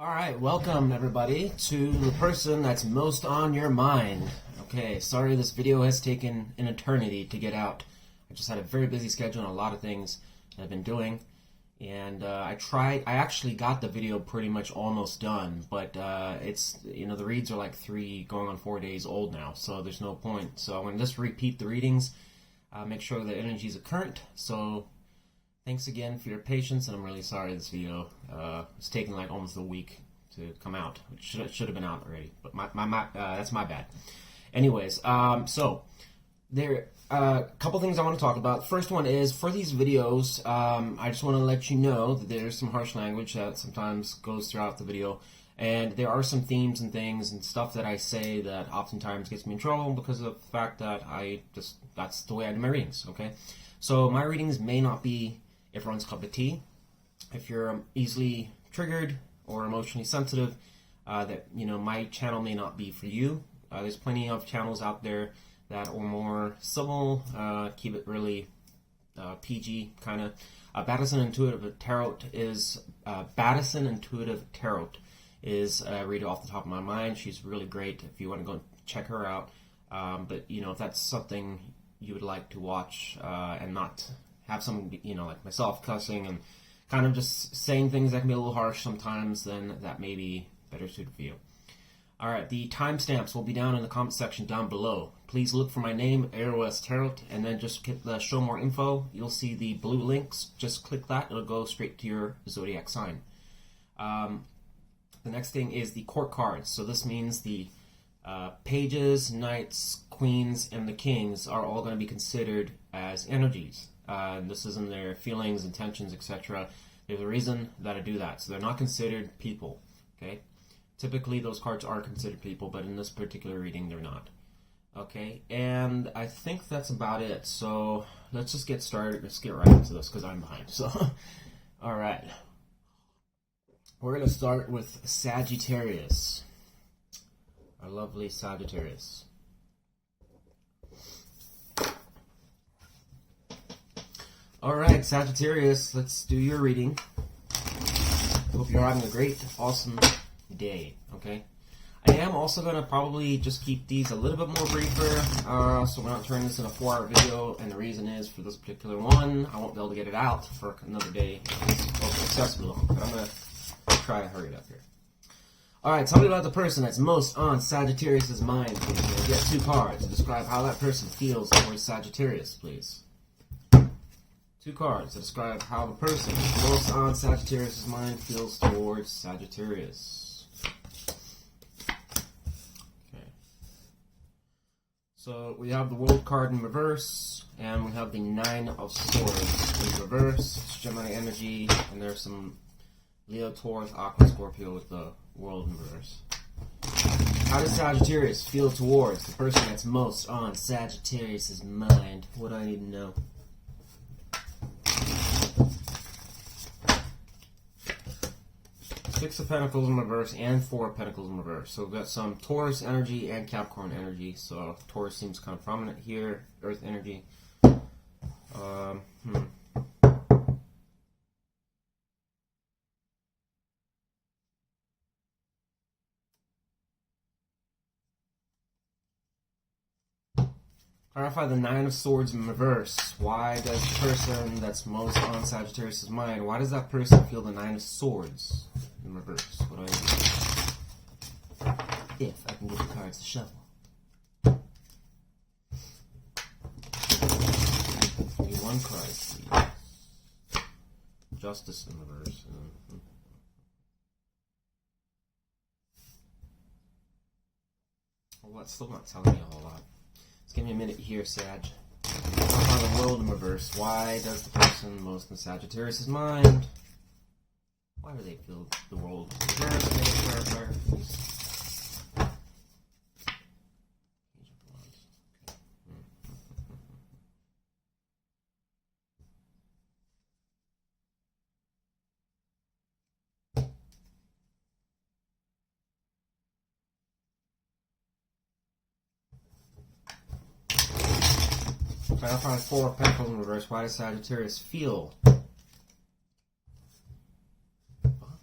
Alright, welcome everybody to the person that's most on your mind. Okay, sorry this video has taken an eternity to get out. I just had a very busy schedule and a lot of things that I've been doing. And I actually got the video pretty much almost done, but it's, the reads are like 3 going on 4 days old now, so there's no point. So I'm going to just repeat the readings, make sure the energies are current. So thanks again for your patience, and I'm really sorry this video it's taking like almost a week to come out. It should have been out already, but that's my bad. Anyways, so there a couple things I want to talk about. First one is, for these videos, I just want to let you know that there's some harsh language that sometimes goes throughout the video, and there are some themes and things and stuff that I say that oftentimes gets me in trouble because of the fact that that's the way I do my readings, okay? So my readings may not be everyone's cup of tea. If you're easily triggered or emotionally sensitive, my channel may not be for you. There's plenty of channels out there that are more civil, keep it really PG kind of. Baddison Intuitive Tarot is a reader off the top of my mind. She's really great if you want to go check her out. But if that's something you would like to watch and not have someone, like myself, cussing and kind of just saying things that can be a little harsh sometimes, then that may be better suited for you. Alright, the timestamps will be down in the comment section down below. Please look for my name, Aurawest Tarot, and then just hit the show more info. You'll see the blue links. Just click that. It'll go straight to your Zodiac Sign. The next thing is the court cards. So this means the pages, knights, queens, and the kings are all going to be considered as energies. This isn't their feelings, intentions, etc. There's a reason that I do that. So they're not considered people. Okay? Typically those cards are considered people, but in this particular reading they're not. Okay, and I think that's about it. So let's just get started. Let's get right into this because I'm behind. So, alright. We're going to start with Sagittarius. Our lovely Sagittarius. Alright, Sagittarius, let's do your reading. Hope you're having a great, awesome day, okay? I am also going to probably just keep these a little bit more briefer, so we're not turning this into a 4-hour video, and the reason is, for this particular one, I won't be able to get it out for another day. It's accessible, but I'm going to try to hurry it up here. Alright, tell me about the person that's most on Sagittarius' mind, please. Get 2 cards to describe how that person feels towards Sagittarius, please. 2 cards to describe how the person most on Sagittarius' mind feels towards Sagittarius. Okay. So we have the World card in reverse, and we have the 9 of Swords in reverse. It's Gemini energy, and there's some Leo, Taurus, Aquarius, Scorpio with the World in reverse. How does Sagittarius feel towards the person that's most on Sagittarius' mind? What do I need to know? Six of Pentacles in reverse and 4 of Pentacles in reverse. So we've got some Taurus energy and Capricorn energy. So Taurus seems kind of prominent here. Earth energy. Clarify the 9 of Swords in reverse. Why does the person that's most on Sagittarius' mind, why does that person feel the 9 of Swords in reverse? What do I do? If I can get the cards to shuffle. Give me 1 card, please. Justice in reverse. Well, that's still not telling me a whole lot. Give me a minute here, Sag. On the World in reverse. Why does the person most in Sagittarius' mind? Why do they feel the World in reverse? Clarify, please. Page of Wands. Clarify 4 of Pentacles in reverse. Why does Sagittarius feel? Fuck.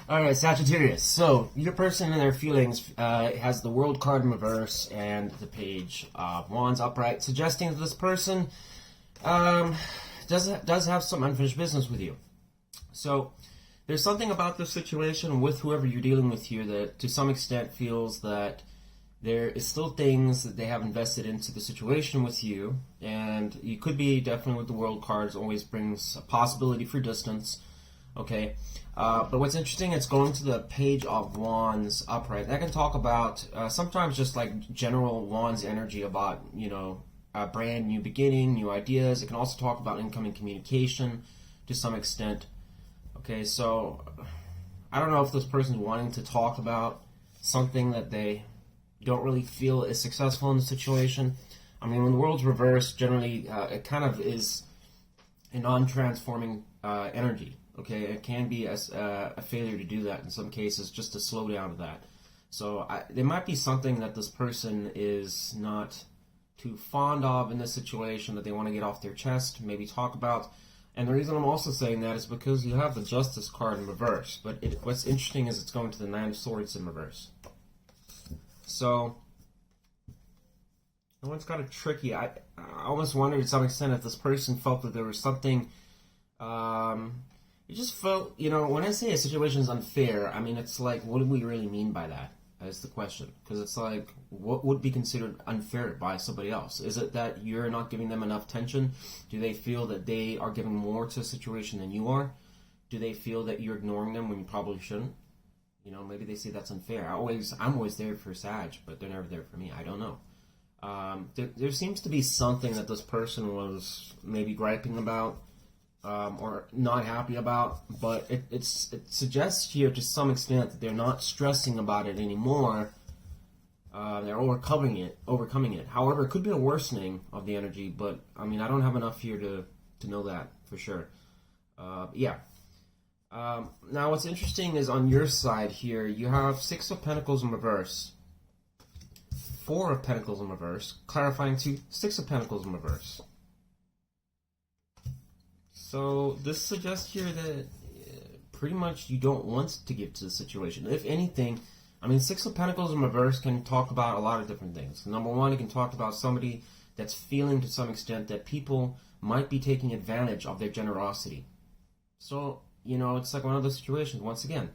Alright, Sagittarius. So, your person and their feelings has the World card in reverse and the Page of Wands upright, suggesting that this person does have some unfinished business with you. So, there's something about this situation with whoever you're dealing with here that to some extent feels that there is still things that they have invested into the situation with you, and you could be definitely with the World cards always brings a possibility for distance, okay? But what's interesting, it's going to the Page of Wands upright. That can talk about sometimes just like general Wands energy about, you know, a brand new beginning, new ideas. It can also talk about incoming communication to some extent. Okay, so I don't know if this person's wanting to talk about something that they don't really feel is successful in the situation. I mean, when the world's reversed, generally it kind of is a non-transforming energy. Okay, it can be a failure to do that in some cases, just to slow down to that. So there might be something that this person is not too fond of in this situation that they want to get off their chest, maybe talk about. And the reason I'm also saying that is because you have the Justice card in reverse. But what's interesting is it's going to the Nine of Swords in reverse. So, that one's kind of tricky. I almost wonder to some extent if this person felt that there was something... it just felt, you know, when I say a situation is unfair, I mean, it's like, what do we really mean by that? That's the question. Because it's like, what would be considered unfair by somebody else? Is it that you're not giving them enough attention? Do they feel that they are giving more to a situation than you are? Do they feel that you're ignoring them when you probably shouldn't? You know, maybe they say that's unfair. I'm always there for Sag, but they're never there for me. I don't know. There seems to be something that this person was maybe griping about. Or not happy about, but it suggests here to some extent that they're not stressing about it anymore. They're overcoming it. However, it could be a worsening of the energy, but I mean, I don't have enough here to know that for sure. Yeah. Now, what's interesting is on your side here, you have Six of Pentacles in reverse, Four of Pentacles in reverse, clarifying to Six of Pentacles in reverse. So this suggests here that pretty much you don't want to give to the situation. If anything, I mean, Six of Pentacles in reverse can talk about a lot of different things. Number one, it can talk about somebody that's feeling to some extent that people might be taking advantage of their generosity. So, you know, it's like one of those situations, once again,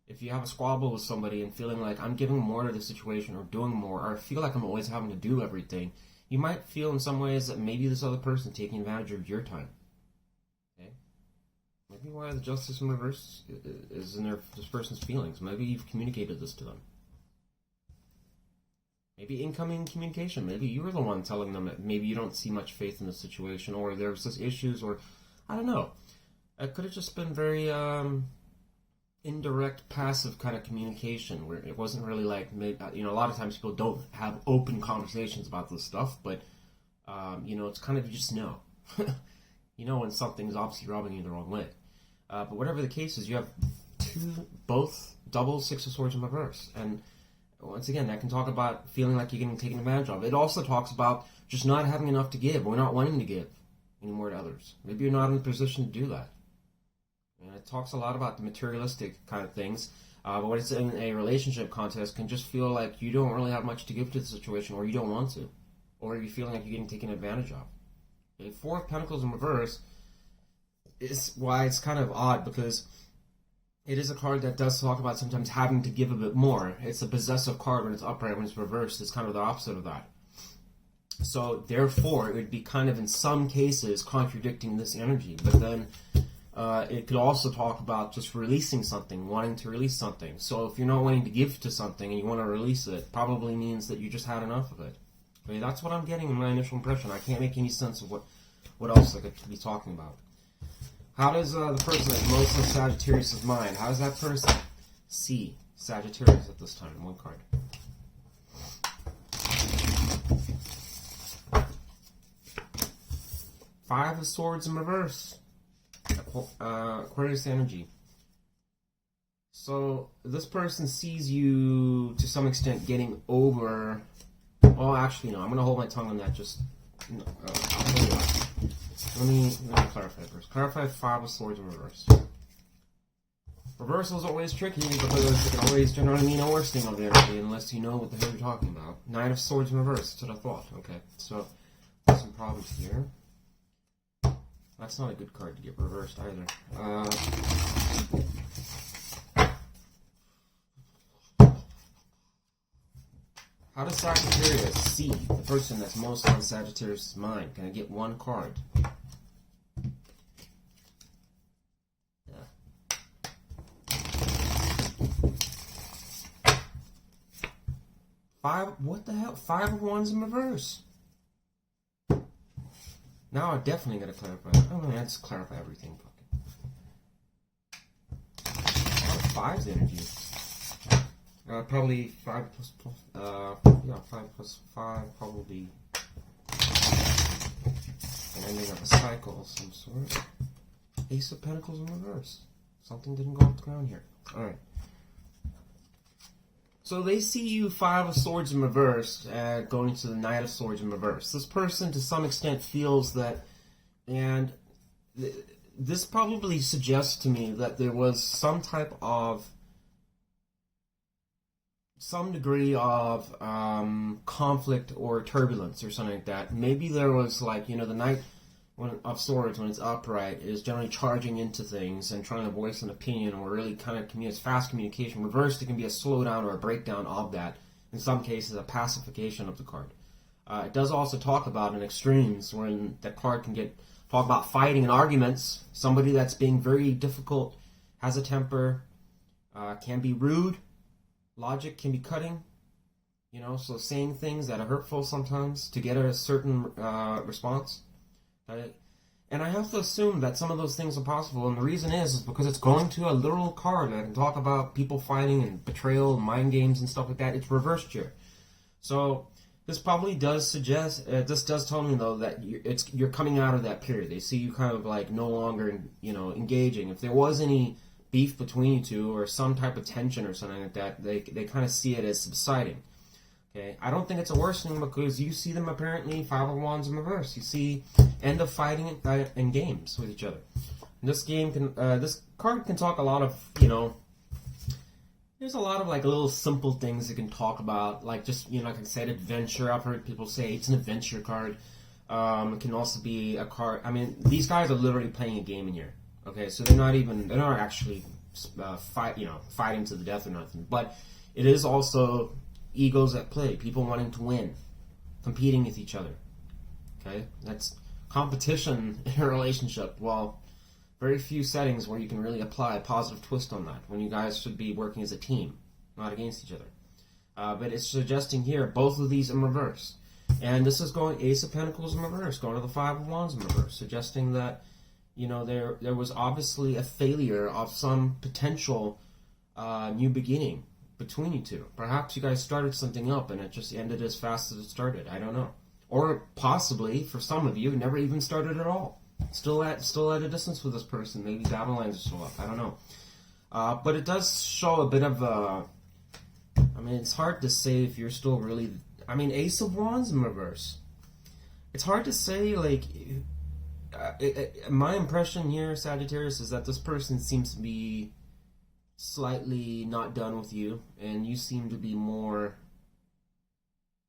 if you have a squabble with somebody and feeling like I'm giving more to the situation or doing more, or I feel like I'm always having to do everything, you might feel in some ways that maybe this other person is taking advantage of your time. Maybe why the Justice in reverse is in this person's feelings. Maybe you've communicated this to them. Maybe incoming communication. Maybe you were the one telling them that maybe you don't see much faith in the situation, or there's this issues, or I don't know. It could have just been very indirect, passive kind of communication, where it wasn't really like, you know, a lot of times people don't have open conversations about this stuff, but you know, it's kind of, you just know. You know when something's obviously rubbing you the wrong way. But whatever the case is, you have both double Six of Swords in reverse. And once again, that can talk about feeling like you're getting taken advantage of. It also talks about just not having enough to give, or not wanting to give anymore to others. Maybe you're not in a position to do that. And it talks a lot about the materialistic kind of things. But when it's in a relationship context, can just feel like you don't really have much to give to the situation, or you don't want to. Or you're feeling like you're getting taken advantage of. Okay, Four of Pentacles in reverse is why it's kind of odd, because it is a card that does talk about sometimes having to give a bit more. It's a possessive card when it's upright. When it's reversed, it's kind of the opposite of that. So therefore, it would be kind of in some cases contradicting this energy. But then it could also talk about just releasing something, wanting to release something. So if you're not wanting to give to something and you want to release it, probably means that you just had enough of it. I mean, that's what I'm getting in my initial impression. I can't make any sense of what else I could be talking about. How does the person that's most on Sagittarius' mind, how does that person see Sagittarius at this time? One card. Five of Swords in reverse. Aquarius energy. So this person sees you to some extent getting over... Well, actually, no. I'm going to hold my tongue on that. Just no, I'll tell you what. Let me clarify first. Clarify Five of Swords in reverse. Reversal is always tricky because it can always generally mean a worsening of the energy unless you know what the hell you're talking about. Nine of Swords in reverse. That's what I thought. Okay, so there's some problems here. That's not a good card to get reversed either. How does Sagittarius see the person that's most on Sagittarius' mind? Can I get one card? What the hell? Five of Wands in reverse. Now I definitely gotta clarify. Oh man, let's clarify everything. Five's energy. Probably 5 plus, yeah, 5 plus 5, probably an ending of a cycle of some sort. Ace of Pentacles in reverse. Something didn't go off the ground here. Alright. So they see you Five of Swords in reverse, going to the Knight of Swords in reverse. This person, to some extent, feels that, and this probably suggests to me that there was some degree of conflict or turbulence or something like that. Maybe there was, like, you know, the Knight of Swords, when it's upright, is generally charging into things and trying to voice an opinion or really kind of it's fast communication. Reversed, it can be a slowdown or a breakdown of that. In some cases, a pacification of the card. It does also talk about in extremes when the card can talk about fighting and arguments. Somebody that's being very difficult, has a temper, can be rude. Logic can be cutting, you know, so saying things that are hurtful sometimes to get a certain response. And I have to assume that some of those things are possible, and the reason is because it's going to a literal card that can talk about people fighting and betrayal and mind games and stuff like that. It's reversed here. So this probably does suggest, this does tell me though that you're coming out of that period. They see you kind of like no longer, you know, engaging. If there was any beef between you two or some type of tension or something like that, they kind of see it as subsiding. Okay, I don't think it's a worsening because you see them apparently Five of Wands in reverse. You see end of fighting in games with each other. And this game can, this card can talk a lot of, you know, there's a lot of like little simple things it can talk about, like just, you know, like I said, adventure. I've heard people say it's an adventure card. It can also be a card. I mean, these guys are literally playing a game in here. Okay, so they're not actually fighting to the death or nothing. But it is also egos at play, people wanting to win, competing with each other. Okay, that's competition in a relationship. Well, very few settings where you can really apply a positive twist on that, when you guys should be working as a team, not against each other. But it's suggesting here both of these in reverse. And this is going Ace of Pentacles in reverse, going to the Five of Wands in reverse, suggesting that, you know, there was obviously a failure of some potential new beginning between you two. Perhaps you guys started something up and it just ended as fast as it started. I don't know. Or possibly, for some of you, never even started at all. Still at a distance with this person. Maybe battle lines are still up. I don't know. But it does show a bit of a... I mean, it's hard to say if you're still really... I mean, Ace of Wands in reverse. It's hard to say, like... my impression here, Sagittarius, is that this person seems to be slightly not done with you, and you seem to be more,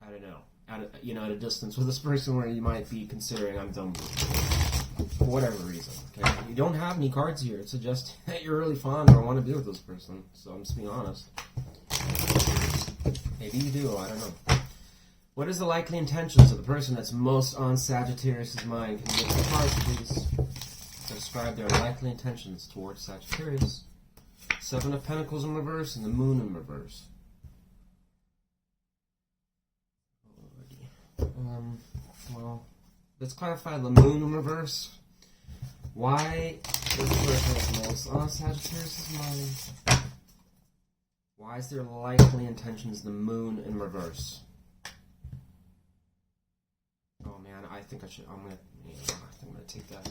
I don't know, at a distance with this person where you might be considering I'm done with you, for whatever reason. Okay, you don't have any cards here. It suggests that you're really fond or want to be with this person. So I'm just being honest. Maybe you do. I don't know. What is the likely intentions of the person that's most on Sagittarius' mind? Can you get the cards, please, to describe their likely intentions towards Sagittarius? Seven of Pentacles in reverse and the Moon in reverse. Well, let's clarify the Moon in reverse. Why is the person that's most on Sagittarius' mind? Why is their likely intentions the Moon in reverse? Oh man, I think I should. I'm gonna take that.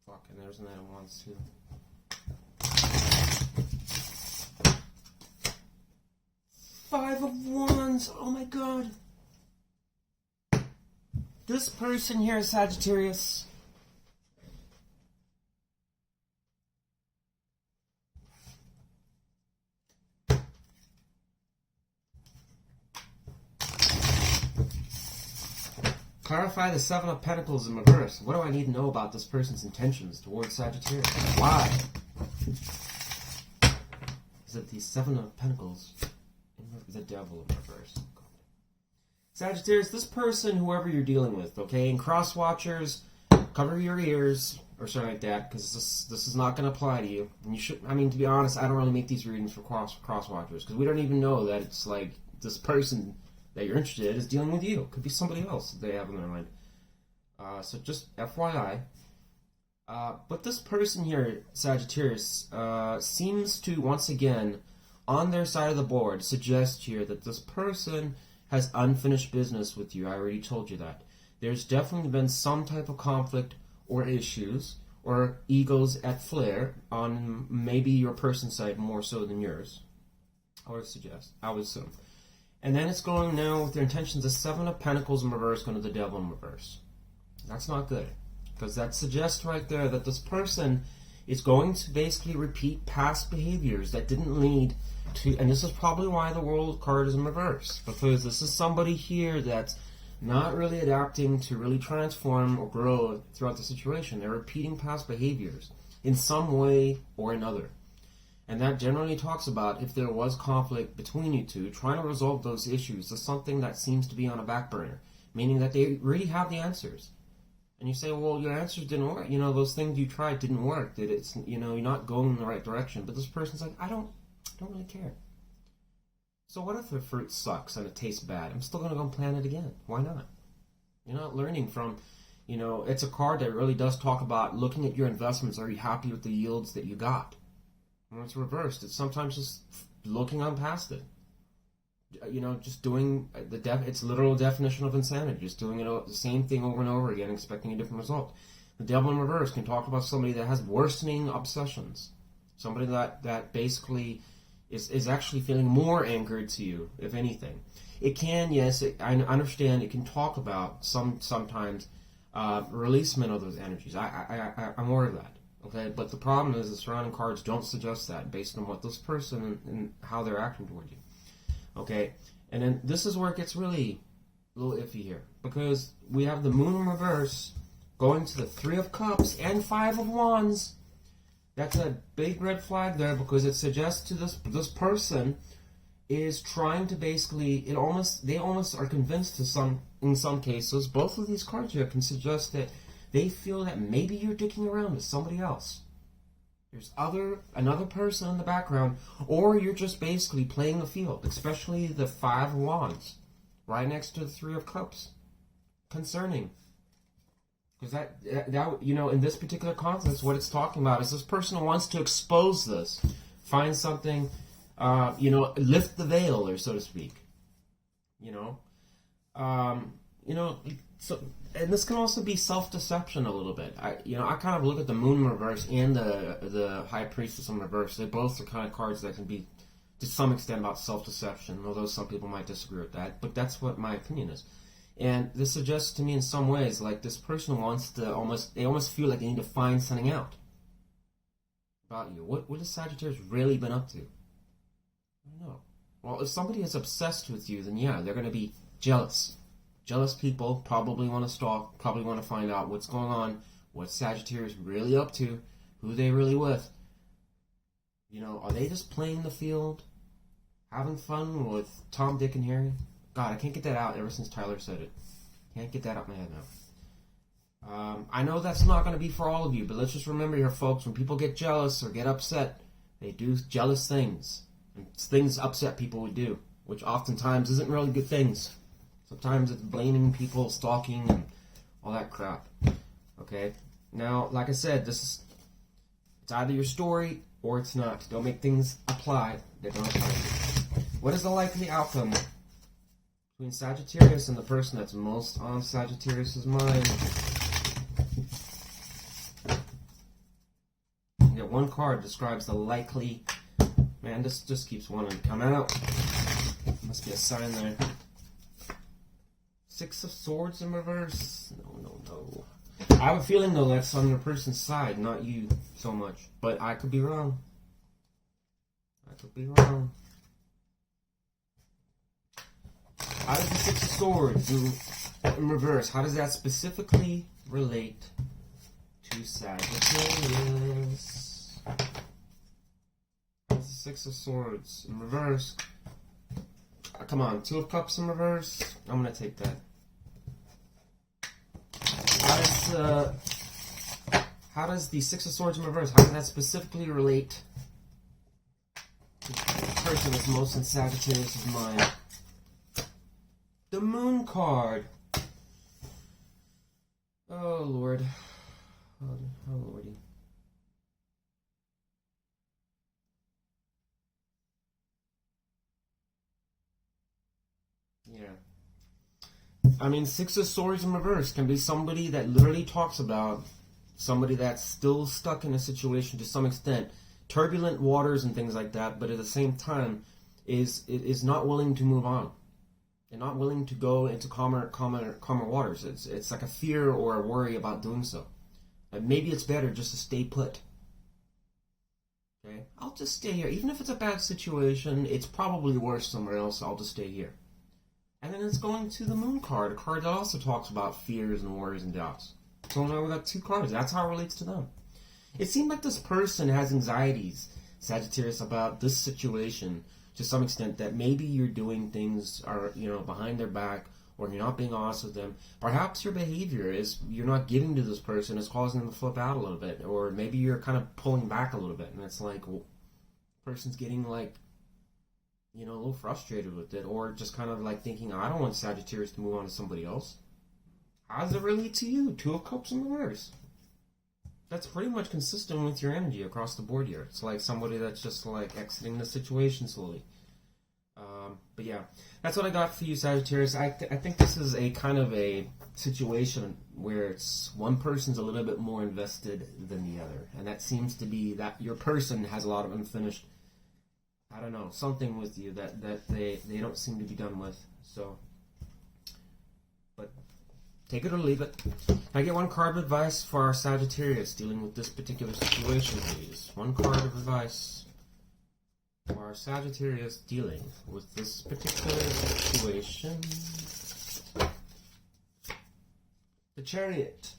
Fuck, and there's a Knight of Wands too. Five of Wands. Oh my god. This person here is Sagittarius. Clarify the Seven of Pentacles in reverse. What do I need to know about this person's intentions towards Sagittarius? Why? Is it the Seven of Pentacles in the Devil in reverse? Sagittarius, this person, whoever you're dealing with, okay, and cross watchers, cover your ears or something like that, because this is not going to apply to you. And you should, I mean, to be honest, I don't really make these readings for cross watchers, because we don't even know that it's like this person that you're interested in is dealing with you. It could be somebody else that they have in their mind. So just FYI. But this person here, Sagittarius, seems to, once again, on their side of the board, suggest here that this person has unfinished business with you. I already told you that. There's definitely been some type of conflict or issues or egos at flare on maybe your person's side more so than yours. I would suggest. I would assume. And then it's going now with their intentions, the Seven of Pentacles in reverse going to the Devil in reverse. That's not good. Because that suggests right there that this person is going to basically repeat past behaviors that didn't lead to, and this is probably why the World card is in reverse, because this is somebody here that's not really adapting to really transform or grow throughout the situation. They're repeating past behaviors in some way or another. And that generally talks about if there was conflict between you two, trying to resolve those issues is something that seems to be on a back burner, meaning that they really have the answers. And you say, well, your answers didn't work. You know, those things you tried didn't work. It's, you know, you're not going in the right direction. But this person's like, I don't really care. So what if the fruit sucks and it tastes bad? I'm still going to go and plant it again. Why not? You're not learning from, you know, it's a card that really does talk about looking at your investments. Are you happy with the yields that you got? When it's reversed, it's sometimes just looking on past it. You know, just doing it's literal definition of insanity. Just doing the same thing over and over again, expecting a different result. The Devil in reverse can talk about somebody that has worsening obsessions. Somebody that basically is actually feeling more anchored to you, if anything. It can, yes, I understand, it can talk about sometimes releasement of those energies. I'm aware of that. Okay, but the problem is the surrounding cards don't suggest that based on what this person and how they're acting toward you. Okay, and then this is where it gets really a little iffy here, because we have the Moon in reverse going to the Three of Cups and Five of Wands. That's a big red flag there, because it suggests to this person is trying to basically, they almost are convinced in some cases, both of these cards here can suggest that they feel that maybe you're dicking around with somebody else. There's another person in the background, or you're just basically playing the field, especially the Five of Wands, right next to the Three of Cups. Concerning. Because that you know, in this particular context, what it's talking about is this person wants to expose this, find something, you know, lift the veil, or so to speak. You know, so, and this can also be self-deception a little bit. I kind of look at the Moon in reverse and the High Priestess in reverse. They both are kind of cards that can be, to some extent, about self-deception, although some people might disagree with that. But that's what my opinion is. And this suggests to me in some ways, like this person wants to they almost feel like they need to find something out about you. What has Sagittarius really been up to? I don't know. Well, if somebody is obsessed with you, then yeah, they're going to be jealous. Jealous people probably want to stalk, probably want to find out what's going on, what Sagittarius really up to, who they really with. You know, are they just playing the field, having fun with Tom, Dick, and Harry? God, I can't get that out ever since Tyler said it. Can't get that out of my head now. I know that's not going to be for all of you, but let's just remember here, folks, when people get jealous or get upset, they do jealous things. And things upset people would do, which oftentimes isn't really good things. Sometimes it's blaming people, stalking, and all that crap. Okay? Now, like I said, it's either your story or it's not. Don't make things apply that don't apply to you. What is the likely outcome between Sagittarius and the person that's most on Sagittarius' mind? Yeah, one card describes the likely... Man, this just keeps wanting to come out. Must be a sign there. Six of Swords in reverse? No. I have a feeling, though, that's on the person's side, not you so much. But I could be wrong. Out of the Six of Swords, In reverse, how does that specifically relate to Sagittarius? That's the Six of Swords in reverse. Come on, Two of Cups in reverse. I'm gonna take that. How does the Six of Swords in reverse, how does that specifically relate to the person that's most in Sagittarius' mind? The Moon card. Oh, Lord. Oh, Lordy. Yeah. I mean, Six of Swords in reverse can be somebody that literally talks about somebody that's still stuck in a situation to some extent, turbulent waters and things like that, but at the same time is not willing to move on. They're not willing to go into calmer waters. It's like a fear or a worry about doing so. Maybe it's better just to stay put. Okay, I'll just stay here. Even if it's a bad situation, it's probably worse somewhere else. I'll just stay here. And then it's going to the Moon card, a card that also talks about fears and worries and doubts. So now we got two cards. That's how it relates to them. It seemed like this person has anxieties, Sagittarius, about this situation to some extent, that maybe you're doing things are, behind their back, or you're not being honest with them. Perhaps your behavior is you're not giving to this person, is causing them to flip out a little bit, or maybe you're kind of pulling back a little bit, and it's like, well, person's getting like, a little frustrated with it, or just kind of like thinking, I don't want Sagittarius to move on to somebody else. How does it relate to you? Two of Cups in reverse. That's pretty much consistent with your energy across the board here. It's like somebody that's just like exiting the situation slowly. But yeah, that's what I got for you, Sagittarius. I think this is a kind of a situation where it's one person's a little bit more invested than the other. And that seems to be that your person has a lot of unfinished, I don't know, something with you that they don't seem to be done with. So, but take it or leave it. Can I get one card of advice for our Sagittarius dealing with this particular situation, please? One card of advice for our Sagittarius dealing with this particular situation. The Chariot.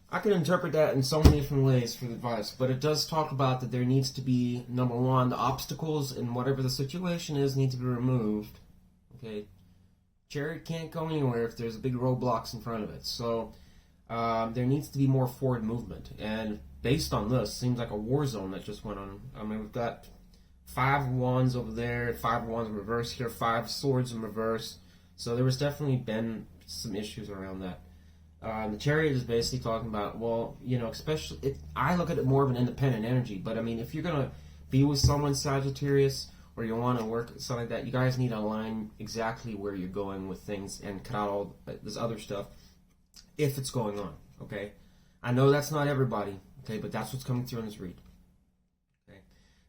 I can interpret that in so many different ways for the advice, but it does talk about that there needs to be, number one, the obstacles in whatever the situation is need to be removed. Okay? Chariot can't go anywhere if there's big roadblocks in front of it. So there needs to be more forward movement. And based on this, seems like a war zone that just went on. I mean, we've got 5 wands over there, 5 wands in reverse here, 5 swords in reverse. So there was definitely been some issues around that. The Chariot is basically talking about, well, especially, I look at it more of an independent energy. But I mean, if you're going to be with someone, Sagittarius, or you want to work something like that, you guys need to align exactly where you're going with things and cut out all this other stuff if it's going on, okay? I know that's not everybody, okay, but that's what's coming through in this read. Okay.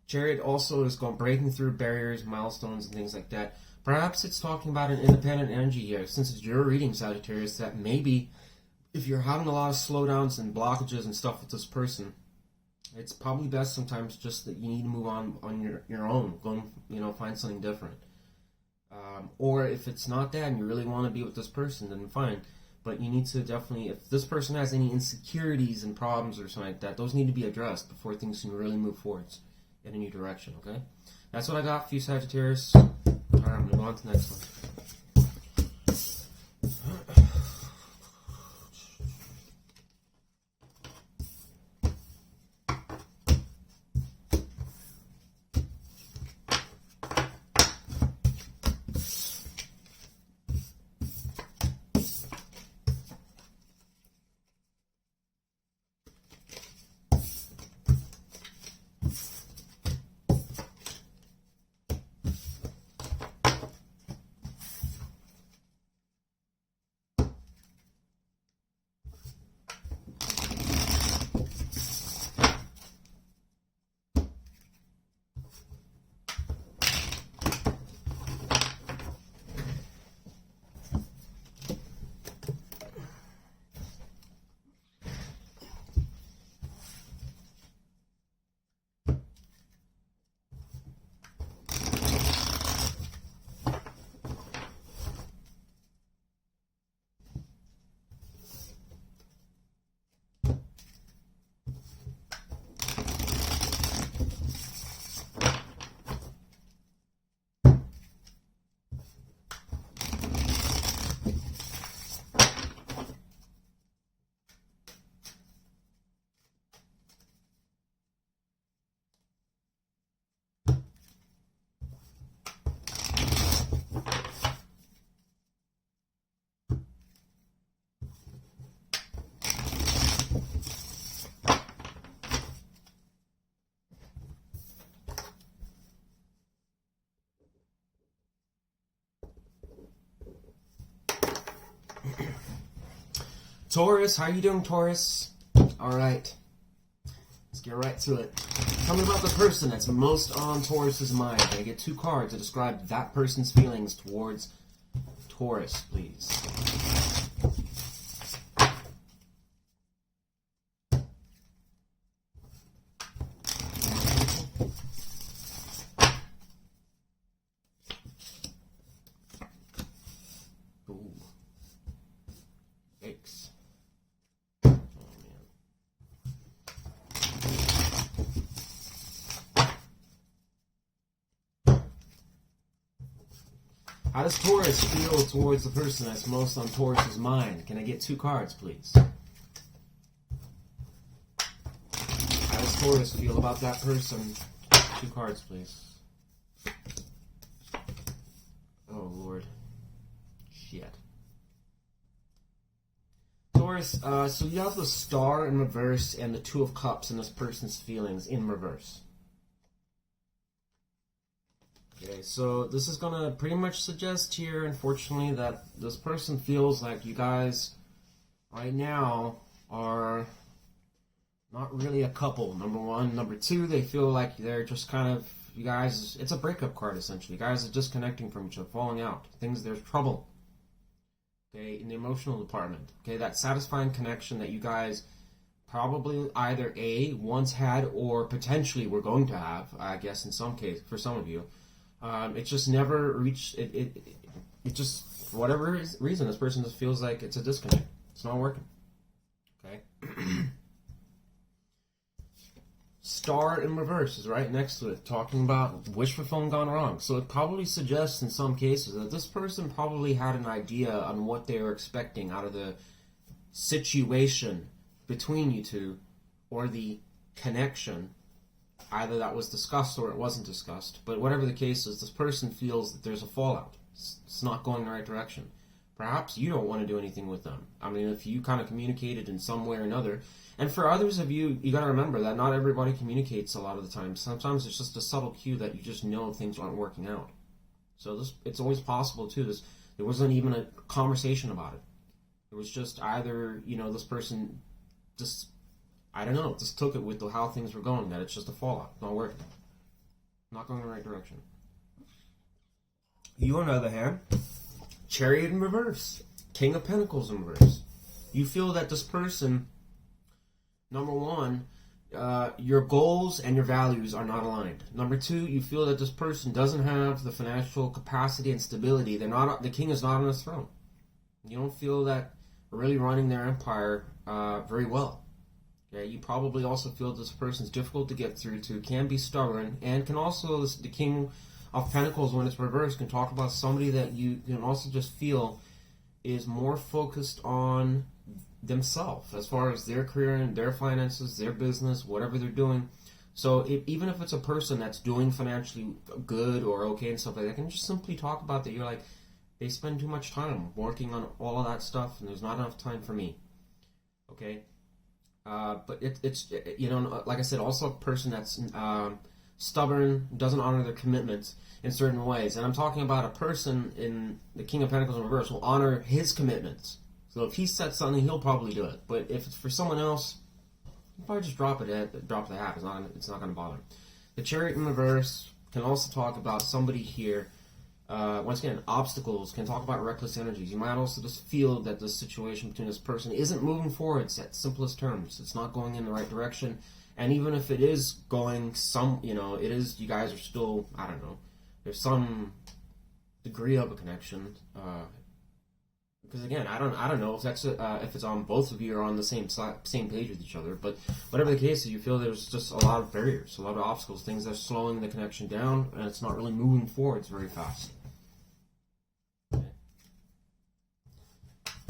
Chariot also is breaking through barriers, milestones, and things like that. Perhaps it's talking about an independent energy here, since it's your reading, Sagittarius, that maybe if you're having a lot of slowdowns and blockages and stuff with this person, it's probably best sometimes just that you need to move on your own. Go and, find something different. Or if it's not that and you really want to be with this person, then fine. But you need to definitely, if this person has any insecurities and problems or something like that, those need to be addressed before things can really move forwards in a new direction, okay? That's what I got for you, Sagittarius. Alright, I'm going to go on to the next one. Taurus, how you doing, Taurus? All right, let's get right to it. Tell me about the person that's most on Taurus's mind. I get 2 cards to describe that person's feelings towards Taurus, please. Ooh. Yikes. Oh, man. How does Taurus feel towards the person that's most on Taurus's mind? Can I get 2 cards, please? How does Taurus feel about that person? 2 cards, please. Oh, Lord. Shit. Taurus, so you have the Star in reverse and the 2 of Cups in this person's feelings in reverse. Okay, so this is going to pretty much suggest here, unfortunately, that this person feels like you guys right now are not really a couple, number 1. Number 2, they feel like they're just kind of, you guys, it's a breakup card, essentially. You guys are disconnecting from each other, falling out. There's trouble. Okay, in the emotional department. Okay, that satisfying connection that you guys probably either A, once had, or potentially were going to have, I guess in some case, for some of you. It just never reached, it just, for whatever reason, this person just feels like it's a disconnect. It's not working. Okay? Star in reverse is right next to it, talking about wish fulfillment gone wrong. So it probably suggests in some cases that this person probably had an idea on what they were expecting out of the situation between you two, or the connection. Either that was discussed or it wasn't discussed. But whatever the case is, this person feels that there's a fallout. It's not going in the right direction. Perhaps you don't want to do anything with them. I mean, if you kind of communicated in some way or another. And for others of you, you got to remember that not everybody communicates a lot of the time. Sometimes it's just a subtle cue that you just know things aren't working out. So it's always possible, too. There wasn't even a conversation about it. It was just either, this person just, I don't know, just took it with how things were going, that it's just a fallout. Not working. Not going in the right direction. You, on the other hand, Chariot in reverse. King of Pentacles in reverse. You feel that this person, number 1, your goals and your values are not aligned. Number 2, you feel that this person doesn't have the financial capacity and stability. The king is not on his throne. You don't feel that really running their empire very well. Okay, you probably also feel this person's difficult to get through to, can be stubborn, and can also, the King of Pentacles, when it's reversed, can talk about somebody that you can also just feel is more focused on themselves as far as their career and their finances, their business, whatever they're doing. So even if it's a person that's doing financially good or okay and stuff like that, I can just simply talk about that. You're like, they spend too much time working on all of that stuff, and there's not enough time for me. Okay? But it's like I said, also a person that's stubborn, doesn't honor their commitments in certain ways. And I'm talking about a person in the King of Pentacles in reverse will honor his commitments. So if he sets something, he'll probably do it. But if it's for someone else, he'll probably just drop the hat. It's not going to bother him. The Chariot in reverse can also talk about somebody here. Once again, obstacles, can talk about reckless energies. You might also just feel that this situation between this person isn't moving forward. It's at simplest terms. It's not going in the right direction. And even if it is going you guys are still, I don't know, there's some degree of a connection. Because again, I don't know if that's if it's on both of you or on the same page with each other. But whatever the case is, you feel there's just a lot of barriers, a lot of obstacles, things that are slowing the connection down, and it's not really moving forwards very fast.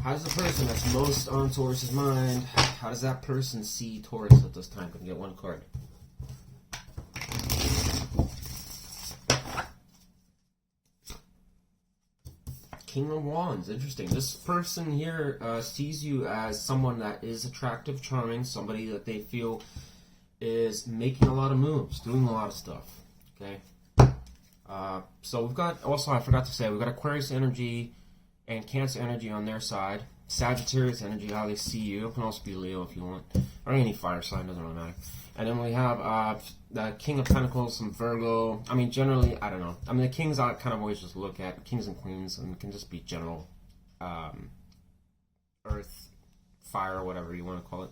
How does the person that's most on Taurus's mind, how does that person see Taurus at this time? Can we get 1 card? King of Wands, interesting. This person here sees you as someone that is attractive, charming, somebody that they feel is making a lot of moves, doing a lot of stuff. Okay. So we've got, also I forgot to say, we've got Aquarius energy and Cancer energy on their side. Sagittarius energy, how they see you. It can also be Leo if you want, or any fire sign, doesn't really matter. And then we have the King of Pentacles, some Virgo. I mean, generally, I don't know. I mean, the kings I kind of always just look at, kings and queens, and it can just be general earth, fire, whatever you want to call it.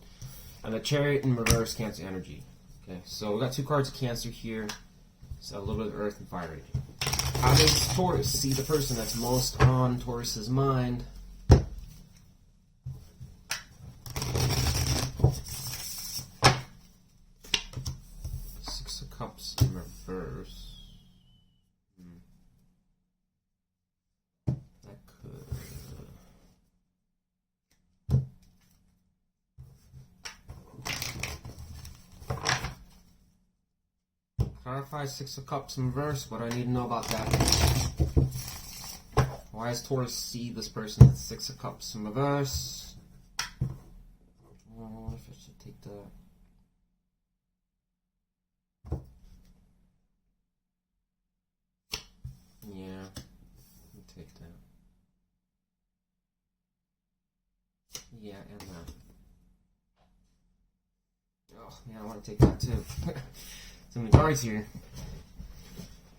And the Chariot in reverse, Cancer energy. Okay, so we got 2 cards of Cancer here. So a little bit of earth and fire energy. How does Taurus see the person that's most on Taurus's mind? Six of Cups in reverse. That could... Clarify Six of Cups in reverse. What do I need to know about that? Why does Taurus see this person with Six of Cups in reverse? I wonder if I should take that. Yeah, I'll take that. Yeah, and that. Oh, yeah, I want to take that too. So many cards here.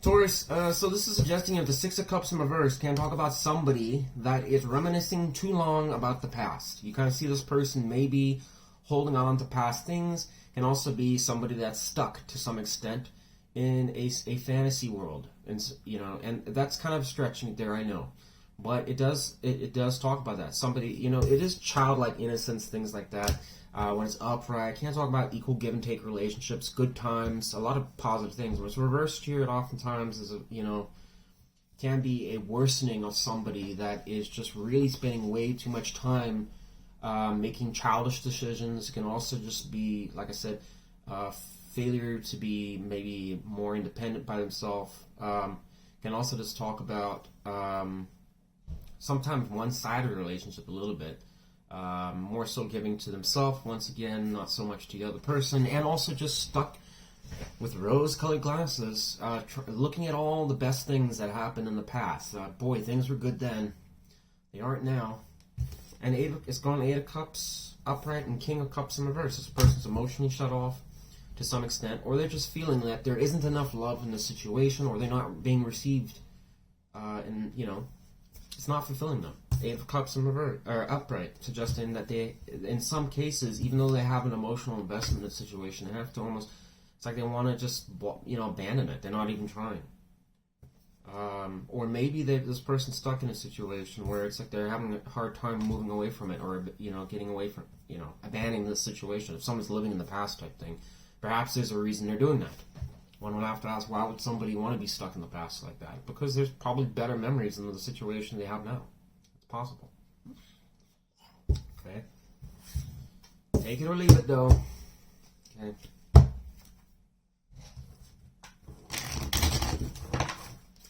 Taurus, so this is suggesting that the Six of Cups in reverse can talk about somebody that is reminiscing too long about the past. You kind of see this person maybe holding on to past things, can also be somebody that's stuck to some extent in a fantasy world, and you know, and that's kind of stretching it there, I know, but it does talk about that. Somebody, you know, it is childlike innocence, things like that. When it's upright, can't talk about equal give and take relationships, good times, a lot of positive things. When it's reversed here, it oftentimes is can be a worsening of somebody that is just really spending way too much time making childish decisions. It can also just be, like I said, failure to be maybe more independent by themselves. Can also just talk about sometimes one-sided relationship a little bit. More so giving to themselves, once again, not so much to the other person, and also just stuck with rose-colored glasses, looking at all the best things that happened in the past. Boy, things were good then. They aren't now. And it's gone 8 of Cups upright and King of Cups in reverse. This person's emotionally shut off to some extent, or they're just feeling that there isn't enough love in the situation, or they're not being received, and, you know, it's not fulfilling them. 8 of Cups in reverse, or upright, suggesting that they, in some cases, even though they have an emotional investment in the situation, they have to almost, it's like they want to just, you know, abandon it. They're not even trying. Or maybe this person's stuck in a situation where it's like they're having a hard time moving away from it, or, you know, getting away from, you know, abandoning the situation. If someone's living in the past type thing, perhaps there's a reason they're doing that. One would have to ask, why would somebody want to be stuck in the past like that? Because there's probably better memories in the situation they have now. It's possible. Okay. Take it or leave it, though. Okay.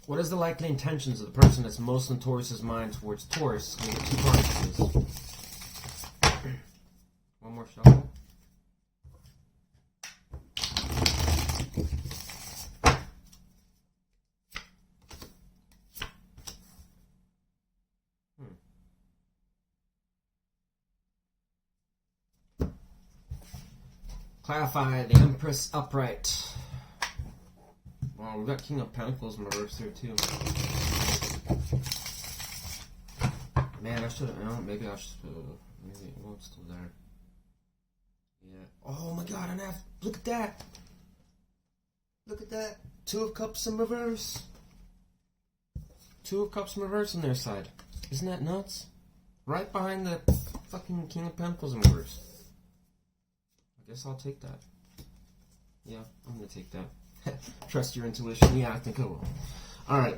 What is the likely intentions of the person that's most in Taurus's mind towards Taurus? Can we get 2 cards, please? One more shuffle. Clarify the Empress upright. Wow, we've got King of Pentacles in reverse here too. Man, I should have. Maybe I should. Maybe it's still there. Yeah. Oh my God! Look at that. Look at that. 2 of Cups in reverse. 2 of Cups in reverse on their side. Isn't that nuts? Right behind the fucking King of Pentacles in reverse. I guess I'll take that. Yeah, I'm gonna take that. Trust your intuition. Yeah, I think I will. Alright,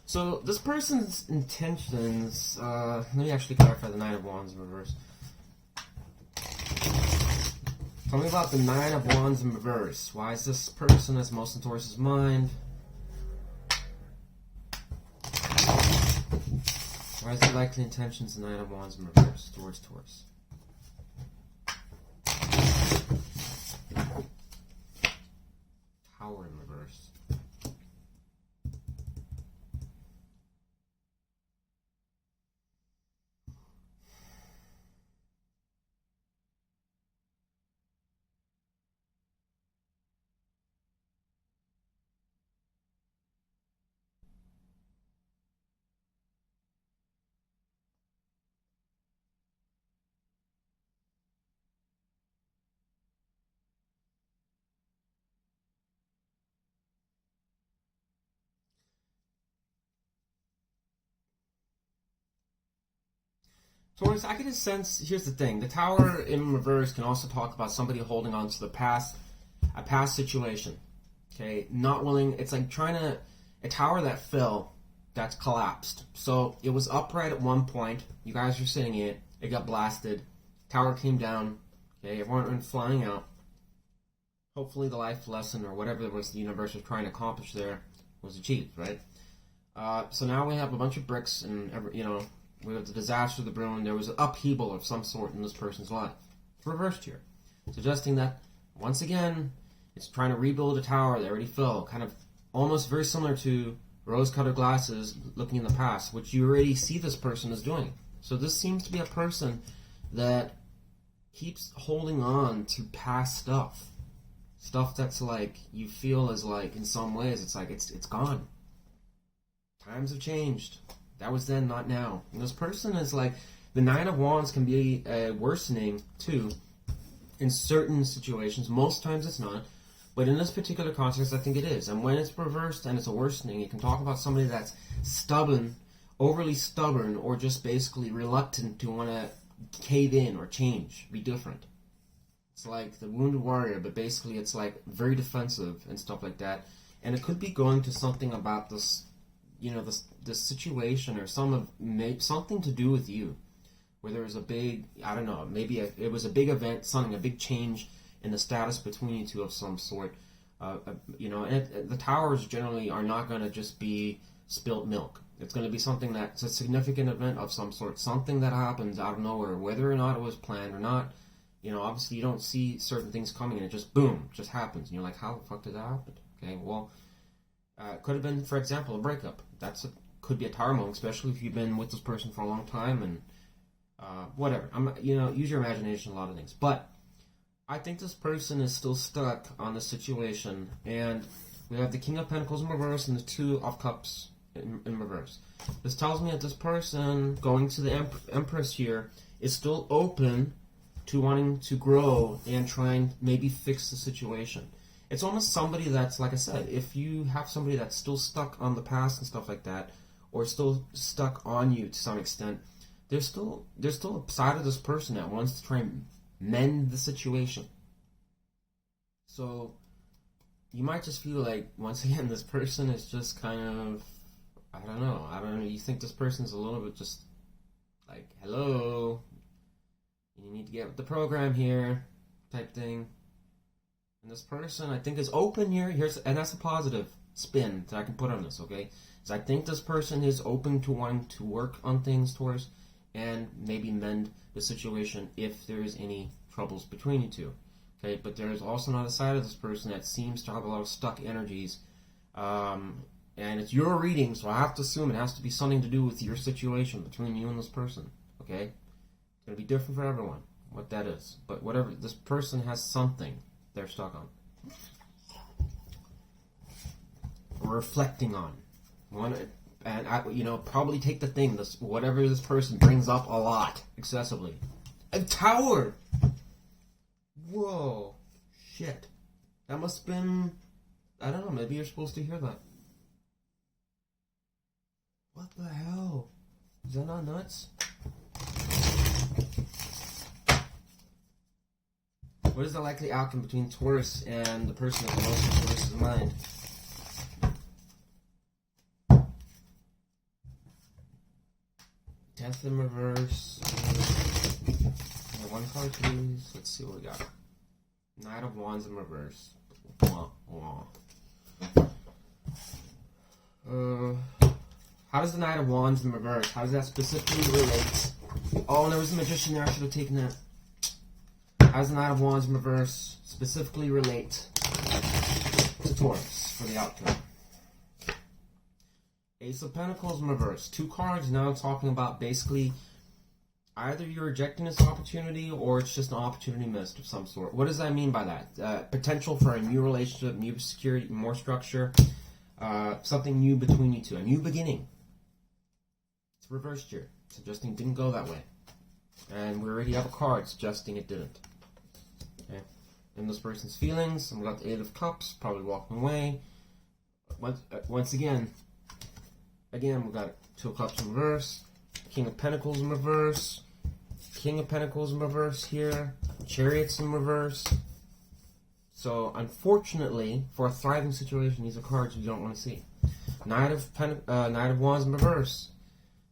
so this person's intentions, let me actually clarify the 9 of Wands in reverse. Tell me about the 9 of Wands in reverse. Why is this person that's most in Taurus's mind? Why is the likely intentions the 9 of Wands in reverse towards Taurus? Tower in reverse. Taurus, I get a sense, here's the thing, the Tower in reverse can also talk about somebody holding on to the past, a past situation. Okay, not willing, it's like trying to, a tower that fell, that's collapsed. So it was upright at one point, you guys were sitting in it, it got blasted, tower came down, okay, everyone went flying out. Hopefully the life lesson or whatever it was the universe was trying to accomplish there was achieved, right? So now we have a bunch of bricks and, you know, we have the disaster of the brewing. There was an upheaval of some sort in this person's life. It's reversed here, suggesting that, once again, it's trying to rebuild a tower that already fell, kind of almost very similar to rose-colored glasses looking in the past, which you already see this person is doing. So this seems to be a person that keeps holding on to past stuff. Stuff that's like, you feel is like, in some ways, it's like, it's gone. Times have changed. That was then, not now. And this person is like, the Nine of Wands can be worsening, too, in certain situations. Most times it's not. But in this particular context, I think it is. And when it's reversed and it's a worsening, you can talk about somebody that's stubborn, overly stubborn, or just basically reluctant to want to cave in or change, be different. It's like the wounded warrior, but basically it's like very defensive and stuff like that. And it could be going to something about this, you know, this situation or something to do with you, where there was a big, I don't know, maybe it was a big event, something, a big change in the status between you two of some sort. You know, and the towers generally are not going to just be spilt milk. It's going to be something that's a significant event of some sort, something that happens out of nowhere, whether or not it was planned or not. You know, obviously you don't see certain things coming and it just, boom, just happens. And you're like, how the fuck did that happen? Okay, well, it could have been, for example, a breakup. Could be a tower moment, especially if you've been with this person for a long time and whatever. You know, use your imagination, a lot of things. But I think this person is still stuck on the situation, and we have the King of Pentacles in reverse and the Two of Cups in reverse. This tells me that this person going to the Empress here is still open to wanting to grow and try and maybe fix the situation. It's almost somebody that's, like I said, if you have somebody that's still stuck on the past and stuff like that, or still stuck on you to some extent, there's still a side of this person that wants to try and mend the situation. So you might just feel like, once again, this person is just kind of, I don't know, you think this person's a little bit just like, hello, you need to get with the program here, type thing. And this person, I think, is open here. And that's a positive spin that I can put on this, okay? So I think this person is open to wanting to work on things, Taurus, and maybe mend the situation if there's any troubles between you two. Okay, but there's also another side of this person that seems to have a lot of stuck energies. And it's your reading, so I have to assume it has to be something to do with your situation between you and this person. Okay? It's going to be different for everyone, what that is. But whatever, this person has something they're stuck on, or reflecting on. Probably take the thing, whatever this person brings up a lot, excessively. A tower! Whoa. Shit. That must have been, I don't know, maybe you're supposed to hear that. What the hell? Is that not nuts? What is the likely outcome between Taurus and the person that the most in Taurus's mind? Death in reverse. One card, please. Let's see what we got. Knight of Wands in reverse. How does the Knight of Wands in reverse, how does that specifically relate? Oh, and there was a Magician there. I should have taken that. How does the Knight of Wands in reverse specifically relate to Taurus for the outcome? Ace of Pentacles in reverse. Two cards now talking about basically either you're rejecting this opportunity or it's just an opportunity missed of some sort. What does that mean by that? Potential for a new relationship, new security, more structure, something new between you two, a new beginning. It's reversed here, suggesting it didn't go that way. And we already have a card suggesting it didn't. Okay. In this person's feelings, and we got the Eight of Cups, probably walking away. Once again, we got Two of Cups in reverse, King of Pentacles in reverse, King of Pentacles in reverse here. Chariots in reverse. So, unfortunately, for a thriving situation, these are cards you don't want to see. Knight of Wands in reverse.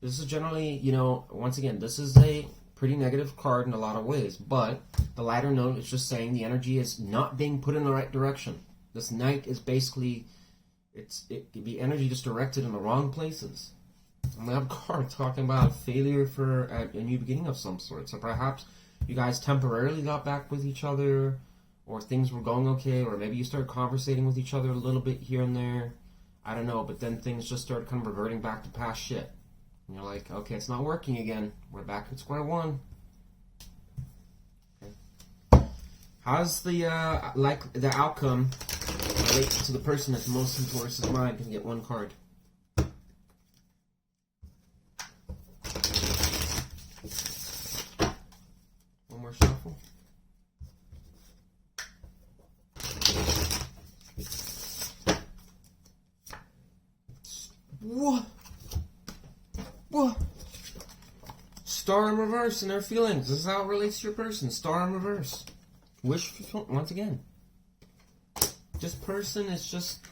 This is generally, you know, once again, this is a pretty negative card in a lot of ways. But the lighter note is just saying the energy is not being put in the right direction. This Knight is basically, it can be energy just directed in the wrong places. And we have a card talking about failure for a new beginning of some sort. So perhaps you guys temporarily got back with each other, or things were going okay, or maybe you started conversating with each other a little bit here and there. I don't know, but then things just started kind of reverting back to past shit. And you're like, okay, it's not working again. We're back at square one. Okay. How's the outcome relates to the person that's most in Taurus's mind? Can get one card. One more shuffle. What? What? Star in reverse and their feelings. This is how it relates to your person. Star in reverse. Wish fulfillment. Once again. This person is just...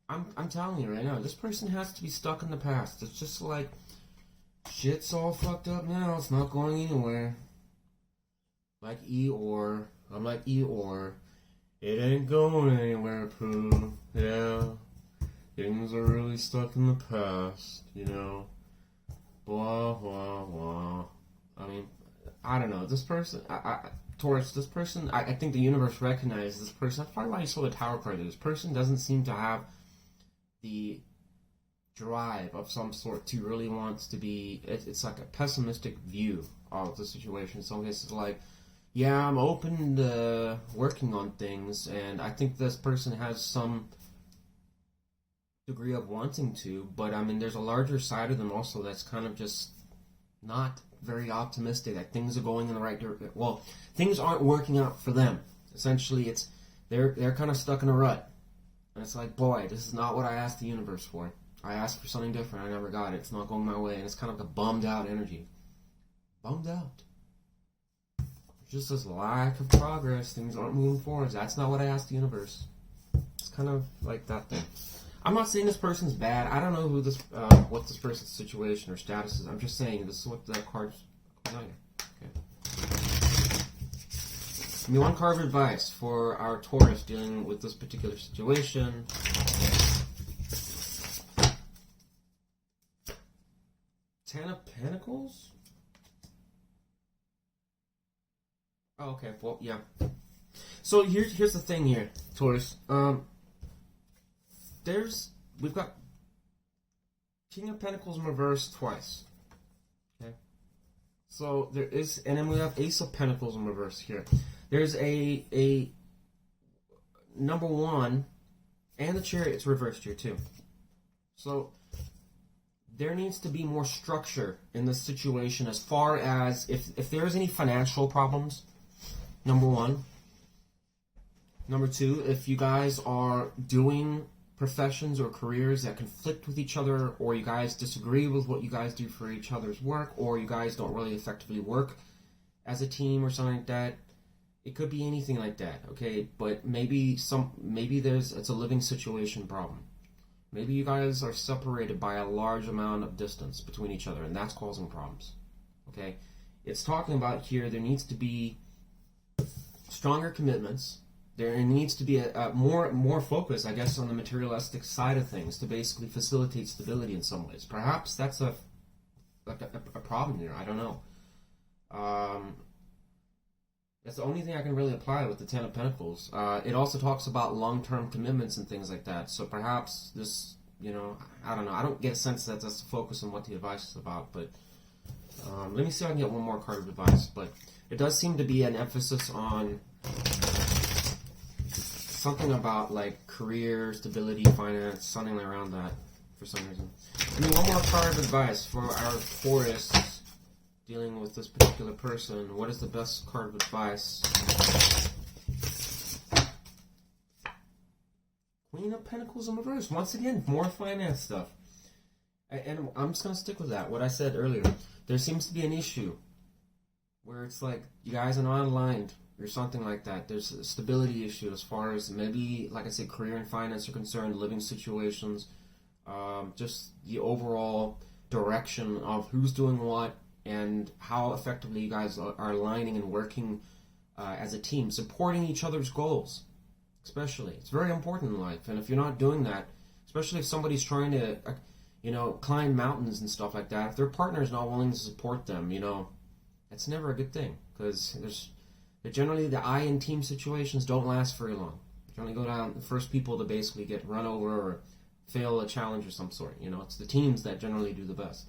I'm telling you right now, this person has to be stuck in the past. It's just like, shit's all fucked up now. It's not going anywhere. Like Eeyore. I'm like Eeyore. It ain't going anywhere, Pooh. Yeah. Things are really stuck in the past, you know. Blah, blah, blah. I mean, I don't know. This person, Taurus, this person, I think the universe recognizes this person. That's probably why you saw the Tower card. This person doesn't seem to have the drive of some sort to really wants to be, it's like a pessimistic view of the situation. In some cases, like, yeah, I'm open to working on things, and I think this person has some degree of wanting to, but I mean, there's a larger side of them also that's kind of just not very optimistic that things are going in the right direction. Well, things aren't working out for them. Essentially, it's they're kind of stuck in a rut, and it's like, boy, this is not what I asked the universe for. I asked for something different. I never got it. It's not going my way, and it's kind of like a bummed out energy. Bummed out. Just this lack of progress. Things aren't moving forward. That's not what I asked the universe. It's kind of like that thing. I'm not saying this person's bad. I don't know who this, what this person's situation or status is. I'm just saying this is what the cards. Okay. Give me one card of advice for our Taurus dealing with this particular situation. Ten of Pentacles. Oh, okay. Well, yeah. So here's the thing here, Taurus. We've got King of Pentacles in reverse twice. Okay. So there is, and then we have Ace of Pentacles in reverse here. There's a number one, and the Chariot's reversed here too. So there needs to be more structure in this situation as far as if there's any financial problems, number one. Number two, if you guys are doing professions or careers that conflict with each other, or you guys disagree with what you guys do for each other's work, or you guys don't really effectively work as a team or something like that. It could be anything like that, okay? But maybe it's a living situation problem. Maybe you guys are separated by a large amount of distance between each other, and that's causing problems, okay? It's talking about here there needs to be stronger commitments. There needs to be a more focus, I guess, on the materialistic side of things to basically facilitate stability in some ways. Perhaps that's a problem here. I don't know. That's the only thing I can really apply with the Ten of Pentacles. It also talks about long-term commitments and things like that. So perhaps this, I don't know. I don't get a sense that that's the focus on what the advice is about. But let me see if I can get one more card of advice. But it does seem to be an emphasis on something about like career, stability, finance, something around that for some reason. Give me one more card of advice for our Taurus dealing with this particular person. What is the best card of advice? Queen of Pentacles in reverse. Once again, more finance stuff. And I'm just going to stick with that. What I said earlier. There seems to be an issue where it's like you guys are not aligned or something like that. There's a stability issue as far as maybe, like I said, career and finance are concerned, living situations, just the overall direction of who's doing what and how effectively you guys are aligning and working as a team, supporting each other's goals, especially. It's very important in life. And if you're not doing that, especially if somebody's trying to, climb mountains and stuff like that, if their partner is not willing to support them, that's never a good thing, because generally the I in team situations don't last very long. You only go down the first people to basically get run over or fail a challenge of some sort. It's the teams that generally do the best.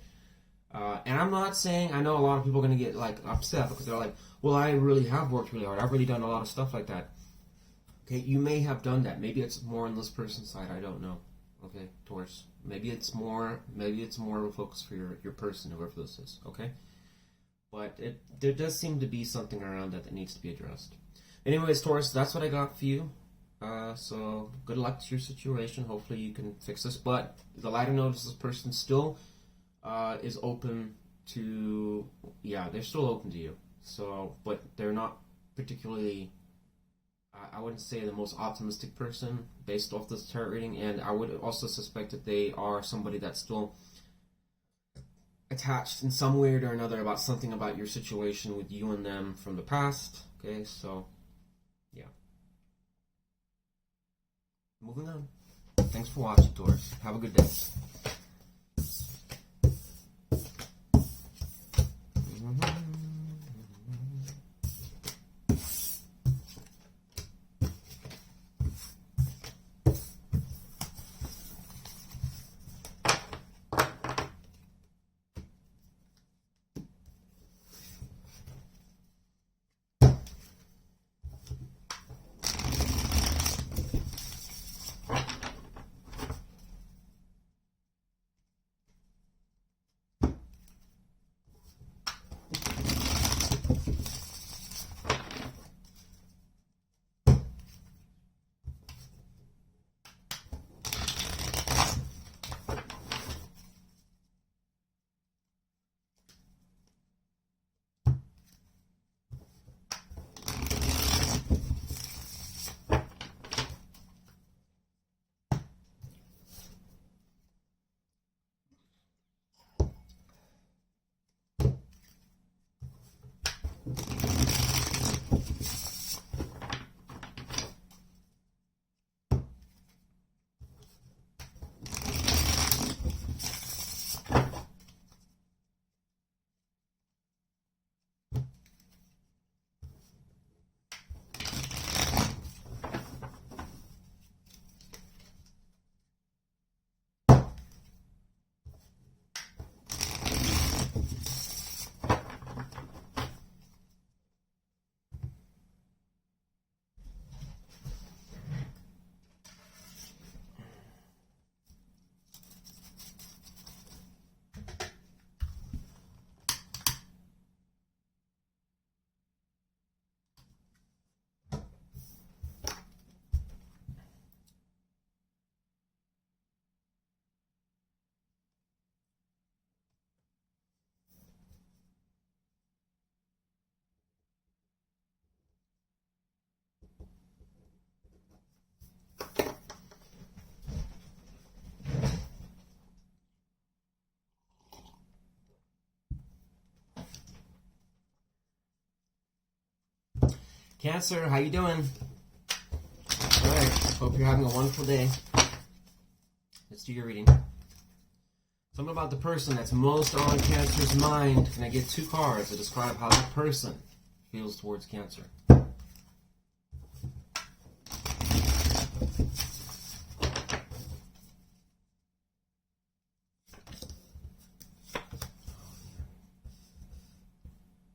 And I'm not saying, I know a lot of people are going to get like upset because they're like, well, I really have worked really hard. I've really done a lot of stuff like that. Okay, you may have done that. Maybe it's more on this person's side. I don't know. Okay, Taurus. Maybe it's more of a focus for your person, whoever this is. Okay. But there does seem to be something around that needs to be addressed. Anyways, Taurus, that's what I got for you. So good luck to your situation. Hopefully you can fix this. But the lighter note is this person still is open to, they're still open to you. So, but they're not particularly, I wouldn't say the most optimistic person based off this tarot reading. And I would also suspect that they are somebody that's still attached in some way or another about something about your situation with you and them from the past. Okay, so yeah. Moving on. Thanks for watching, Taurus. Have a good day. Cancer, how you doing? Alright, hope you're having a wonderful day. Let's do your reading. Something about the person that's most on Cancer's mind. Can I get 2 cards to describe how that person feels towards Cancer?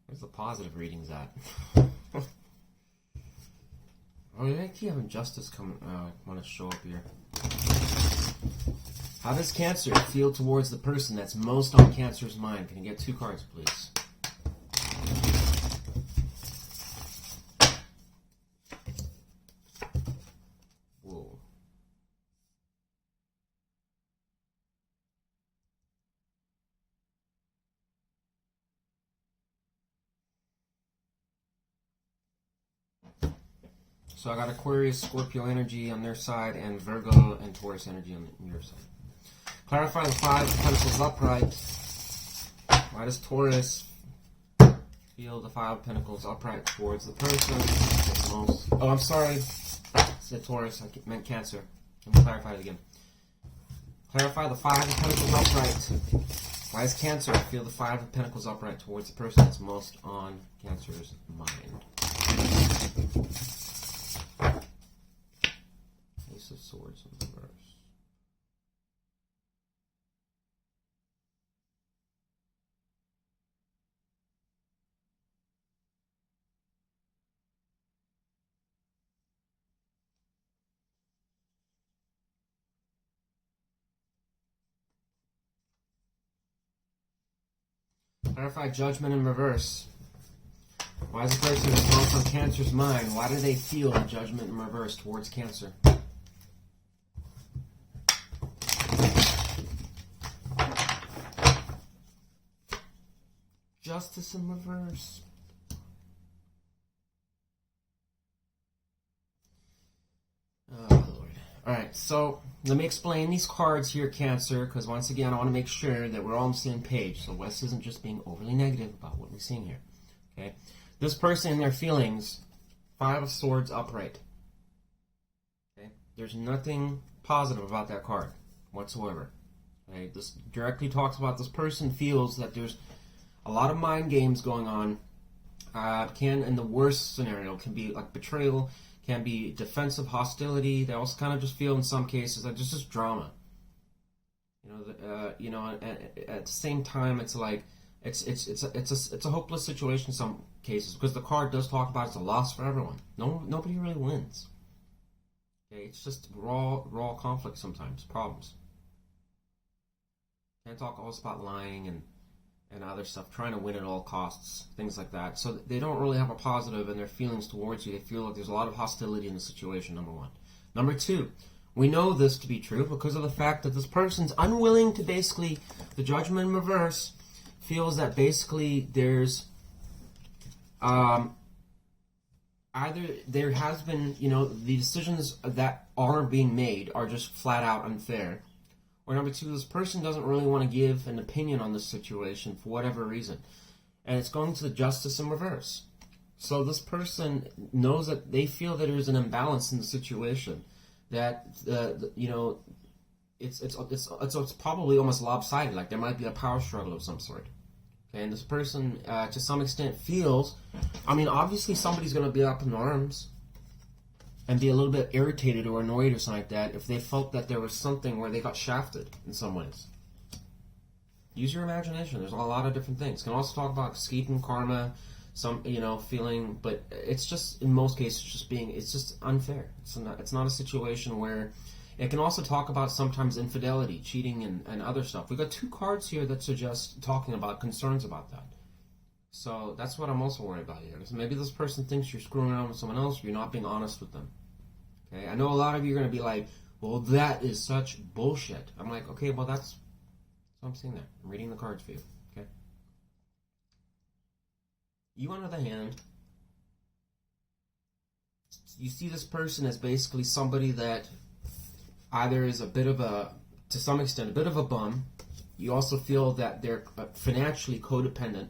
Where's the positive readings at? Oh, I keep having justice come. I want to show up here. How does Cancer feel towards the person that's most on Cancer's mind? Can you get 2 cards, please? Whoa. So I got Aquarius, Scorpio energy on their side, and Virgo and Taurus energy on your side. Clarify the Five of Pentacles upright. Why does Taurus feel the Five of Pentacles upright towards the person? Oh, I'm sorry. I said Taurus. I meant Cancer. Let me clarify it again. Clarify the Five of Pentacles upright. Why does Cancer feel the Five of Pentacles upright towards the person that's most on Cancer's mind? Ace of Swords in reverse. Clarify Judgment in reverse. Why is the person who's gone from Cancer's mind, why do they feel the Judgment in reverse towards Cancer? Justice in reverse. Oh, Lord. Alright, so let me explain these cards here, Cancer, because once again, I want to make sure that we're all on the same page, so Wes isn't just being overly negative about what we're seeing here. Okay? This person and their feelings, Five of Swords upright. Okay? There's nothing positive about that card whatsoever. Okay? This directly talks about this person feels that there's a lot of mind games going on. Can, in the worst scenario, can be like betrayal, can be defensive hostility. They also kind of just feel in some cases that there's just drama. At the same time, it's like it's a hopeless situation in some cases, because the card does talk about it's a loss for everyone. Nobody really wins. Okay, it's just raw conflict sometimes, problems. Can't talk also about lying and other stuff, trying to win at all costs, things like that. So they don't really have a positive in their feelings towards you. They feel like there's a lot of hostility in the situation, number one. Number two, we know this to be true because of the fact that this person's unwilling to basically, the Judgment in reverse feels that basically there's either there has been, the decisions that are being made are just flat out unfair. Or number two, this person doesn't really want to give an opinion on this situation for whatever reason. And it's going to the Justice in reverse. So this person knows that they feel that there's an imbalance in the situation. That, it's probably almost lopsided. Like there might be a power struggle of some sort. Okay, and this person, to some extent, feels, obviously somebody's going to be up in arms and be a little bit irritated or annoyed or something like that if they felt that there was something where they got shafted in some ways. Use your imagination. There's a lot of different things. Can also talk about escaping karma, some feeling, but it's just in most cases it's just unfair. It's not a situation where it can also talk about sometimes infidelity, cheating, and other stuff. We've got two cards here that suggest talking about concerns about that. So that's what I'm also worried about here. So maybe this person thinks you're screwing around with someone else, you're not being honest with them. Okay, I know a lot of you are going to be like, well, that is such bullshit. I'm like, okay, well, that's what I'm seeing there. I'm reading the cards for you. Okay. You, on the other hand, you see this person as basically somebody that either is to some extent, a bit of a bum. You also feel that they're financially codependent.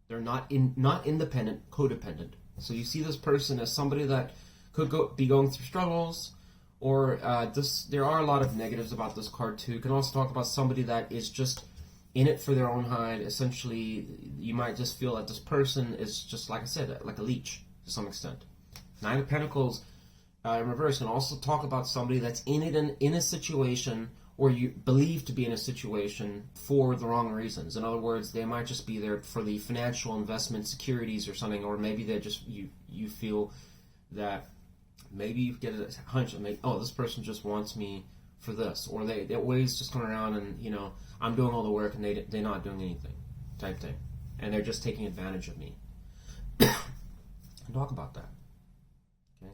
They're not independent, codependent. So you see this person as somebody that could be going through struggles, or there are a lot of negatives about this card too. You can also talk about somebody that is just in it for their own hide. Essentially, you might just feel that this person is just, like I said, like a leech to some extent. Nine of Pentacles in reverse can also talk about somebody that's in a situation, or you believe to be in a situation for the wrong reasons. In other words, they might just be there for the financial investment securities or something, or maybe they're just you feel that maybe you get a hunch of, this person just wants me for this, or they always just come around and I'm doing all the work and they're not doing anything, type thing, and they're just taking advantage of me. Talk about that. Okay.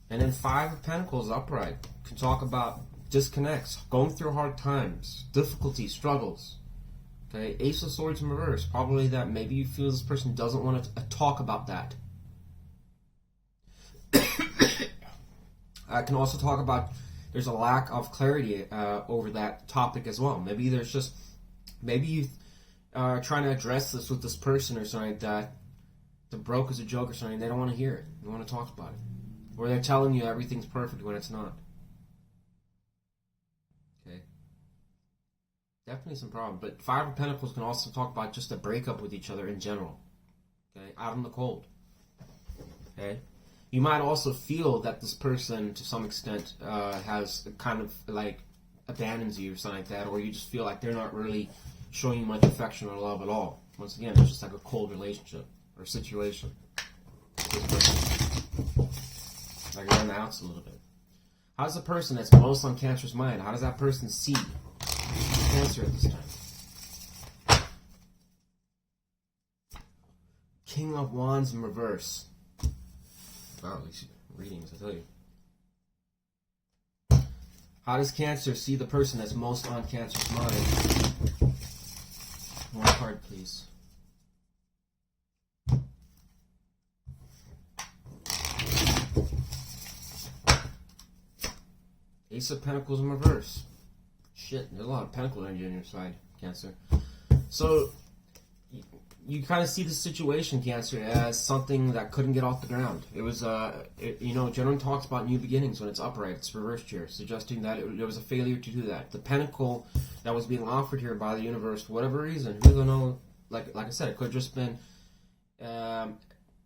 And then Five of Pentacles upright can talk about disconnects, going through hard times, difficulties, struggles. Okay, Ace of Swords in reverse, probably that maybe you feel this person doesn't want to talk about that. I can also talk about there's a lack of clarity over that topic as well. Maybe you are trying to address this with this person or something like that. The broke is a joke or something. They don't want to hear it. They want to talk about it. Or they're telling you everything's perfect when it's not. Okay. Definitely some problem. But Five of Pentacles can also talk about just a breakup with each other in general. Okay. Out in the cold. Okay. You might also feel that this person, to some extent, has kind of like abandons you or something like that, or you just feel like they're not really showing you much affection or love at all. Once again, it's just like a cold relationship or situation. Like you're on the outs a little bit. How's the person that's most on Cancer's mind? How does that person see Cancer at this time? King of Wands in reverse. Wow, these readings, I tell you. How does Cancer see the person that's most on Cancer's mind? One card, please. Ace of Pentacles in reverse. Shit, there's a lot of Pentacle energy on your side, Cancer. So, you kind of see the situation, Cancer, as something that couldn't get off the ground. It was, generally talks about new beginnings when it's upright. It's reversed here, suggesting that it was a failure to do that. The Pentacle that was being offered here by the universe, for whatever reason, who don't know, like I said, it could have just been,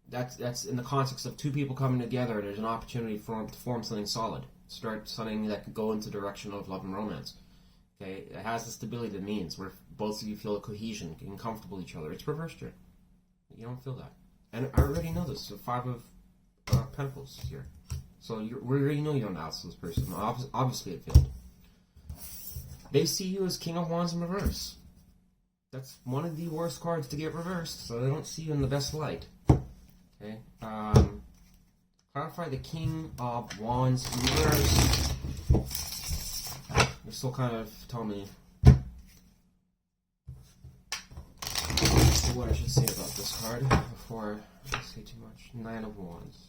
that's in the context of two people coming together, and there's an opportunity for them to form something solid. Start something that could go into the direction of love and romance. Okay, it has the stability that it means, where both of you feel a cohesion, getting comfortable with each other. It's reversed here. You don't feel that. And I already know this. The Five of Pentacles here. So we already know you're on the outs of this person. Obviously it failed. They see you as King of Wands in reverse. That's one of the worst cards to get reversed, so they don't see you in the best light. Okay. Clarify the King of Wands in reverse. They're still kind of telling me what I should say about this card before I say too much. Nine of Wands.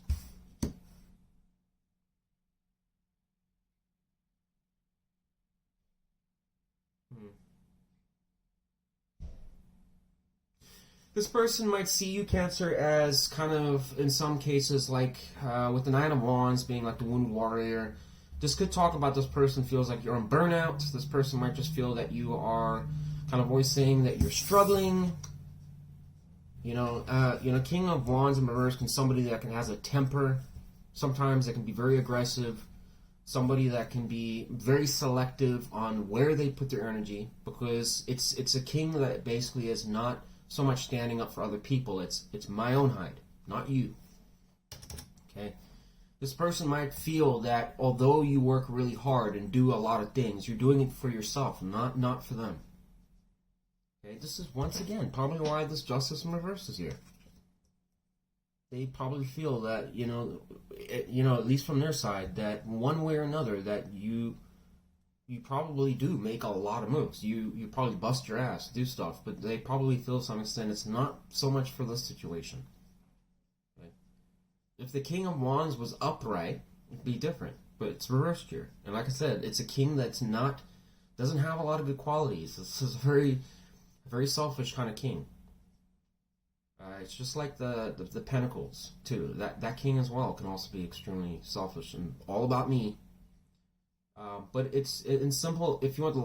This person might see you, Cancer, as kind of, in some cases, like with the Nine of Wands being like the wounded warrior. This could talk about this person feels like you're on burnout. This person might just feel that you are kind of always saying that you're struggling. King of Wands in reverse can somebody that has a temper. Sometimes they can be very aggressive. Somebody that can be very selective on where they put their energy, because it's a king that basically is not so much standing up for other people. It's my own hide, not you. Okay. This person might feel that although you work really hard and do a lot of things, you're doing it for yourself, not for them. Okay, this is once again probably why this Justice in reverse is here. They probably feel that at least from their side, that one way or another that you probably do make a lot of moves. You probably bust your ass, do stuff, but they probably feel to some extent it's not so much for this situation. If the King of Wands was upright, it'd be different. But it's reversed here. And like I said, it's a king that's doesn't have a lot of good qualities. This is a very, very selfish kind of king. It's just like the Pentacles, too. That king as well can also be extremely selfish and all about me. But it's in simple, if you want the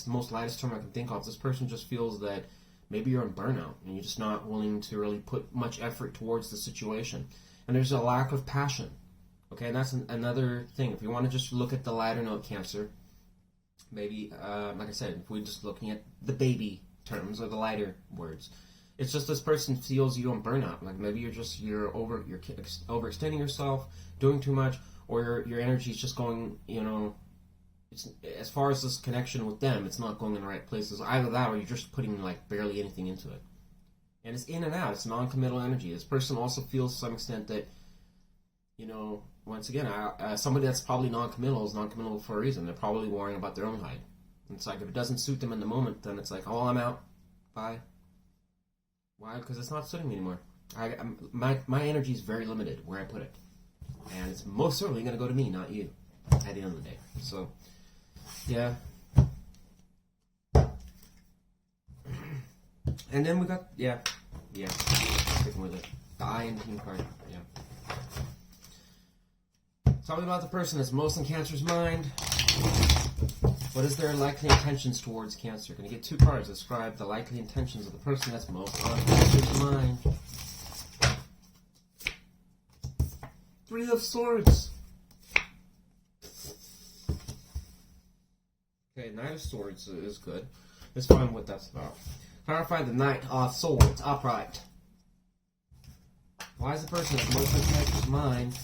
most lightest term I can think of, this person just feels that maybe you're in burnout and you're just not willing to really put much effort towards the situation. And there's a lack of passion. Okay, and that's another thing. If you want to just look at the lighter note, Cancer, maybe, like I said, if we're just looking at the baby terms or the lighter words, it's just this person feels you on burnout. Like maybe you're overextending yourself, doing too much, or your energy is just going, it's, as far as this connection with them, it's not going in the right places. Either that, or you're just putting like barely anything into it. And it's in and out. It's non-committal energy. This person also feels to some extent that, once again, somebody that's probably non-committal is non-committal for a reason. They're probably worrying about their own hide. And it's like, if it doesn't suit them in the moment, then it's like, oh, I'm out. Bye. Why? Because it's not suiting me anymore. My energy is very limited where I put it. And it's most certainly going to go to me, not you. at the end of the day. So, yeah. And then we got, sticking with it. The Eye and King card, yeah. Tell me about the person that's most in Cancer's mind. What is their likely intentions towards Cancer? Going to get 2 cards. Describe the likely intentions of the person that's most on Cancer's mind. 3 of Swords. Okay, Knight of Swords is good. Let's find what that's about. Clarify the Knight of Swords upright. Why is the person that's most on Cancer's mind?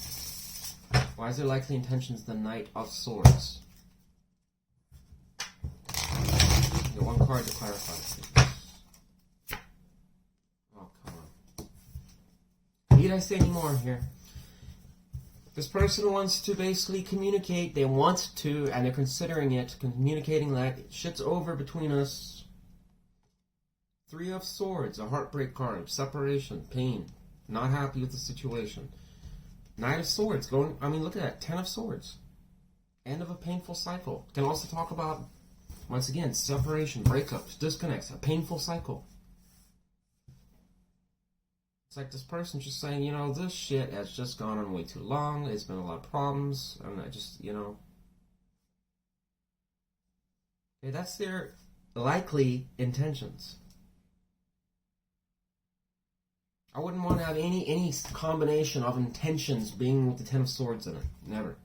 Why is their likely intentions the Knight of Swords? Get 1 card to clarify, please. Oh, come on. Need I say any more here? This person wants to basically communicate. They want to, and they're considering it, communicating like shit's over between us. 3 of Swords, a heartbreak card, separation, pain, not happy with the situation. Knight of Swords, going, I mean, look at that, 10 of Swords. End of a painful cycle. Can also talk about, once again, separation, breakups, disconnects, a painful cycle. It's like this person just saying, you know, this shit has just gone on way too long. There's been a lot of problems. And I just, you know. Okay, that's their likely intentions. I wouldn't want to have any combination of intentions being with the 10 of Swords in it. Never.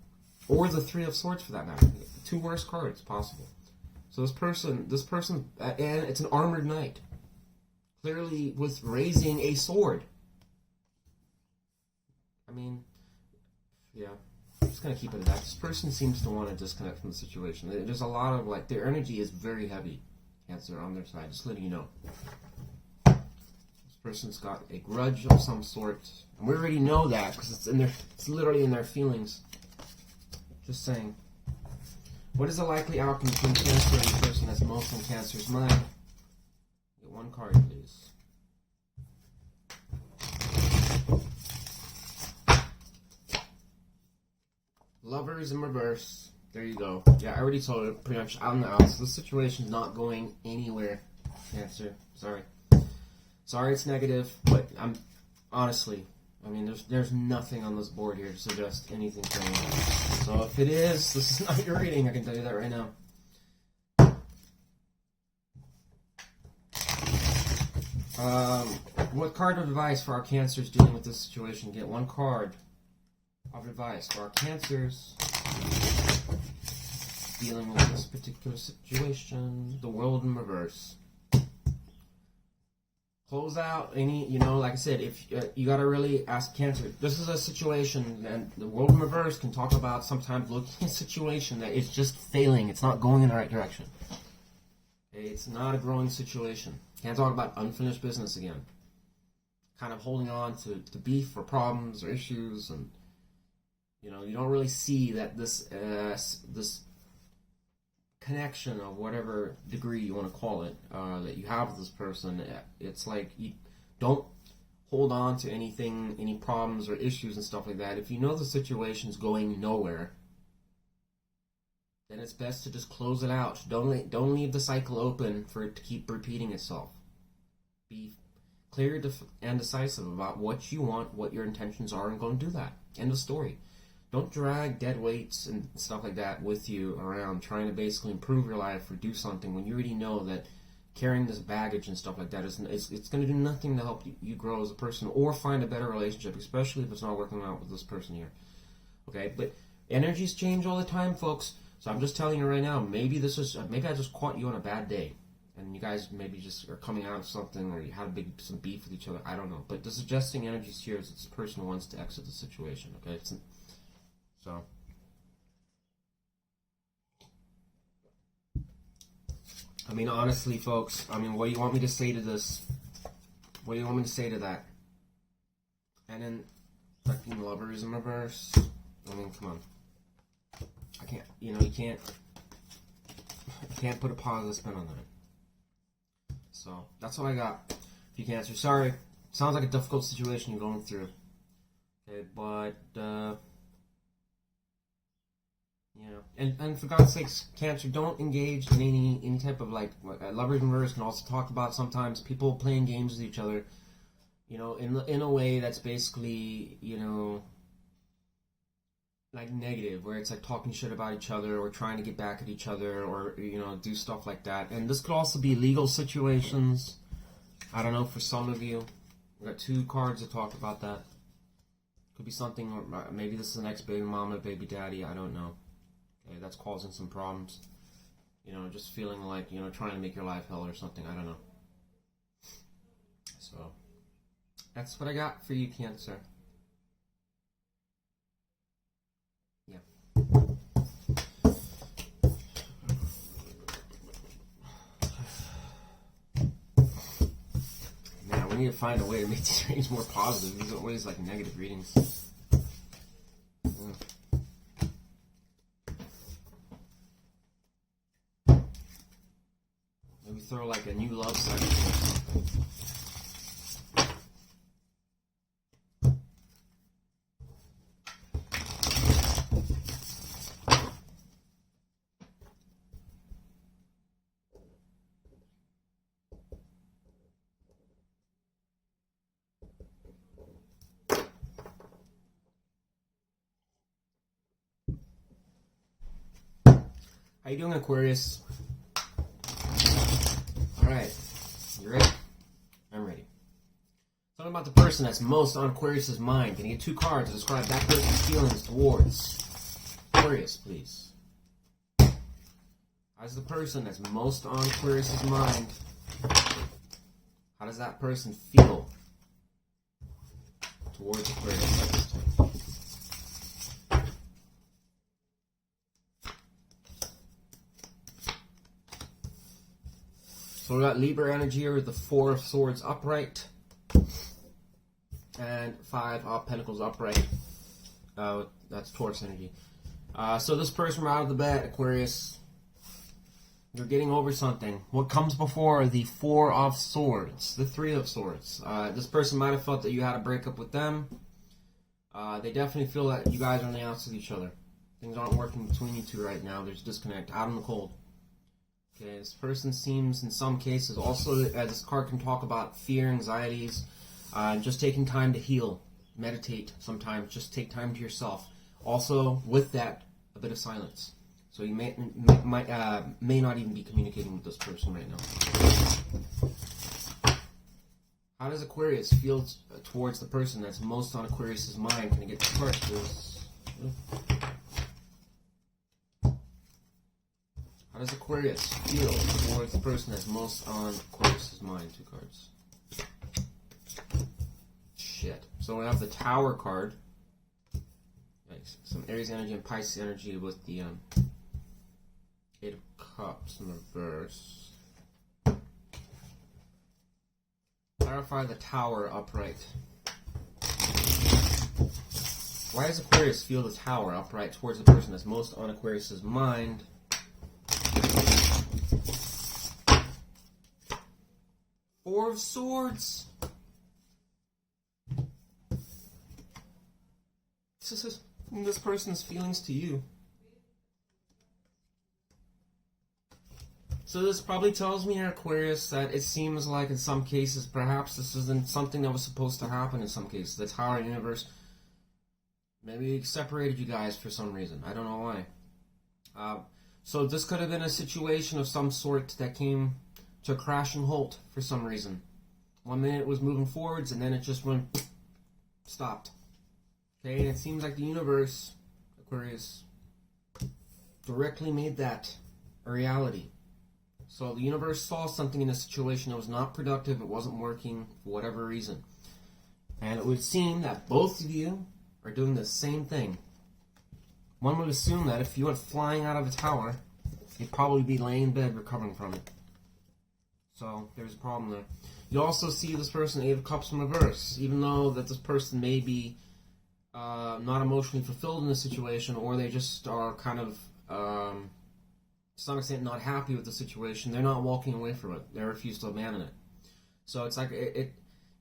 Or the 3 of Swords for that matter. The 2 worst cards possible. So this person, and it's an armored knight. Clearly with raising a sword. I mean, yeah. I'm just going to keep it at that. This person seems to want to disconnect from the situation. There's a lot of, like, their energy is very heavy. Cancer on their side. Just letting you know. Person's got a grudge of some sort, and we already know that because it's literally in their feelings. Just saying. What is the likely outcome between Cancer and the person that's most in Cancer's mind? Get 1 card, please. Lovers in reverse. There you go. Yeah, I already told it pretty much out in the out. So the situation's not going anywhere. Cancer. Sorry it's negative, but I'm honestly, I mean, there's nothing on this board here to suggest anything going on. So if it is, this is not your reading, I can tell you that right now. What card of advice for our Cancers dealing with this situation? Get 1 card of advice for our Cancers dealing with this particular situation. The World in reverse. Close out any, you know, like I said, if you got to really ask Cancer. This is a situation, and the World in reverse can talk about sometimes looking at a situation that is just failing. It's not going in the right direction. Okay, it's not a growing situation. Can't talk about unfinished business again. Kind of holding on to beef or problems or issues, and you know, you don't really see that this connection of whatever degree you want to call it that you have with this person. It's like you don't hold on to anything, any problems or issues and stuff like that. If you know the situation's going nowhere, then it's best to just close it out. Don't leave the cycle open for it to keep repeating itself. Be clear and decisive about what you want, what your intentions are, and go and do that. End of story. Don't drag dead weights and stuff like that with you around trying to basically improve your life or do something when you already know that carrying this baggage and stuff like that it's going to do nothing to help you grow as a person or find a better relationship, especially if it's not working out with this person here. Okay, but energies change all the time, folks. So I'm just telling you right now, maybe I just caught you on a bad day, and you guys maybe just are coming out of something, or you had some beef with each other. I don't know, but the suggesting energies here is this person wants to exit the situation. Okay, so. I mean, honestly, folks, I mean, what do you want me to say to this? What do you want me to say to that? And then, fucking lovers in reverse. I mean, come on. I can't, you can't put a positive spin on that. So, that's what I got. If you can answer. Sorry. Sounds like a difficult situation you're going through. Okay, but, yeah. And for God's sakes, Cancer, don't engage in any type of like lovers in reverse can also talk about sometimes people playing games with each other, you know, in a way that's basically, you know, like negative, where it's like talking shit about each other or trying to get back at each other or, you know, do stuff like that. And this could also be legal situations. I don't know, for some of you. We got 2 cards to talk about that. Could be something, or maybe this is an ex-baby mama, baby daddy, I don't know. Okay, that's causing some problems. You know, just feeling like, you know, trying to make your life hell or something, I don't know. So, that's what I got for you, Cancer. Yeah. Man, we need to find a way to make these readings more positive. These are always like negative readings. Maybe throw like a new love section or something. How you doing, Aquarius? Alright. You ready? I'm ready. Something about the person that's most on Aquarius' mind. Can you get 2 cards to describe that person's feelings towards Aquarius, please? How's the person that's most on Aquarius' mind? How does that person feel towards Aquarius? So we got Libra energy, or the 4 of Swords upright, and 5 of Pentacles upright. That's Taurus energy. So this person right out of the bat, Aquarius, you're getting over something. What comes before the 4 of Swords, the 3 of Swords? This person might have felt that you had a breakup with them. They definitely feel that you guys are on the outs with each other. Things aren't working between you two right now. There's disconnect, out in the cold. Okay, this person seems, in some cases, also, as this card can talk about fear, anxieties, just taking time to heal, meditate sometimes, just take time to yourself. Also, with that, a bit of silence. So you may not even be communicating with this person right now. How does Aquarius feel towards the person that's most on Aquarius' mind? Can I get the cards, please? How does Aquarius feel towards the person that's most on Aquarius' mind? 2 cards. Shit. So we have the Tower card. Nice. Some Aries energy and Pisces energy with the 8 of Cups in reverse. Clarify the Tower upright. Why does Aquarius feel the Tower upright towards the person that's most on Aquarius' mind? Four of Swords. This person's feelings to you. So this probably tells me, Aquarius, that it seems like in some cases, perhaps this isn't something that was supposed to happen in some cases. The Tower universe maybe separated you guys for some reason. I don't know why. So this could have been a situation of some sort that came to a crashing halt for some reason. 1 minute it was moving forwards, and then it just went stopped. Okay, and it seems like the universe, Aquarius, directly made that a reality. So the universe saw something in the situation that was not productive, it wasn't working for whatever reason. And it would seem that both of you are doing the same thing. One would assume that if you went flying out of the tower, you'd probably be laying in bed recovering from it. So there's a problem there. You also see this person, 8 of Cups in reverse. Even though that this person may be not emotionally fulfilled in the situation, or they just are kind of, to some extent, not happy with the situation, they're not walking away from it. They refuse to abandon it. So it's like,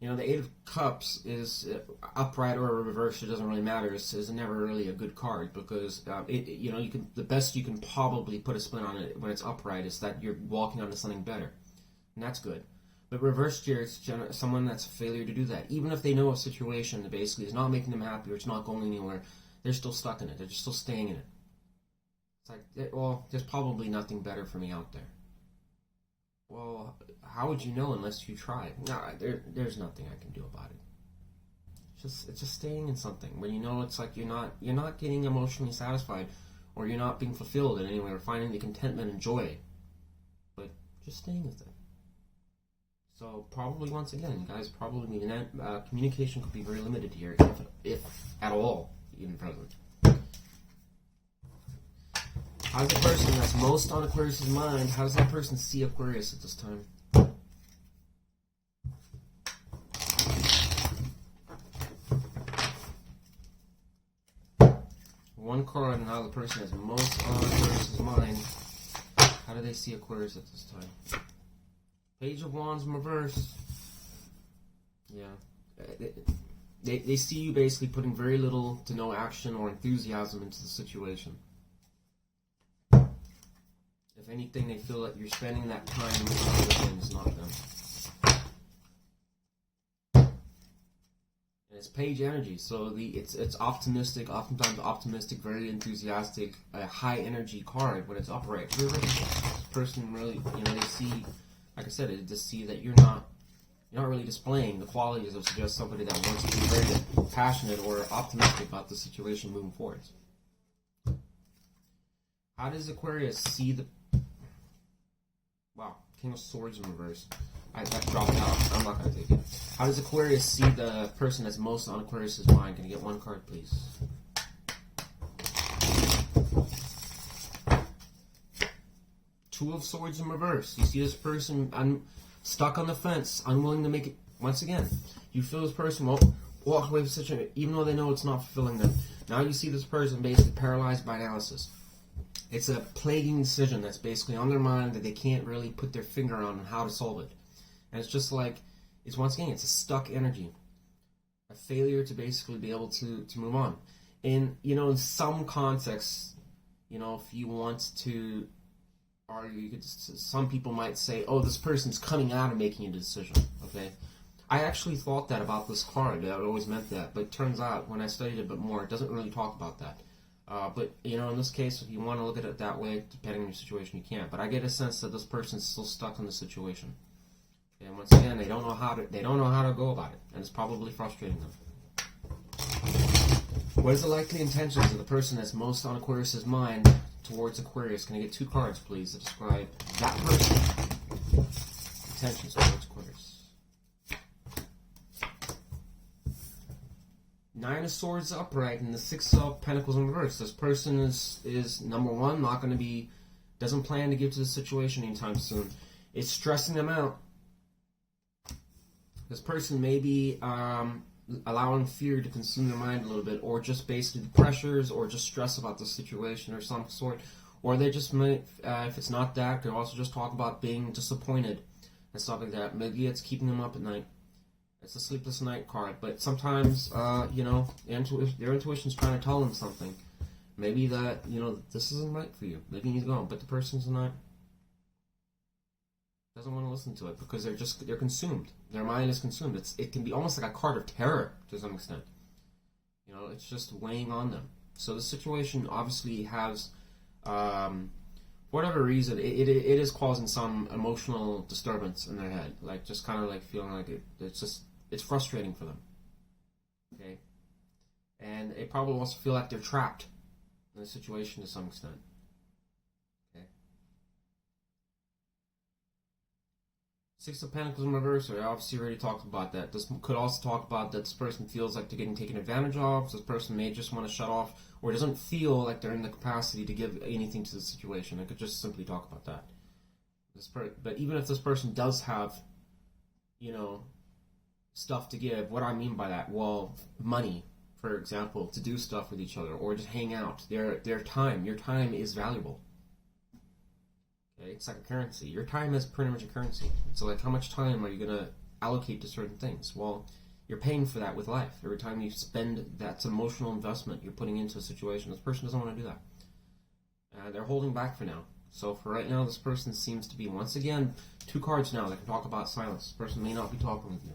You know, the Eight of Cups is upright or reversed. It doesn't really matter. Is never really a good card because you know, the best you can probably put a spin on it when it's upright is that you're walking onto something better, and that's good. But reversed here, it's someone that's a failure to do that. Even if they know a situation that basically is not making them happy or it's not going anywhere, they're still stuck in it. They're just still staying in it. It's like, well, there's probably nothing better for me out there. Well, how would you know unless you try? No, there's nothing I can do about it. It's just staying in something when you know it's like you're not getting emotionally satisfied, or you're not being fulfilled in any way, or finding the contentment and joy, but just staying with it. So probably once again, guys, probably communication could be very limited here, if at all, even present. How's the person that's most on Aquarius' mind, how does that person see Aquarius at this time? One card on how the person that's most on Aquarius' mind, how do they see Aquarius at this time? Page of Wands in reverse. Yeah. They see you basically putting very little to no action or enthusiasm into the situation. If anything, they feel that you're spending that time with other things, not them. And it's page energy, so it's optimistic, oftentimes optimistic, very enthusiastic, a high energy card when it's upright. This person really, you know, they see, like I said, they just see that you're not really displaying the qualities of just somebody that wants to be very passionate or optimistic about the situation moving forward. How does Aquarius see the... Wow, King of Swords in reverse. That dropped out. I'm not going to take it. How does Aquarius see the person that's most on Aquarius' mind? Can you get one card, please? Two of Swords in reverse. You see this person stuck on the fence, unwilling to make it. Once again, you feel this person won't walk away from such a... Even though they know it's not fulfilling them. Now you see this person basically paralyzed by analysis. It's a plaguing decision that's basically on their mind that they can't really put their finger on how to solve it. And it's just like, it's once again, it's a stuck energy. A failure to basically be able to move on. And, you know, in some contexts, you know, if you want to argue, some people might say, oh, this person's coming out of making a decision, okay? I actually thought that about this card. That always meant that. But it turns out, when I studied it a bit more, it doesn't really talk about that. But, you know, in this case, if you want to look at it that way, depending on your situation, you can. But I get a sense that this person's still stuck in the situation. And once again, they don't know how to go about it. And it's probably frustrating them. What is the likely intentions of the person that's most on Aquarius' mind towards Aquarius? Can I get two cards, please, to describe that person? Intentions towards Aquarius. Nine of Swords upright and the Six of Pentacles in reverse. This person is number one, not going to be, doesn't plan to get to the situation anytime soon. It's stressing them out. This person may be allowing fear to consume their mind a little bit, or just basically the pressures, or just stress about the situation or some sort. Or they just might, if it's not that, could also just talk about being disappointed and stuff like that. Maybe it's keeping them up at night. It's a sleepless night card, but sometimes, you know, their intuition's trying to tell them something. Maybe that, you know, this isn't right for you. Maybe you need to go, but the person's not, doesn't want to listen to it because they're consumed. Their mind is consumed. It can be almost like a card of terror to some extent. You know, it's just weighing on them. So the situation obviously has, for whatever reason, it is causing some emotional disturbance in their head. Like, just kind of like feeling like it's frustrating for them. Okay? And they probably also feel like they're trapped in the situation to some extent. Okay? Six of Pentacles in reverse, I obviously already talked about that. This could also talk about that this person feels like they're getting taken advantage of. This person may just want to shut off, or doesn't feel like they're in the capacity to give anything to the situation. I could just simply talk about that. But even if this person does have, you know, stuff to give, what do I mean by that? Well, money, for example, to do stuff with each other, or just hang out. Their time, your time is valuable. Okay, it's like a currency. Your time is pretty much a currency. So like, how much time are you gonna allocate to certain things. Well, you're paying for that with life. Every time you spend, that's emotional investment you're putting into a situation. This person doesn't want to do that. They're holding back for now. So for right now, this person seems to be, once again, 2 cards now that can talk about silence. This person may not be talking with you.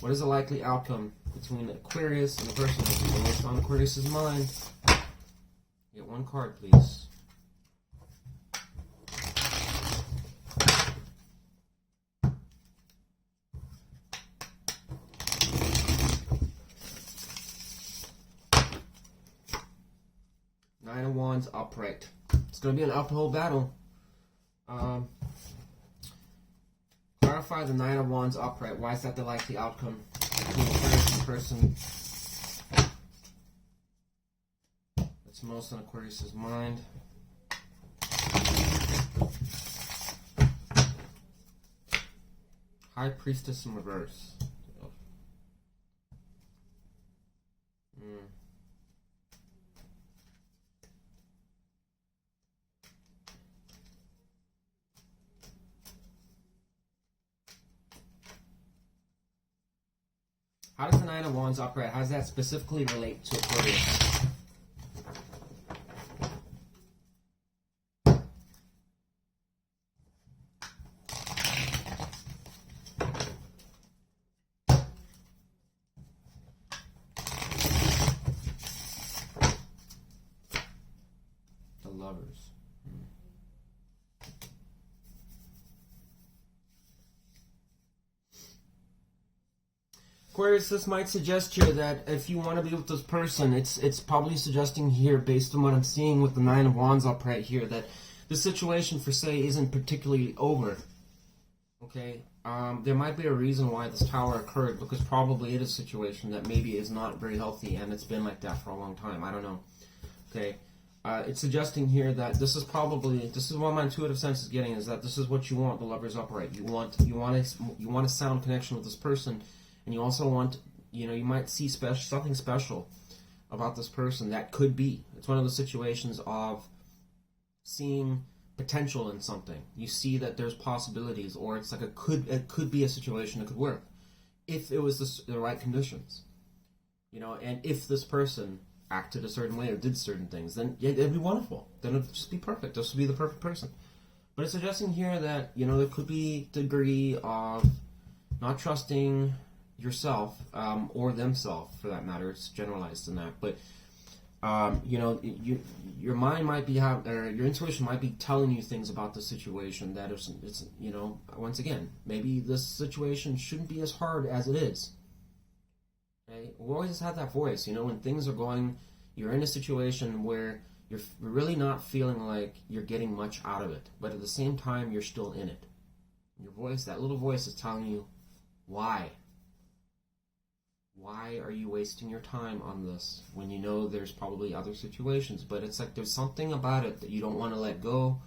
What is the likely outcome between Aquarius and the person that's on Aquarius' mind? Get 1 card, please. Nine of Wands upright. It's going to be an uphill battle. Clarify the Nine of Wands upright. Why is that the likely outcome between Aquarius and person that's most on Aquarius' mind? High Priestess in reverse. How does the Nine of Wands upright, how does that specifically relate to Aquarius? The Lovers. Aquarius, this might suggest here that if you want to be with this person, it's probably suggesting here, based on what I'm seeing with the Nine of Wands upright here, that the situation, for say, isn't particularly over. Okay? There might be a reason why this tower occurred, because probably it is a situation that maybe is not very healthy, and it's been like that for a long time. I don't know. Okay? It's suggesting here that this is what my intuitive sense is getting, is that this is what you want, the Lovers upright. You want a sound connection with this person. And you also want, you might see something special about this person that could be. It's one of the situations of seeing potential in something. You see that there's possibilities, or it's like it could be a situation that could work if it was the right conditions. And if this person acted a certain way or did certain things, then it'd be wonderful. Then it'd just be perfect. This would be the perfect person. But it's suggesting here that, there could be a degree of not trusting yourself, or themselves, for that matter. It's generalized in that, but your mind might be or your intuition might be telling you things about the situation that it's once again, maybe this situation shouldn't be as hard as it is. Okay, we always have that voice, when things are going, you're in a situation where you're really not feeling like you're getting much out of it, but at the same time you're still in it. Your voice, that little voice, is telling you why. Why are you wasting your time on this when you know there's probably other situations? But it's like there's something about it that you don't want to let go.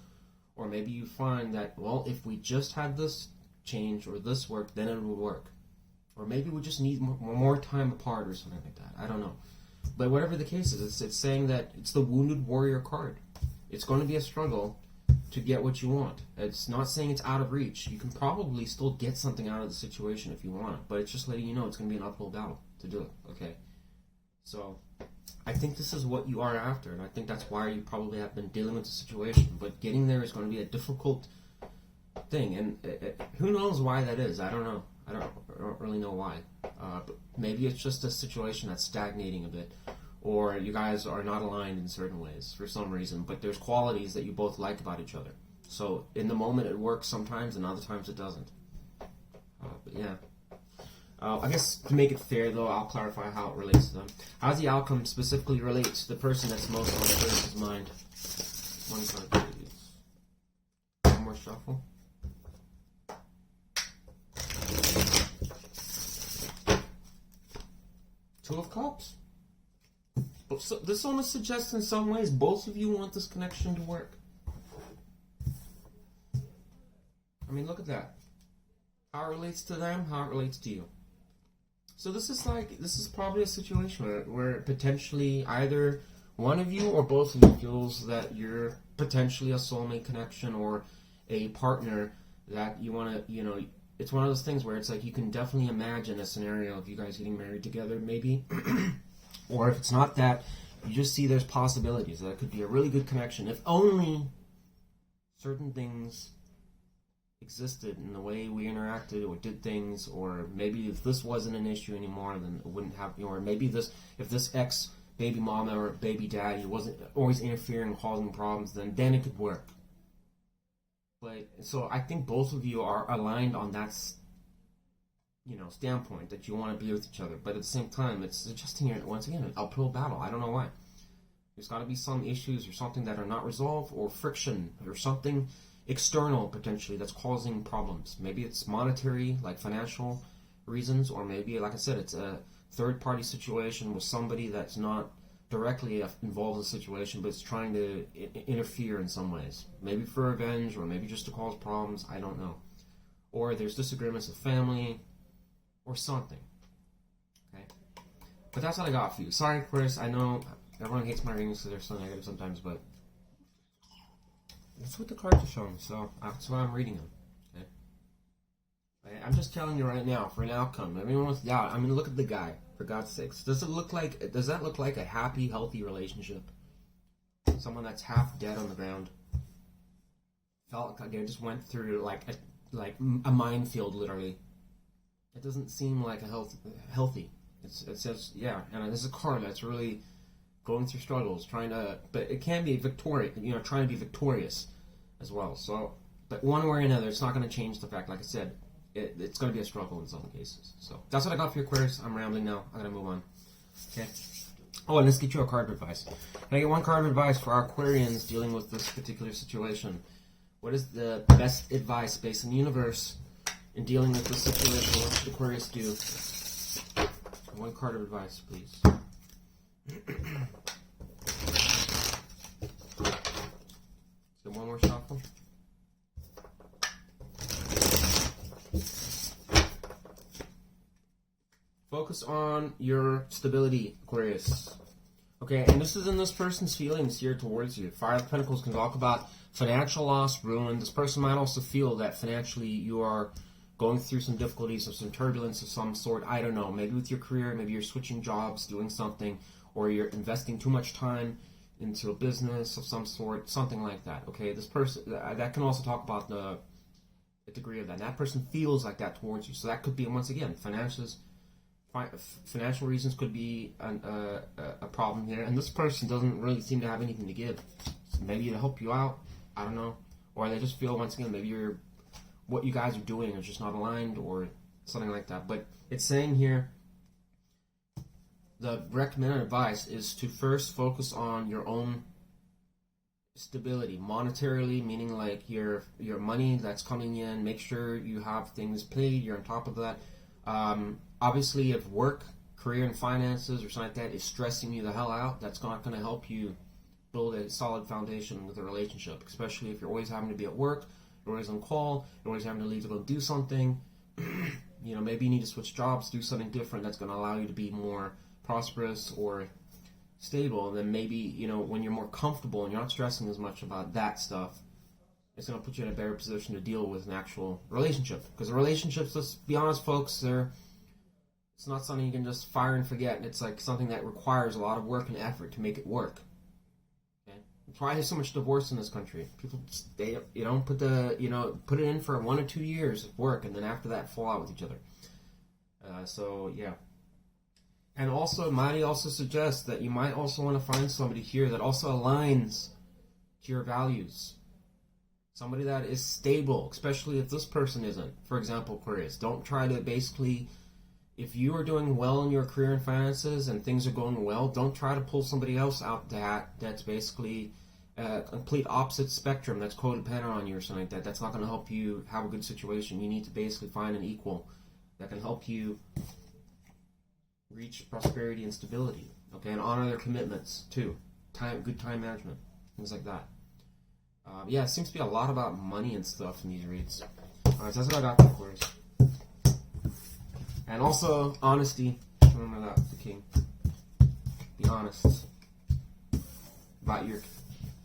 Or maybe you find that, well, if we just had this change or this work, then it would work. Or maybe we just need more time apart or something like that. I don't know. But whatever the case is, it's saying that it's the Wounded Warrior card. It's going to be a struggle to get what you want. It's not saying it's out of reach. You can probably still get something out of the situation if you want it, but it's just letting you know it's going to be an uphill battle to do it, okay? So, I think this is what you are after, and I think that's why you probably have been dealing with the situation, but getting there is going to be a difficult thing, and who knows why that is? I don't know. I don't really know why. But maybe it's just a situation that's stagnating a bit, or you guys are not aligned in certain ways for some reason, but there's qualities that you both like about each other. So in the moment it works sometimes, and other times it doesn't. But yeah. I guess to make it fair, though, I'll clarify how it relates to them. How does the outcome specifically relate to the person that's most on the person's mind? One card, please. One more shuffle. Two of Cups. So this almost suggests in some ways both of you want this connection to work. I mean, look at that. How it relates to them, how it relates to you. So this is probably a situation where potentially either one of you or both of you feels that you're potentially a soulmate connection or a partner that you want to, it's one of those things where it's like you can definitely imagine a scenario of you guys getting married together, maybe. Or if it's not that, you just see there's possibilities that it could be a really good connection if only certain things existed in the way we interacted or did things, or maybe if this wasn't an issue anymore, then it wouldn't have, or maybe this, if this ex baby mama or baby daddy wasn't always interfering, causing problems, then it could work. But so I think both of you are aligned on that, standpoint that you want to be with each other. But at the same time, it's just once again an uphill battle. I don't know why. There's got to be some issues or something that are not resolved, or friction, or something external potentially that's causing problems. Maybe it's monetary, like financial reasons, or maybe, like I said, it's a third-party situation with somebody that's not directly involved in the situation, but it's trying to interfere in some ways. Maybe for revenge, or maybe just to cause problems. I don't know. Or there's disagreements with family, or something. Okay? But that's what I got for you. Sorry, Aquarius, I know everyone hates my readings because they're so negative sometimes, but that's what the cards are showing, so that's why I'm reading them. Okay? I'm just telling you right now, for an outcome, everyone with doubt, I mean, look at the guy, for God's sakes. Does that look like a happy, healthy relationship? Someone that's half dead on the ground. Felt like they just went through like a minefield, literally. It doesn't seem like a healthy. It says, yeah, and this is a card that's really going through struggles, but it can be victorious, trying to be victorious as well. So, but one way or another, it's not going to change the fact, like I said, it's going to be a struggle in some cases. So that's what I got for you, Aquarius. I'm rambling now. I'm going to move on. Okay. Oh, and let's get you a card of advice. Can I get one card of advice for our Aquarians dealing with this particular situation? What is the best advice based on the universe in dealing with this situation? What should Aquarius do? One card of advice, please. So one more shuffle. Focus on your stability, Aquarius. Okay, and this is in this person's feelings here towards you. Five of Pentacles can talk about financial loss, ruin. This person might also feel that financially you are going through some difficulties or some turbulence of some sort. I don't know. Maybe with your career, maybe you're switching jobs, doing something, or you're investing too much time into a business of some sort, something like that. Okay, this person, that can also talk about the degree of that. And that person feels like that towards you. So that could be, once again, financial reasons could be a problem here. And this person doesn't really seem to have anything to give. So maybe to help you out, I don't know. Or they just feel, once again, maybe what you guys are doing is just not aligned or something like that. But it's saying here, the recommended advice is to first focus on your own stability, monetarily, meaning like your money that's coming in. Make sure you have things paid, you're on top of that. Obviously, if work, career, and finances or something like that is stressing you the hell out, that's not going to help you build a solid foundation with a relationship, especially if you're always having to be at work, you're always on call, you're always having to leave to go do something. Maybe you need to switch jobs, do something different that's going to allow you to be more prosperous or stable. And then maybe, when you're more comfortable and you're not stressing as much about that stuff, it's going to put you in a better position to deal with an actual relationship. Because the relationships, let's be honest, folks, it's not something you can just fire and forget. It's like something that requires a lot of work and effort to make it work. Okay? That's why there's so much divorce in this country. People, they don't put it in for 1 or 2 years of work, and then after that fall out with each other. So, yeah. And also, might also suggest that you might also want to find somebody here that also aligns to your values. Somebody that is stable, especially if this person isn't. For example, Aquarius, don't try to basically, if you are doing well in your career and finances and things are going well, don't try to pull somebody else out that's basically a complete opposite spectrum, that's codependent on you or something like that. That's not going to help you have a good situation. You need to basically find an equal that can help you reach prosperity and stability, okay, and honor their commitments too. Good time management, things like that. Yeah, it seems to be a lot about money and stuff in these reads. Alright, so that's what I got for Aquarius. And also, honesty. Remember that, the king. Be honest about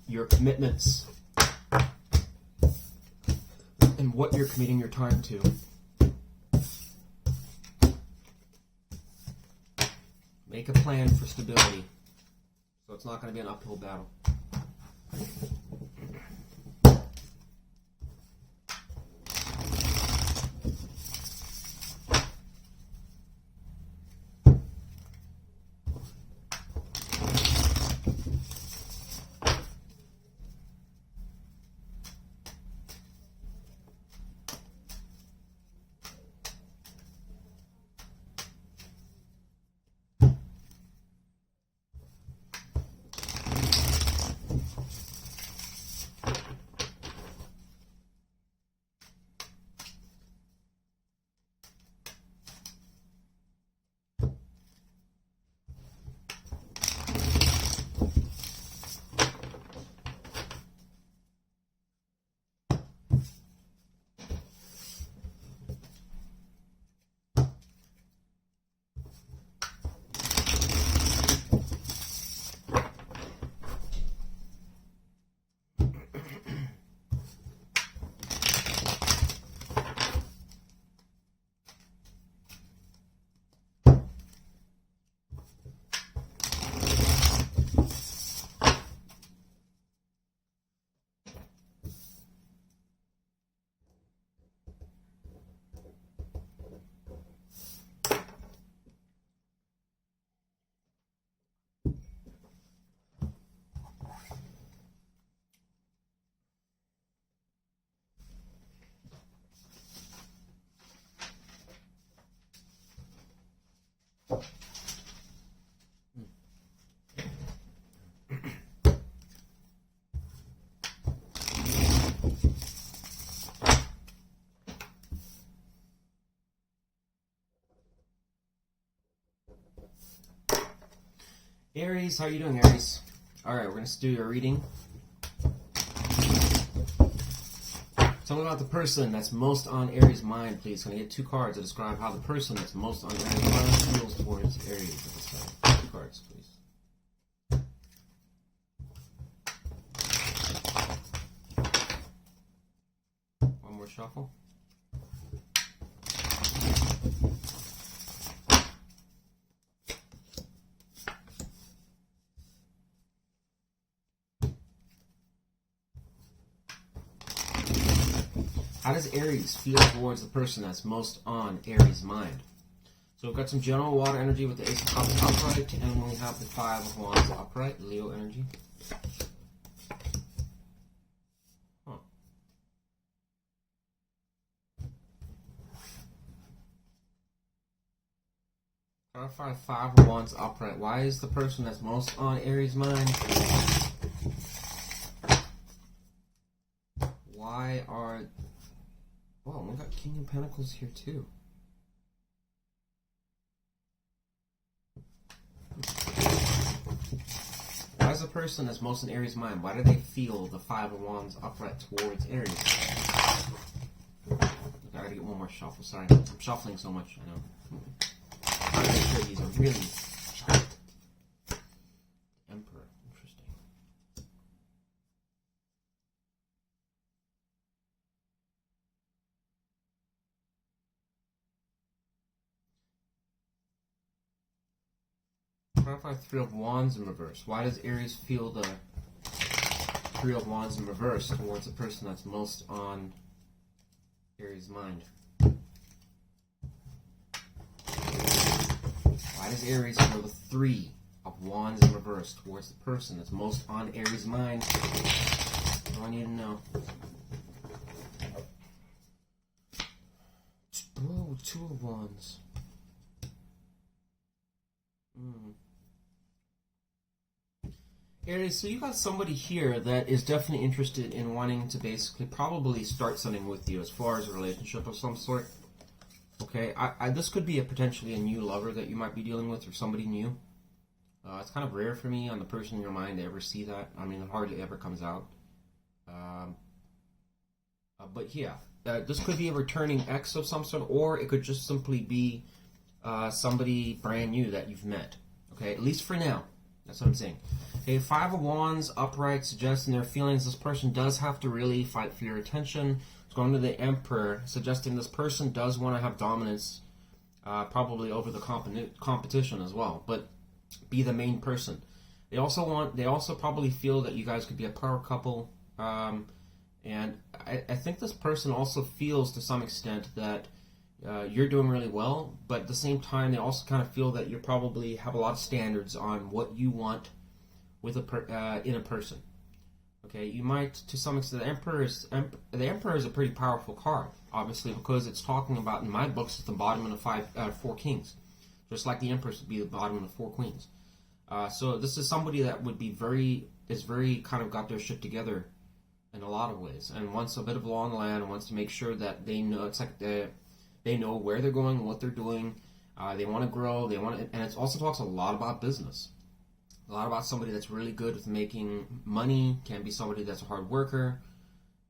your commitments and what you're committing your time to. Make a plan for stability. So it's not going to be an uphill battle. Aries, how are you doing, Aries? Alright, we're going to do your reading. Tell me about the person that's most on Aries' mind, please. Can I get 2 cards to describe how the person that's most on Aries' mind feels towards Aries at this time? 2 cards, please. One more shuffle. How does Aries feel towards the person that's most on Aries' mind? So we've got some general water energy with the Ace of Cups upright, and we have the 5 of Wands upright, Leo energy. Huh. Clarify 5 of Wands upright. Why is the person that's most on Aries' mind? Why are... Whoa, we got King of Pentacles here too. Why is the person that's most in Aries' mind? Why do they feel the 5 of Wands upright towards Aries? I gotta get one more shuffle. Sorry, I'm shuffling so much. I know. I'm make sure these are really sharp. Emperor, interesting. Clarify 3 of Wands in reverse. Why does Aries feel the 3 of Wands in reverse towards the person that's most on Aries' mind? Why does Aries feel the 3 of Wands in reverse towards the person that's most on Aries' mind? All I need to know. Whoa, 2 of Wands. Aries, so you got somebody here that is definitely interested in wanting to basically probably start something with you as far as a relationship of some sort. Okay, this could be potentially a new lover that you might be dealing with or somebody new. It's kind of rare for me on the person in your mind to ever see that. I mean, it hardly ever comes out. But yeah, this could be a returning ex of some sort, or it could just simply be somebody brand new that you've met. Okay, at least for now. That's what I'm saying. Okay, 5 of Wands upright suggests in their feelings this person does have to really fight for your attention. It's going to the Emperor, suggesting this person does want to have dominance, probably over the competition as well. But be the main person. They also probably feel that you guys could be a power couple, and I think this person also feels to some extent that you're doing really well, but at the same time they also kind of feel that you probably have a lot of standards on what you want with in a person. Okay, you might, to some extent, the Emperor is a pretty powerful card, obviously, because it's talking about, in my books, it's the bottom of the 4 kings, just like the Empress would be the bottom of the 4 queens. So this is somebody that would be very kind of got their shit together in a lot of ways, and wants a bit of law on the land, and wants to make sure that they know, it's like they know where they're going and what they're doing. They want to grow. And it also talks a lot about business. A lot about somebody that's really good with making money. Can be somebody that's a hard worker.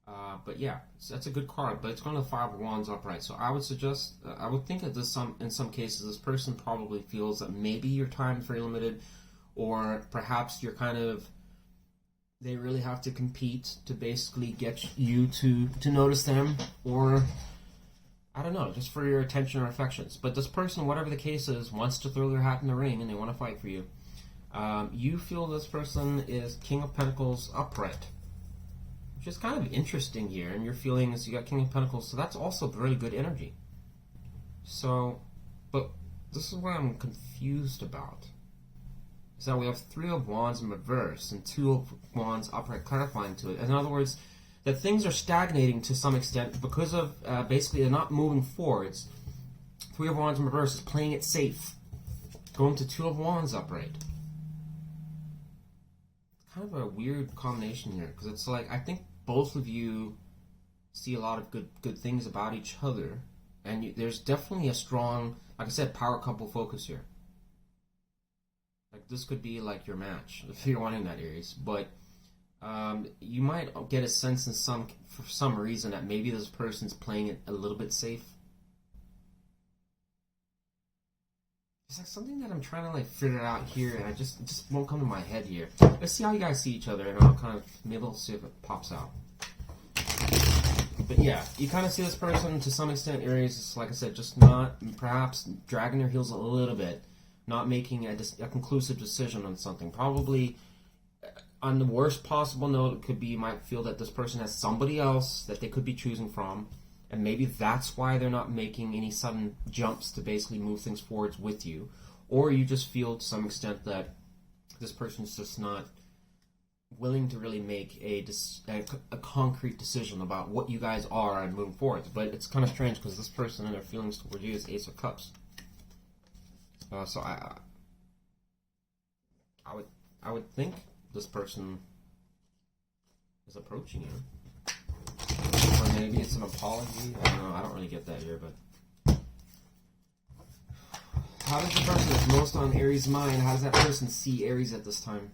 But yeah, that's a good card. But it's going to the 5 of Wands upright. So I would suggest, I would think that in some cases, this person probably feels that maybe your time is very limited, or perhaps they really have to compete to basically get you to notice them, or I don't know, just for your attention or affections. But this person, whatever the case is, wants to throw their hat in the ring and they want to fight for you. You feel this person is King of Pentacles upright, which is kind of interesting here. And your feeling is you got King of Pentacles, so that's also really good energy. So, but this is what I'm confused about. Is that we have 3 of Wands in reverse and 2 of Wands upright clarifying to it. In other words, that things are stagnating to some extent because of basically they're not moving forwards. 3 of Wands in reverse is playing it safe, going to 2 of Wands upright. Kind of a weird combination here, because it's like I think both of you see a lot of good things about each other, and there's definitely a strong, like I said, power couple focus here. Like this could be like your match if you're wanting that, Aries, but. You might get a sense for some reason that maybe this person's playing it a little bit safe. It's like something that I'm trying to figure out here, and it just won't come to my head here. Let's see how you guys see each other, and I'll kind of maybe I'll see if it pops out. But yeah, you kind of see this person to some extent, Aries. Is like I said, just not perhaps dragging their heels a little bit, not making a conclusive decision on something. Probably. On the worst possible note, it could be you might feel that this person has somebody else that they could be choosing from, and maybe that's why they're not making any sudden jumps to basically move things forwards with you. Or you just feel to some extent that this person's just not willing to really make a concrete decision about what you guys are and moving forward. But it's kind of strange because this person and their feelings toward you is Ace of Cups. So I would think this person is approaching you. Or maybe it's an apology. I don't know. I don't really get that here, but how does the person that's most on Aries' mind, how does that person see Aries at this time?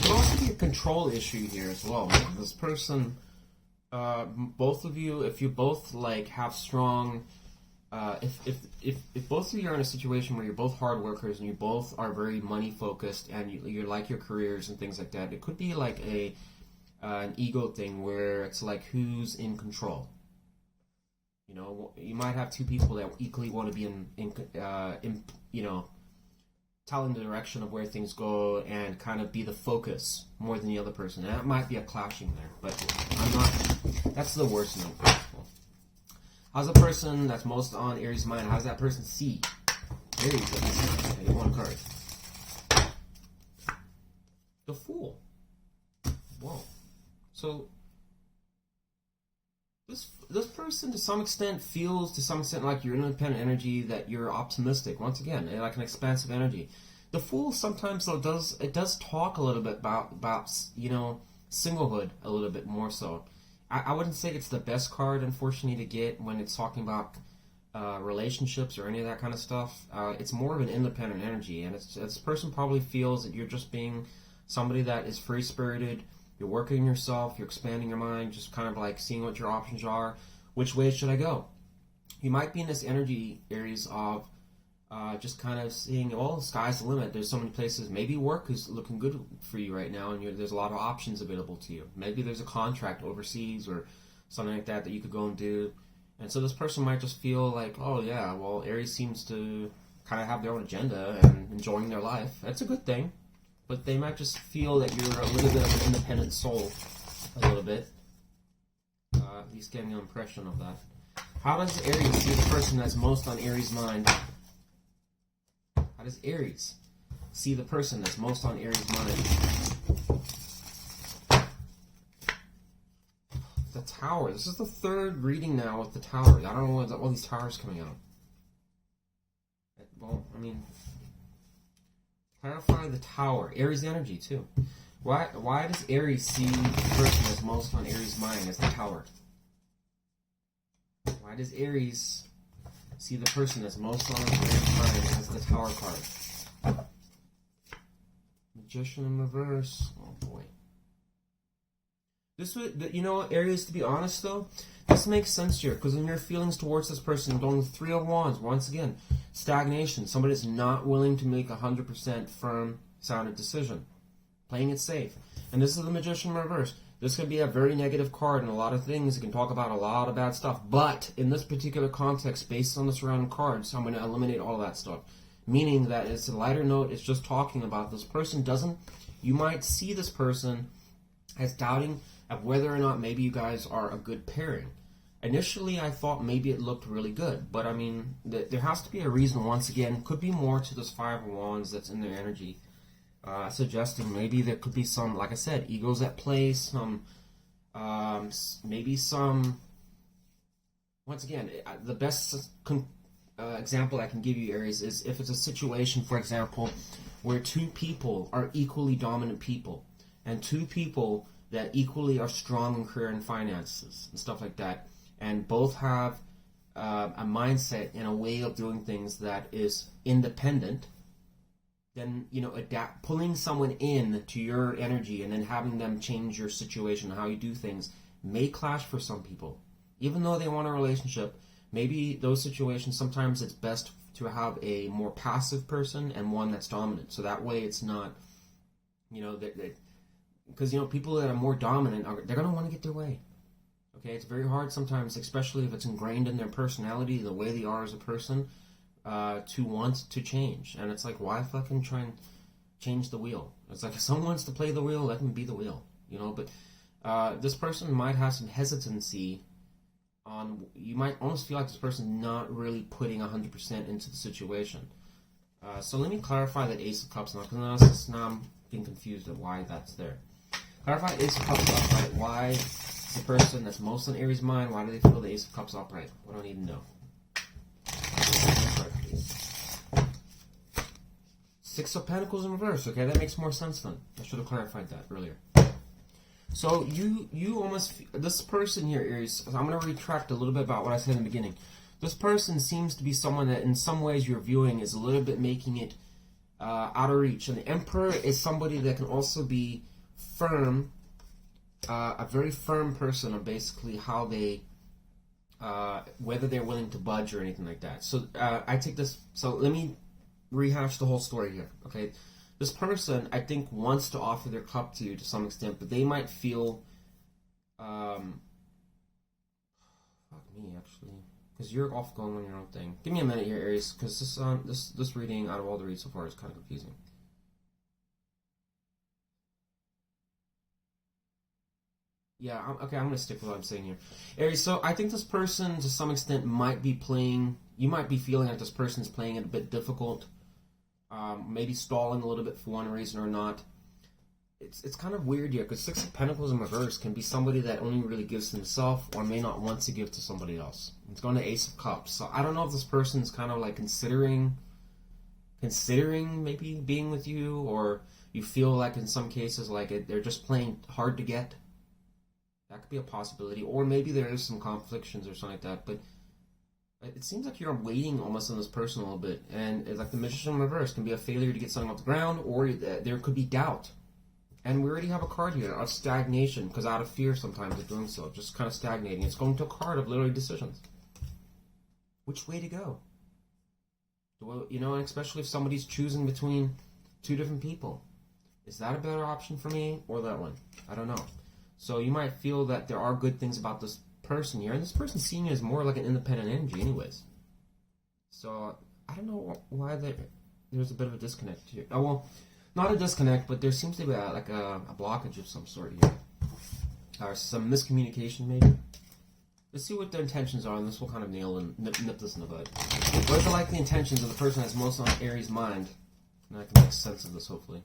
There also be a control issue here as well. This person, both of you, if you both have strong, if both of you are in a situation where you're both hard workers and you both are very money focused and you like your careers and things like that, it could be like an ego thing where it's like who's in control. You know, you might have 2 people that equally want to be in telling the direction of where things go and kind of be the focus more than the other person. And that might be a clashing there, but that's the worst note. How's the person that's most on Aries' mind, how's that person see Aries at this time? I get 1 card. The Fool. Whoa. So this person to some extent feels to some extent like you're independent energy, that you're optimistic. Once again, like an expansive energy. The Fool sometimes though does talk a little bit about singlehood a little bit more so. I wouldn't say it's the best card, unfortunately, to get when it's talking about relationships or any of that kind of stuff. It's more of an independent energy, and this person probably feels that you're just being somebody that is free-spirited. You're working yourself, you're expanding your mind, just kind of like seeing what your options are. Which way should I go? You might be in this energy, Aries, of just kind of seeing, well, the sky's the limit. There's so many places. Maybe work is looking good for you right now, and there's a lot of options available to you. Maybe there's a contract overseas or something like that you could go and do. And so this person might just feel like, oh yeah, well, Aries seems to kind of have their own agenda and enjoying their life. That's a good thing. But they might just feel that you're a little bit of an independent soul. A little bit. At least getting an impression of that. How does Aries see the person that's most on Aries' mind? How does Aries see the person that's most on Aries' mind? The Tower. This is the third reading now with the Tower. I don't know what all these towers coming out. Well, I mean, clarify the Tower. Aries energy, too. Why does Aries see the person that's most on Aries' mind as the Tower? Why does Aries see the person that's most on Aries' mind as the Tower card? Magician in reverse. Oh boy. This would, you know, Aries, to be honest though, this makes sense here, because in your feelings towards this person, going with Three of Wands, once again, stagnation. Somebody's not willing to make 100% firm, sounded decision. Playing it safe. And this is the Magician in reverse. This could be a very negative card and a lot of things. It can talk about a lot of bad stuff. But in this particular context, based on the surrounding cards, I'm going to eliminate all of that stuff. Meaning that it's a lighter note. It's just talking about this person doesn't... You might see this person as doubting of whether or not maybe you guys are a good pairing. Initially, I thought maybe it looked really good. But, I mean, there has to be a reason, once again. Could be more to this Five of Wands that's in their energy. Suggesting maybe there could be some, like I said, egos at play, some, maybe some, once again, the best example I can give you, Aries, is if it's a situation, for example, where two people are equally dominant people, and two people that equally are strong in career and finances, and stuff like that, and both have a mindset and a way of doing things that is independent, then, you know, pulling someone in to your energy and then having them change your situation, how you do things, may clash for some people. Even though they want a relationship, maybe those situations, sometimes it's best to have a more passive person and one that's dominant. So that way it's not, you know, because, you know, people that are more dominant, they're going to want to get their way. Okay, it's very hard sometimes, especially if it's ingrained in their personality, the way they are as a person, to want to change. And it's like, why fucking try and change the wheel? It's like, if someone wants to play the wheel, let them be the wheel, you know. But this person might have some hesitancy on, you might almost feel like this person not really putting 100% into the situation. So let me clarify that Ace of Cups now, because now I'm getting confused at why that's there. Clarify Ace of Cups upright. Why is the person that's most on Aries' mind, why do they feel the Ace of Cups upright? What do I need to know? Six of Pentacles in reverse. Okay, that makes more sense then. I should have clarified that earlier. So you almost... This person here, Aries, I'm going to retract a little bit about what I said in the beginning. This person seems to be someone that in some ways you're viewing is a little bit making it out of reach. And the Emperor is somebody that can also be firm, a very firm person on basically how they... whether they're willing to budge or anything like that. So I take this... So let me rehash the whole story here, okay? This person, I think, wants to offer their cup to you to some extent, but they might feel, fuck me, actually, because you're off going on your own thing. Give me a minute here, Aries, because this reading, out of all the reads so far, is kind of confusing. Yeah, okay, I'm going to stick with what I'm saying here. Aries, so I think this person, to some extent, might be playing, you might be feeling like this person's playing it a bit difficult, maybe stalling a little bit for one reason or not. It's kind of weird here, because Six of Pentacles in reverse can be somebody that only really gives to himself or may not want to give to somebody else. It's going to Ace of Cups. So I don't know if this person's kind of like considering maybe being with you, or you feel like in some cases like they're just playing hard to get. That could be a possibility. Or maybe there is some conflictions or something like that. But it seems like you're waiting almost on this person a little bit. And like the Magician in reverse can be a failure to get something off the ground, or there could be doubt. And we already have a card here of stagnation, because out of fear sometimes of doing so. Just kind of stagnating. It's going to a card of literally decisions. Which way to go? You know, and especially if somebody's choosing between two different people. Is that a better option for me, or that one? I don't know. So you might feel that there are good things about this person here, and this person seeing you as more like an independent energy anyways. So I don't know why there's a bit of a disconnect here. Oh, well, not a disconnect, but there seems to be like a blockage of some sort here. Or some miscommunication, maybe. Let's see what their intentions are, and this will kind of nip this in the bud. What are the likely intentions of the person that's most on Aries' mind? And I can make sense of this, hopefully.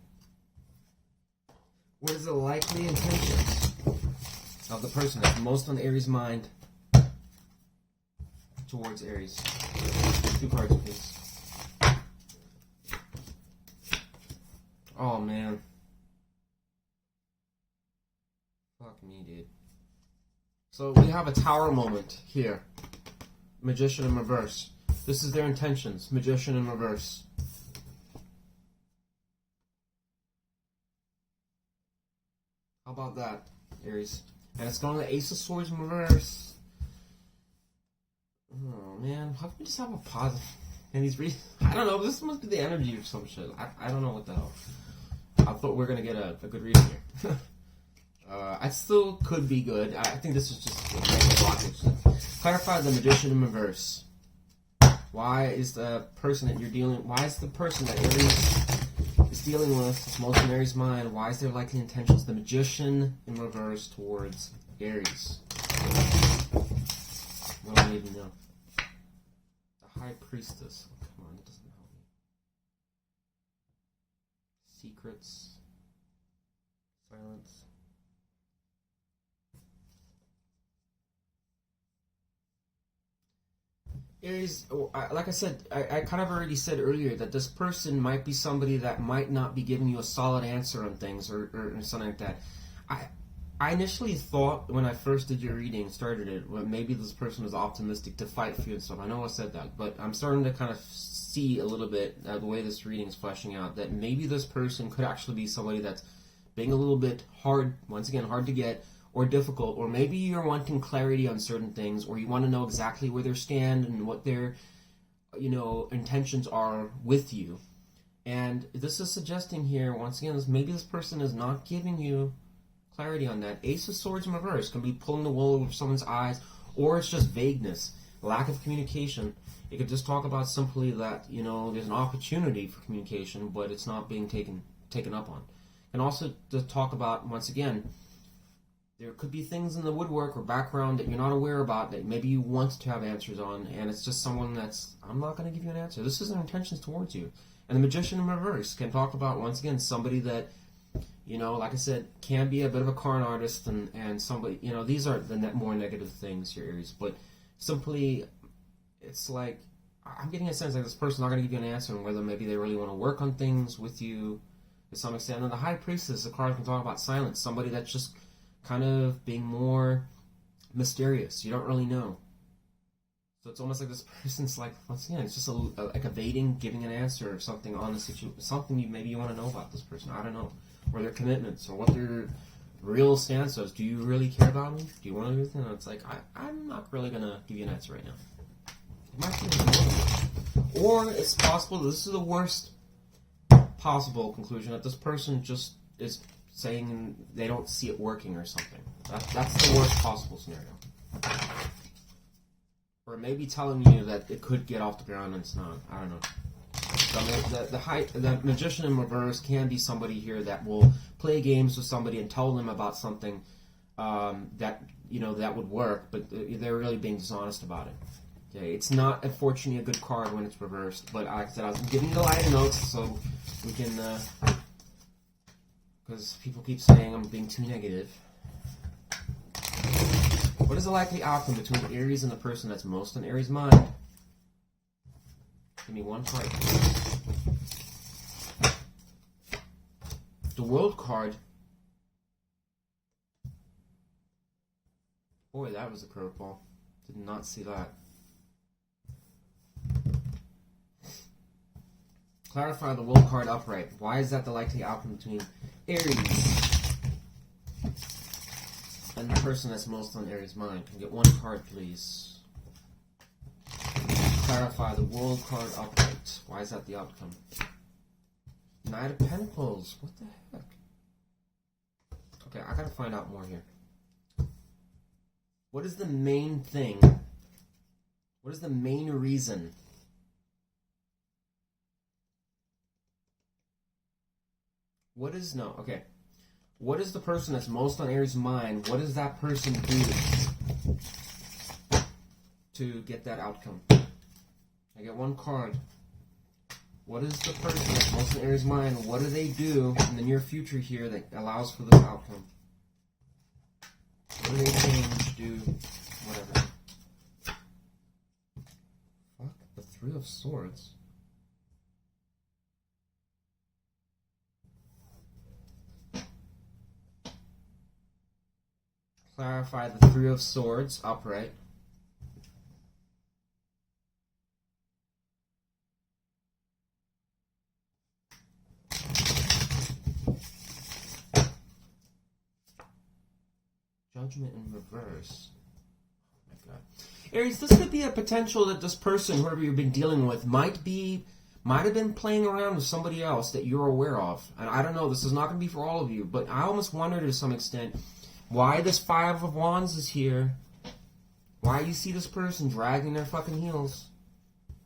What is the likely intentions of the person that's most on Aries' mind towards Aries? 2 cards, please. Oh, man. Fuck me, dude. So we have a Tower moment here. Magician in reverse. This is their intentions. Magician in reverse. How about that, Aries? And it's going to Ace of Swords in reverse. Oh, man. How can we just have a positive? And he's I don't know. This must be the energy or some shit. I don't know what the hell. I thought we were going to get a good reading here. I still could be good. I think this is just a blockage. Clarify the Magician in reverse. Why is the person that you're dealing... Why is the person that Aries is dealing with, it's most in Aries' mind, why is their likely intentions the Magician in reverse towards Aries? What do I even know? The High Priestess. Oh, come on, that doesn't help me. Secrets. Silence. Aries, like I said, I kind of already said earlier that this person might be somebody that might not be giving you a solid answer on things or something like that. I initially thought when I first did your reading, started it, well, maybe this person was optimistic to fight for you and stuff. I know I said that, but I'm starting to kind of see a little bit the way this reading is fleshing out that maybe this person could actually be somebody that's being a little bit hard, once again, hard to get, or difficult, or maybe you're wanting clarity on certain things, or you want to know exactly where they stand and what their, intentions are with you. And this is suggesting here, once again, maybe this person is not giving you clarity on that. Ace of Swords in reverse can be pulling the wool over someone's eyes, or it's just vagueness, lack of communication. It could just talk about simply that, there's an opportunity for communication, but it's not being taken up on. And also to talk about, once again, there could be things in the woodwork or background that you're not aware about that maybe you want to have answers on, and it's just someone that's, I'm not going to give you an answer. This is their intentions towards you. And the Magician in reverse can talk about, once again, somebody that, like I said, can be a bit of a con artist and somebody, these are the more negative things here, Aries. But simply, it's like, I'm getting a sense like this person's not going to give you an answer on whether maybe they really want to work on things with you to some extent. And the High Priestess, the card can talk about silence. Somebody that's just kind of being more mysterious. You don't really know. So it's almost like this person's like, once again, it's just like evading giving an answer or something on the situation, something maybe you want to know about this person. I don't know. Or their commitments, or what their real stance is. Do you really care about me? Do you want to do anything? It's like, I'm not really going to give you an answer right now. It might be or it's possible this is the worst possible conclusion, that this person just is saying they don't see it working or something. That's the worst possible scenario. Or maybe telling you that it could get off the ground and it's not. I don't know. So the Magician in reverse can be somebody here that will play games with somebody and tell them about something that would work, but they're really being dishonest about it. Okay, it's not unfortunately a good card when it's reversed, but like I said, I was giving you the lighter notes so we can, because people keep saying I'm being too negative. What is the likely outcome between Aries and the person that's most on Aries' mind? Give me one card. The World card. Boy, that was a curveball. Did not see that. Clarify the World card upright. Why is that the likely outcome between Aries and the person that's most on Aries' mind? Can I get one card, please? Clarify the World card upright. Why is that the outcome? Knight of Pentacles. What the heck? Okay, I gotta find out more here. What is the main thing? What is the main reason? What is the person that's most on Aries' mind? What does that person do to get that outcome? I get one card. What is the person that's most on Aries' mind? What do they do in the near future here that allows for this outcome? What do they change, do, whatever? Fuck, the Three of Swords. Clarify the Three of Swords upright. Judgment in reverse. Oh my god. Aries, this could be a potential that this person, whoever you've been dealing with, might have been playing around with somebody else that you're aware of. And I don't know, this is not going to be for all of you, but I almost wonder to some extent why this Five of Wands is here. Why you see this person dragging their fucking heels.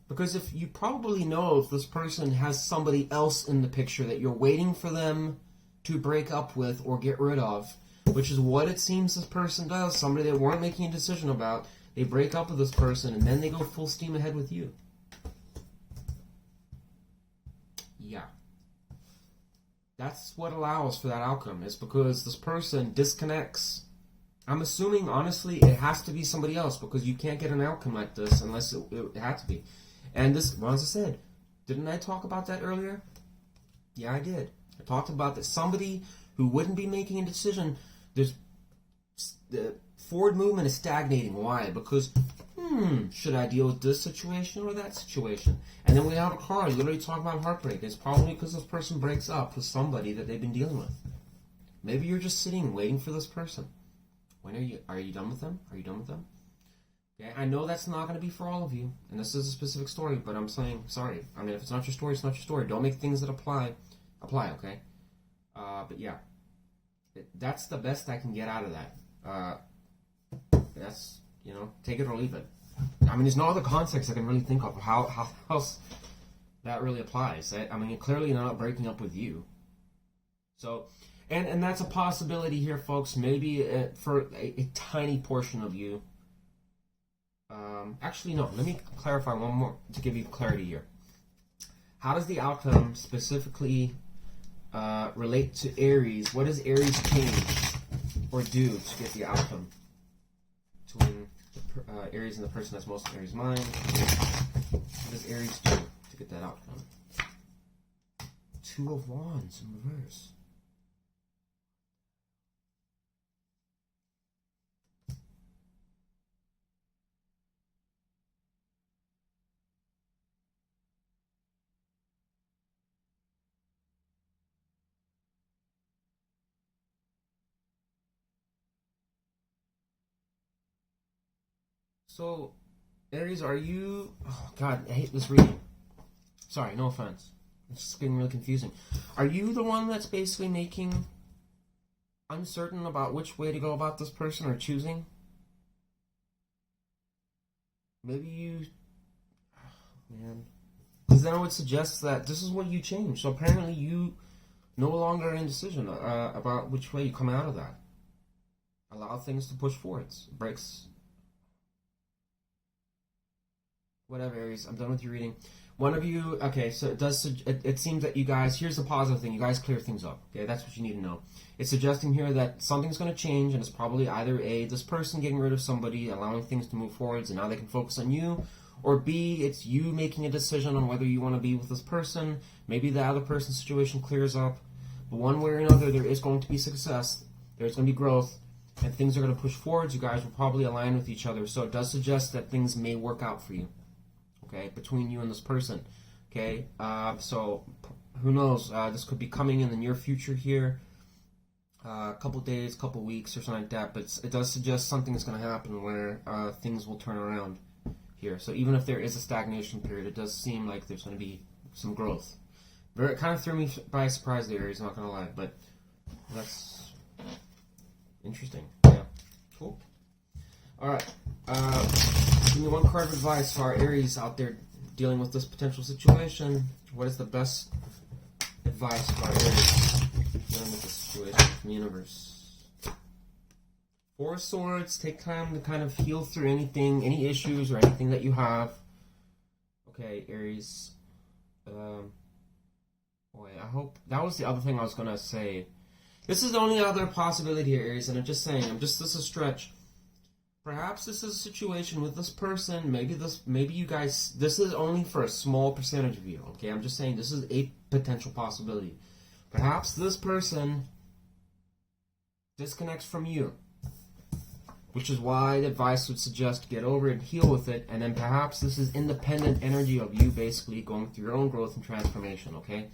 Because if you probably know if this person has somebody else in the picture that you're waiting for them to break up with or get rid of, which is what it seems this person does. Somebody they weren't making a decision about, they break up with this person and then they go full steam ahead with you. Yeah. That's what allows for that outcome, is because this person disconnects. I'm assuming, honestly, it has to be somebody else, because you can't get an outcome like this unless it had to be. And this, well, as I said, didn't I talk about that earlier? Yeah, I did. I talked about that somebody who wouldn't be making a decision, the forward movement is stagnating. Why? Because, should I deal with this situation or that situation? And then we have a card literally talking about heartbreak. It's probably because this person breaks up with somebody that they've been dealing with. Maybe you're just sitting waiting for this person. When are you done with them? Are you done with them? Okay, I know that's not going to be for all of you, and this is a specific story, but I'm saying, sorry. I mean, if it's not your story, it's not your story. Don't make things that apply, okay? But yeah, that's the best I can get out of that. That's, take it or leave it. I mean, there's no other context I can really think of how else that really applies. I mean, clearly not breaking up with you. So, and that's a possibility here, folks. Maybe for a tiny portion of you. Actually, no. Let me clarify one more to give you clarity here. How does the outcome specifically relate to Aries? What does Aries change or do to get the outcome between Aries and the person that's most in Aries' mind? What does Aries do to get that outcome? Two of Wands in reverse. So, Aries, are you... Oh, God, I hate this reading. Sorry, no offense. It's just getting really confusing. Are you the one that's basically making uncertain about which way to go about this person or choosing? Maybe you... Oh, man. Because then I would suggest that this is what you change. So apparently you no longer are in decision about which way you come out of that. Allow things to push forwards. Breaks... Whatever, Aries, I'm done with your reading. One of you, okay, so it seems that you guys, here's the positive thing, you guys clear things up, okay, that's what you need to know. It's suggesting here that something's going to change, and it's probably either A, this person getting rid of somebody, allowing things to move forwards, and now they can focus on you, or B, it's you making a decision on whether you want to be with this person. Maybe the other person's situation clears up, but one way or another, there is going to be success, there's going to be growth, and things are going to push forwards. You guys will probably align with each other, so it does suggest that things may work out for you. Okay, between you and this person. Okay, so who knows? This could be coming in the near future here, a couple days, couple weeks, or something like that. But it does suggest something is going to happen where things will turn around here. So even if there is a stagnation period, it does seem like there's going to be some growth. It kind of threw me by surprise there, Aries, not going to lie, but that's interesting. Yeah, cool. Alright. Give me one card of advice for our Aries out there dealing with this potential situation. What is the best advice for our Aries dealing with this situation from the universe? Four of Swords. Take time to kind of heal through anything, any issues or anything that you have. Okay, Aries. Boy, I hope that was the other thing I was gonna say. This is the only other possibility here, Aries, and I'm just saying, this is a stretch. Perhaps this is a situation with this person. Maybe you guys. This is only for a small percentage of you. Okay, I'm just saying this is a potential possibility. Perhaps this person disconnects from you, which is why the advice would suggest get over it and heal with it. And then perhaps this is independent energy of you basically going through your own growth and transformation. Okay,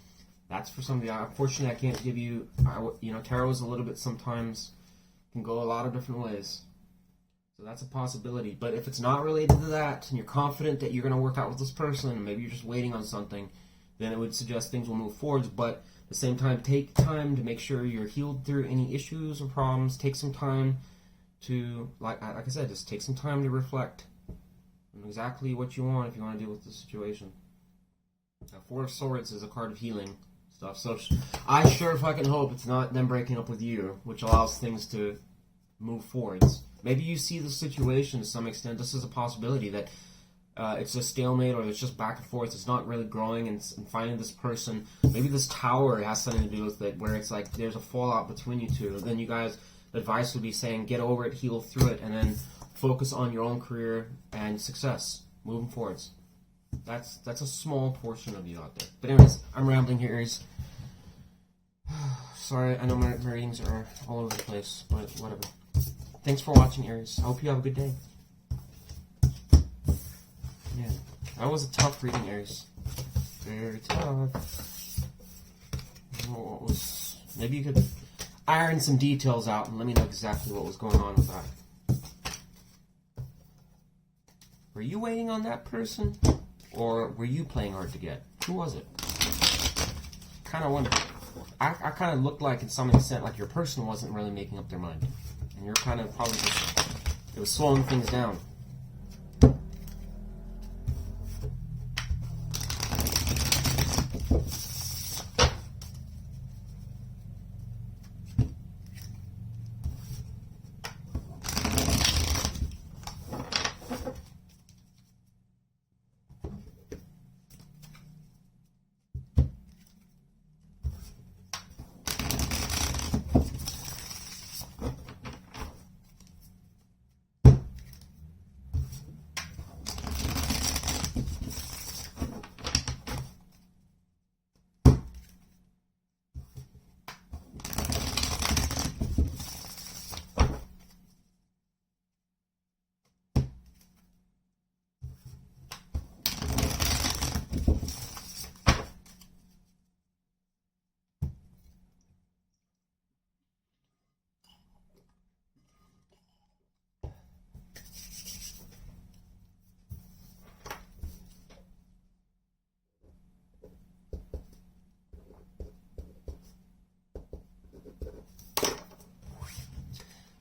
that's for somebody. Unfortunately, I can't give you. Tarot is a little bit sometimes can go a lot of different ways. So that's a possibility. But if it's not related to that, and you're confident that you're going to work out with this person, and maybe you're just waiting on something, then it would suggest things will move forwards. But at the same time, take time to make sure you're healed through any issues or problems. Take some time to, like I said, just take some time to reflect on exactly what you want if you want to deal with the situation. Now, Four of Swords is a card of healing stuff. So I sure fucking hope it's not them breaking up with you, which allows things to move forwards. Maybe you see the situation to some extent. This is a possibility that it's a stalemate, or it's just back and forth. It's not really growing, and finding this person. Maybe this tower has something to do with it, where it's like there's a fallout between you two. Then you guys, the advice would be saying get over it, heal through it, and then focus on your own career and success moving forwards. That's a small portion of you out there. But anyways, I'm rambling here, Aries. Sorry, I know my readings are all over the place, but whatever. Thanks for watching, Aries. I hope you have a good day. Yeah, that was a tough reading, Aries. Very tough. Maybe you could iron some details out and let me know exactly what was going on with that. Were you waiting on that person? Or were you playing hard to get? Who was it? Kind of wonder. I kind of looked like, in some extent, like your person wasn't really making up their mind. And you're kind of probably just, it was slowing things down.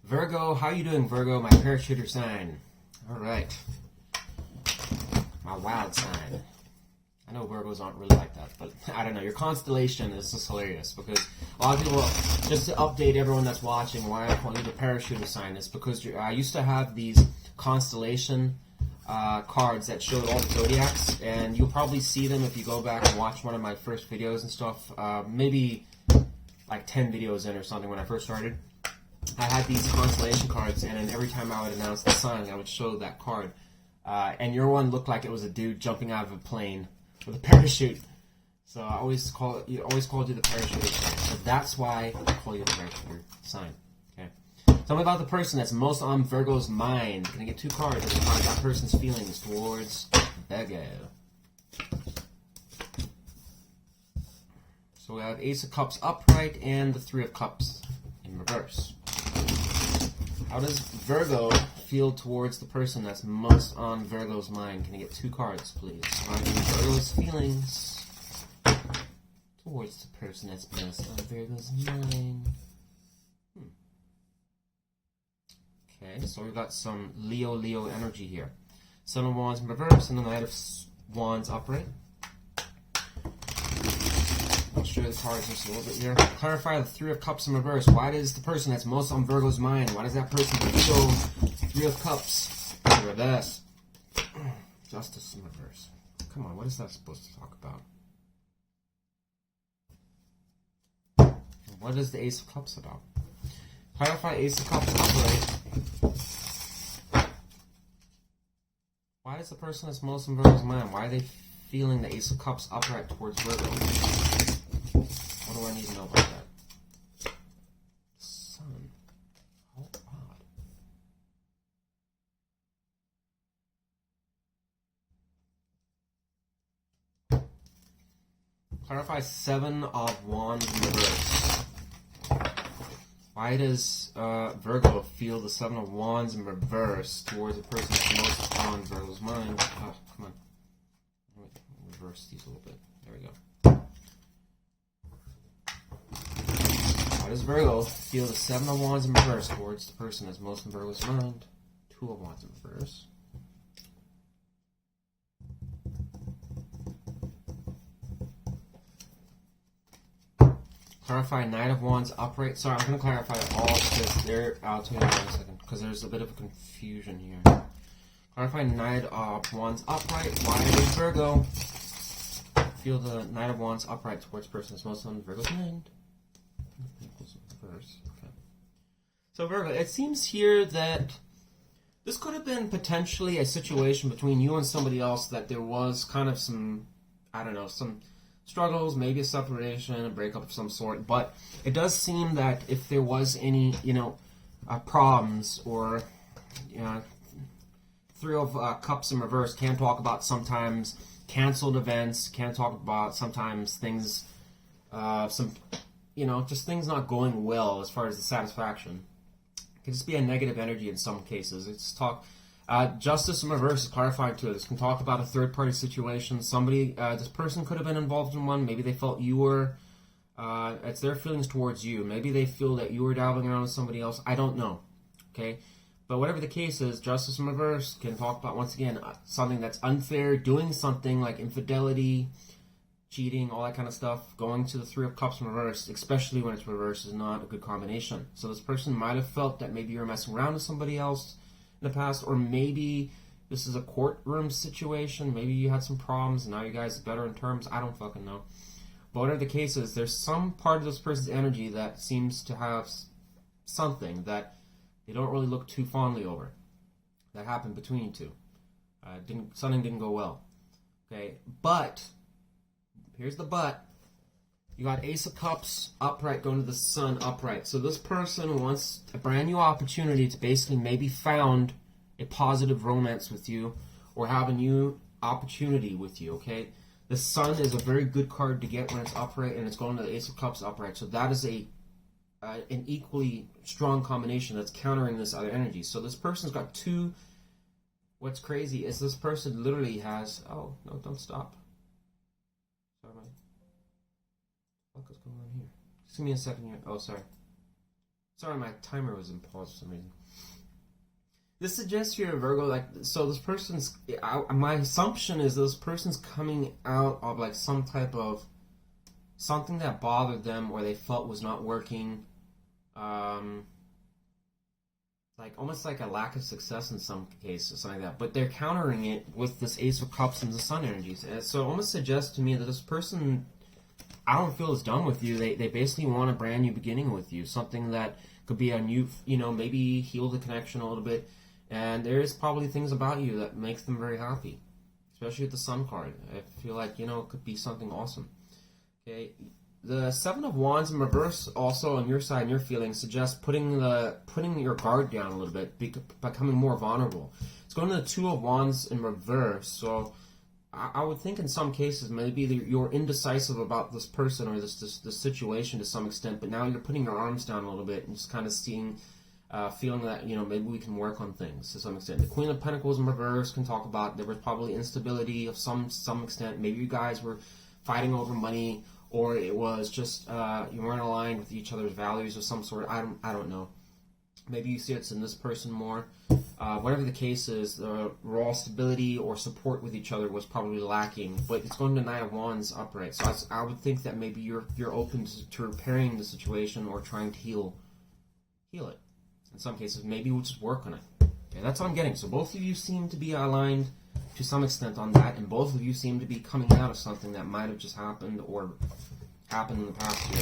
Virgo, how you doing, Virgo? My parachuter sign. Alright. My wild sign. I know Virgos aren't really like that, but I don't know. Your constellation is just hilarious because a lot of people, just to update everyone that's watching why I call you the parachuter sign, is because I used to have these constellation cards that showed all the zodiacs, and you'll probably see them if you go back and watch one of my first videos and stuff. Maybe like 10 videos in or something when I first started. I had these constellation cards, and then every time I would announce the sign, I would show that card. And your one looked like it was a dude jumping out of a plane with a parachute. So I always called you the parachuter sign. So that's why I call you the parachuter sign. Okay. Tell me about the person that's most on Virgo's mind. Gonna get two cards to find that person's feelings towards Virgo. So we have Ace of Cups upright and the Three of Cups in reverse. How does Virgo feel towards the person that's most on Virgo's mind? Can I get two cards, please? Finding Virgo's feelings towards the person that's most on Virgo's mind. Okay, so we've got some Leo energy here. Son of Wands in reverse and the Knight of Wands upright. I'll show you the cards just a little bit here. Clarify the Three of Cups in reverse. Why does the person that's most on Virgo's mind, why does that person feel Three of Cups in reverse? Justice in reverse. Come on, what is that supposed to talk about? What is the Ace of Cups about? Clarify Ace of Cups upright. Why is the person that's most in Virgo's mind, why are they feeling the Ace of Cups upright towards Virgo? What do I need to know about that? Sun. How odd. Clarify Seven of Wands in reverse. Why does Virgo feel the Seven of Wands in reverse towards the person that's most on Virgo's mind? Oh, come on. Reverse these a little bit. There we go. Why does Virgo feel the Seven of Wands in reverse towards the person that's most in Virgo's mind? Two of Wands in reverse. Clarify Knight of Wands upright. Sorry, I'm going to clarify it all because I'll tell you in a second because there's a bit of a confusion here. Clarify Knight of Wands upright. Why does Virgo feel the Knight of Wands upright towards person that's most on Virgo's mind? Okay. So Virgo, it seems here that this could have been potentially a situation between you and somebody else that there was kind of some, I don't know, some struggles, maybe a separation, a breakup of some sort, but it does seem that if there was any, problems or, Three of Cups in reverse, can talk about sometimes canceled events, can talk about sometimes things, just things not going well as far as the satisfaction. It could just be a negative energy in some cases. It's talk. Justice in reverse is clarifying too. This can talk about a third-party situation. Somebody, this person could have been involved in one. Maybe they felt you were. It's their feelings towards you. Maybe they feel that you were dabbling around with somebody else. I don't know. Okay, but whatever the case is, justice in reverse can talk about once again something that's unfair, doing something like infidelity, cheating, all that kind of stuff. Going to the Three of Cups in reverse, especially when it's reversed, is not a good combination. So this person might have felt that maybe you were messing around with somebody else in the past, or maybe this is a courtroom situation. Maybe you had some problems and now you guys are better in terms. I don't fucking know. But whatever the case is, there's some part of this person's energy that seems to have something that they don't really look too fondly over that happened between you two. Something didn't go well. Okay, but here's the but. You got Ace of Cups upright going to the Sun upright. So this person wants a brand new opportunity to basically maybe found a positive romance with you or have a new opportunity with you, okay? The Sun is a very good card to get when it's upright, and it's going to the Ace of Cups upright. So that is an equally strong combination that's countering this other energy. So this person's got two. What's crazy is this person literally has... Oh, no, don't stop. Sorry, man. What is going on here? Just give me a second here. Oh, sorry. Sorry, my timer was in pause for some reason. This suggests here, Virgo, so this person's... my assumption is this person's coming out of, some type of... something that bothered them or they felt was not working. Almost like a lack of success in some cases, something like that. But they're countering it with this Ace of Cups and the Sun energies. And so it almost suggests to me that this person... I don't feel is done with you. They basically want a brand new beginning with you. Something that could be a new, maybe heal the connection a little bit. And there's probably things about you that makes them very happy. Especially with the Sun card. I feel like, it could be something awesome. Okay. The Seven of Wands in reverse also on your side and your feelings suggests putting your guard down a little bit, becoming more vulnerable. It's going to the Two of Wands in reverse. So I would think in some cases maybe you're indecisive about this person or this situation to some extent, but now you're putting your arms down a little bit and just kind of seeing, feeling that, maybe we can work on things to some extent. The Queen of Pentacles in reverse can talk about there was probably instability of some extent. Maybe you guys were fighting over money, or it was just you weren't aligned with each other's values of some sort. I don't know. Maybe you see it's in this person more. Whatever the case is, the raw stability or support with each other was probably lacking. But it's going to Knight of Wands upright. So I would think that maybe you're open to repairing the situation or trying to heal it. In some cases, maybe we'll just work on it. Okay, that's what I'm getting. So both of you seem to be aligned to some extent on that, and both of you seem to be coming out of something that might have just happened or happened in the past year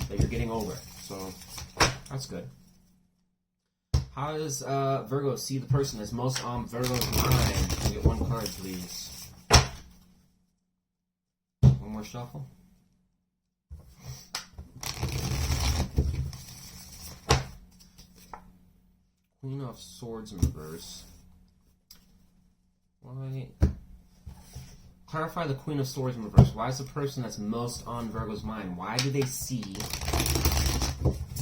that you're getting over. So that's good. How does Virgo see the person that's most on Virgo's mind? Can we get one card, please? One more shuffle. Queen of Swords in reverse. Why? Clarify the Queen of Swords in reverse. Why is the person that's most on Virgo's mind? Why do they see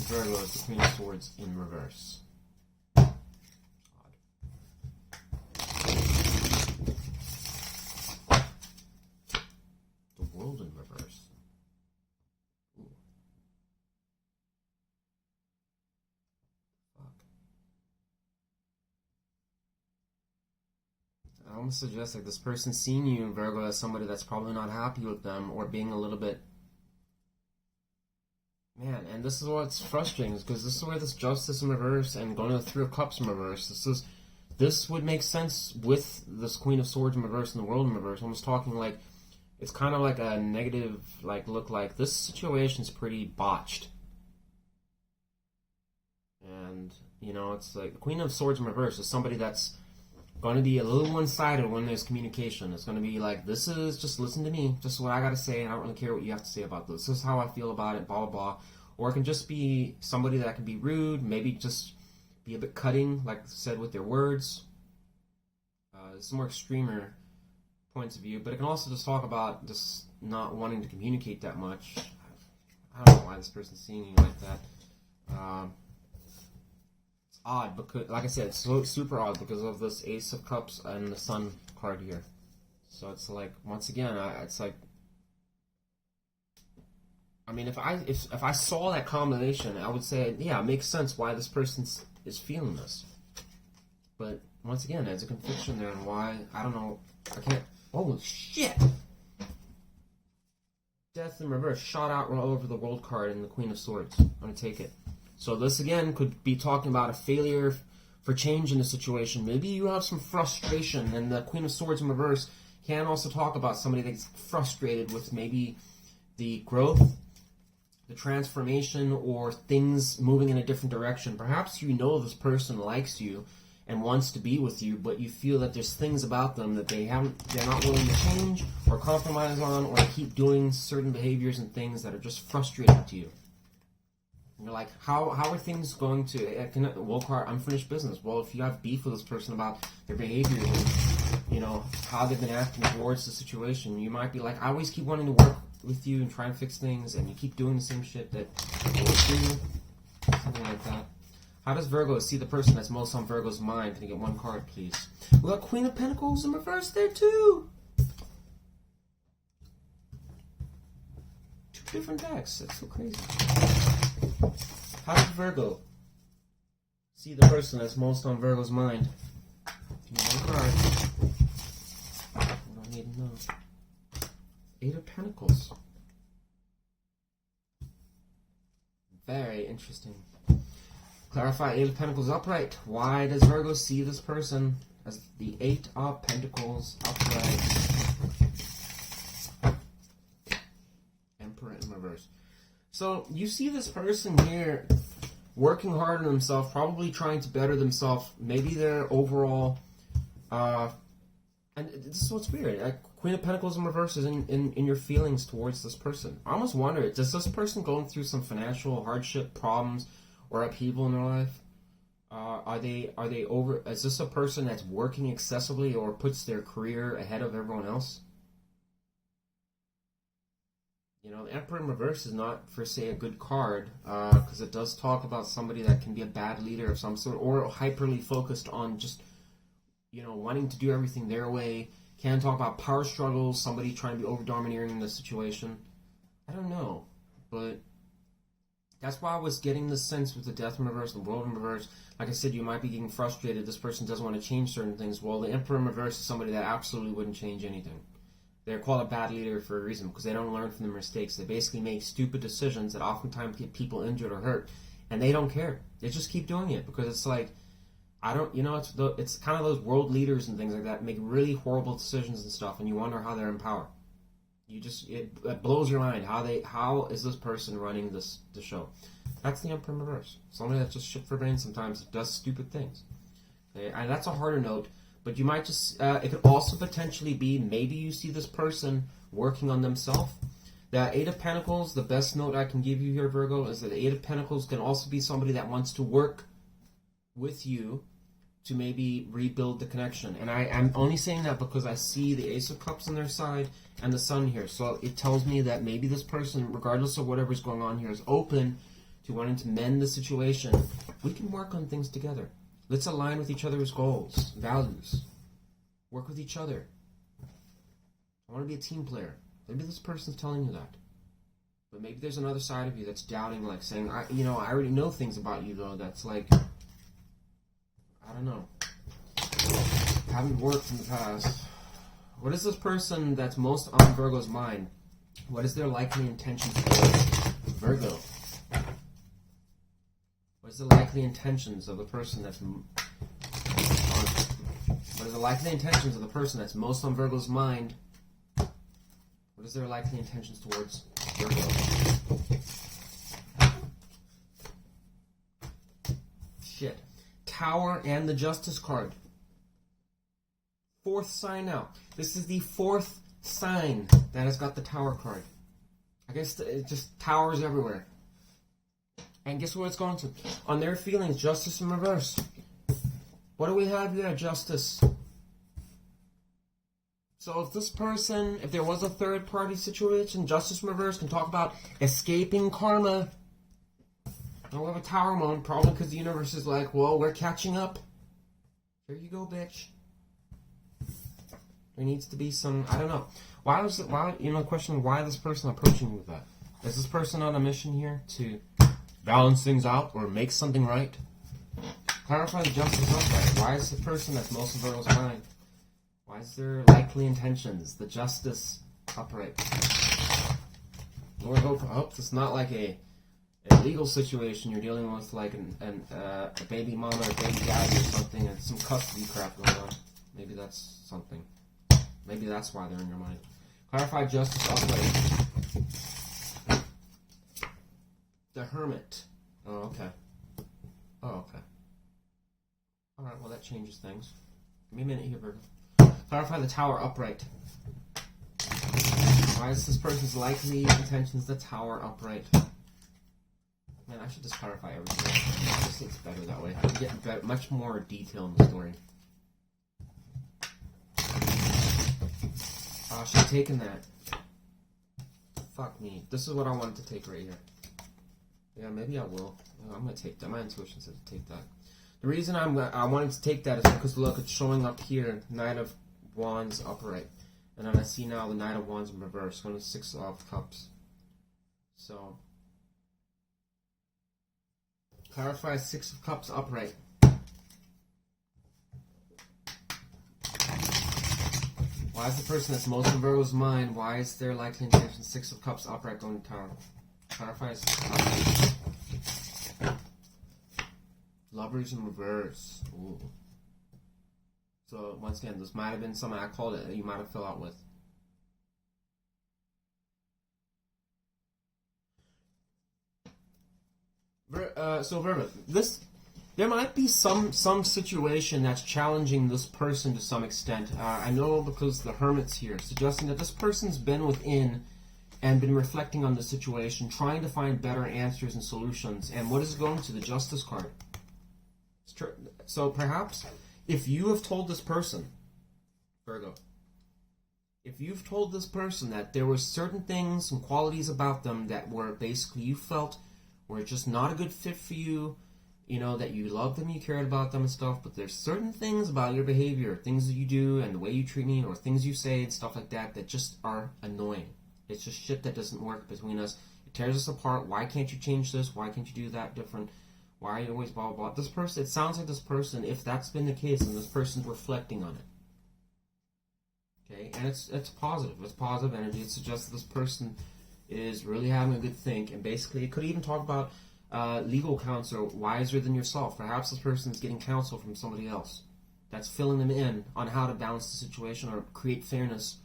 Virgo as the Queen of Swords in reverse? The World in reverse. Ooh. I almost suggest like this person seeing you in Virgo as somebody that's probably not happy with them or being a little bit, man, and this is what's frustrating, is because this is where this Justice in reverse and going to the Three of Cups in reverse, this would make sense with this Queen of Swords in reverse and the World in reverse. Almost talking like it's kind of like a negative like look, like this situation's pretty botched. And you know, it's like the Queen of Swords in reverse is somebody that's going to be a little one-sided when there's communication. It's going to be like, this is just listen to me, just what I got to say, and I don't really care what you have to say about this. This is how I feel about it, blah, blah, blah. Or it can just be somebody that can be rude, maybe just be a bit cutting, like I said, with their words. Some more extremer points of view, but it can also just talk about just not wanting to communicate that much. I don't know why this person's seeing you like that. Odd because, like I said, it's so super odd because of this Ace of Cups and the Sun card here. So it's like, once again, it's like, I mean, if I saw that combination, I would say, yeah, it makes sense why this person is feeling this. But once again, there's a conviction there, and why, I don't know, I can't. Oh shit! Death in reverse, shot out all over the World card and the Queen of Swords. I'm gonna take it. So this again could be talking about a failure for change in the situation. Maybe you have some frustration, and the Queen of Swords in reverse can also talk about somebody that's frustrated with maybe the growth, the transformation, or things moving in a different direction. Perhaps you know this person likes you and wants to be with you, but you feel that there's things about them that they're not willing to change or compromise on, or keep doing certain behaviors and things that are just frustrating to you. You're like, how are things going to World card, unfinished business? Well, if you have beef with this person about their behavior and, you know, how they've been acting towards the situation, you might be like, I always keep wanting to work with you and try and fix things, and you keep doing the same shit that you do. Something like that. How does Virgo see the person that's most on Virgo's mind? Can you get one card, please? We got Queen of Pentacles in reverse there, too! Two different decks. That's so crazy. How does Virgo see the person that's most on Virgo's mind? Give me one card. I don't need to know. Eight of Pentacles. Very interesting. Clarify Eight of Pentacles upright. Why does Virgo see this person as the Eight of Pentacles upright? Emperor in reverse. So you see this person here working hard on themselves, probably trying to better themselves. Maybe their overall, and this is what's weird. Like Queen of Pentacles in reverse is in your feelings towards this person. I almost wonder, does this person going through some financial hardship, problems, or upheaval in their life? Are they over? Is this a person that's working excessively or puts their career ahead of everyone else? You know, the Emperor in reverse is not, per se, a good card, because it does talk about somebody that can be a bad leader of some sort, or hyperly focused on just, you know, wanting to do everything their way. Can talk about power struggles, somebody trying to be over-domineering in the situation. I don't know, but That's why I was getting the sense with the Death in reverse, the World in reverse. Like I said, you might be getting frustrated. This person doesn't want to change certain things. Well, the Emperor in reverse is somebody that absolutely wouldn't change anything. They're called a bad leader for a reason, because they don't learn from their mistakes. They basically make stupid decisions that oftentimes get people injured or hurt, and they don't care. They just keep doing it because it's like, it's kind of those world leaders and things like that make really horrible decisions and stuff, and you wonder how they're in power. It blows your mind how is this person running the show. That's the Emperor in reverse. Somebody that's just shit for brains sometimes, does stupid things. Okay? And that's a harder note, but you might just it could also potentially be maybe you see this person working on themselves. The Eight of Pentacles, the best note I can give you here, Virgo, is that the Eight of Pentacles can also be somebody that wants to work with you to maybe rebuild the connection. And I'm only saying that because I see the Ace of Cups on their side and the Sun here. So it tells me that maybe this person, regardless of whatever's going on here, is open to wanting to mend the situation. We can work on things together. Let's align with each other's goals, values. Work with each other. I want to be a team player. Maybe this person's telling you that. But maybe there's another side of you that's doubting, like saying, I already know things about you, though, that's like, I don't know. Haven't worked in the past. What is this person that's most on Virgo's mind? What is their likely intention towards Virgo? What is the likely intentions of the person that's what is the likely intentions of the person that's most on Virgo's mind? What is their likely intentions towards Virgo? Shit. Tower and the Justice card. Fourth sign now. This is the fourth sign that has got the Tower card. I guess it just towers everywhere. And guess what it's going to? On their feelings, Justice in reverse. What do we have here? Justice. So if this person, if there was a third party situation, Justice in reverse can talk about escaping karma. And we'll have a Tower moment, probably because the universe is like, well, we're catching up. Here you go, bitch. There needs to be some, I don't know. Question, why this person approaching you with that? Is this person on a mission here to balance things out or make something right? Clarify the Justice upright. Why is the person that's most of Virgo's mind? Why is their likely intentions? The Justice upright. Lord, hope it's not like a legal situation you're dealing with, like a baby mama or baby daddy or something, and some custody crap going on. Maybe that's something. Maybe that's why they're in your mind. Clarify Justice upright. The Hermit. Oh, okay. Alright, well that changes things. Give me a minute here, Virgo. Clarify the Tower upright. Why is this person's likely intentions the Tower upright? Man, I should just clarify everything. I just think it's better that way. I can get much more detail in the story. I should have taken that. Fuck me. This is what I wanted to take right here. Yeah, maybe I will. I'm going to take that. My intuition says to take that. The reason I wanted to take that is because, look, it's showing up here, Knight of Wands upright. And then I see now the Knight of Wands in reverse, one of the Six of Cups. So, clarify Six of Cups upright. Why is the person that's most in Virgo's mind, why is their likely intention Six of Cups upright going to Tower? Clarify Six of Cups. Lovers in reverse. Ooh. So, once again, this might have been something I called it that you might have filled out with. Virgo, there might be some situation that's challenging this person to some extent. I know because the Hermit's here, suggesting that this person's been within and been reflecting on the situation, trying to find better answers and solutions. And what is it going to? The Justice card. So perhaps if you have told this person, Virgo, if you've told this person that there were certain things and qualities about them that were basically you felt were just not a good fit for you, you know, that you loved them, you cared about them and stuff, but there's certain things about your behavior, things that you do and the way you treat me or things you say and stuff like that that just are annoying. It's just shit that doesn't work between us. tears us apart. Why can't you change this? Why can't you do that different? Why are you always blah, blah, blah? This person, it sounds like this person, if that's been the case, and this person's reflecting on it. Okay, and it's positive. It's positive energy. It suggests that this person is really having a good think, and basically it could even talk about legal counsel, wiser than yourself. Perhaps this person is getting counsel from somebody else that's filling them in on how to balance the situation or create fairness,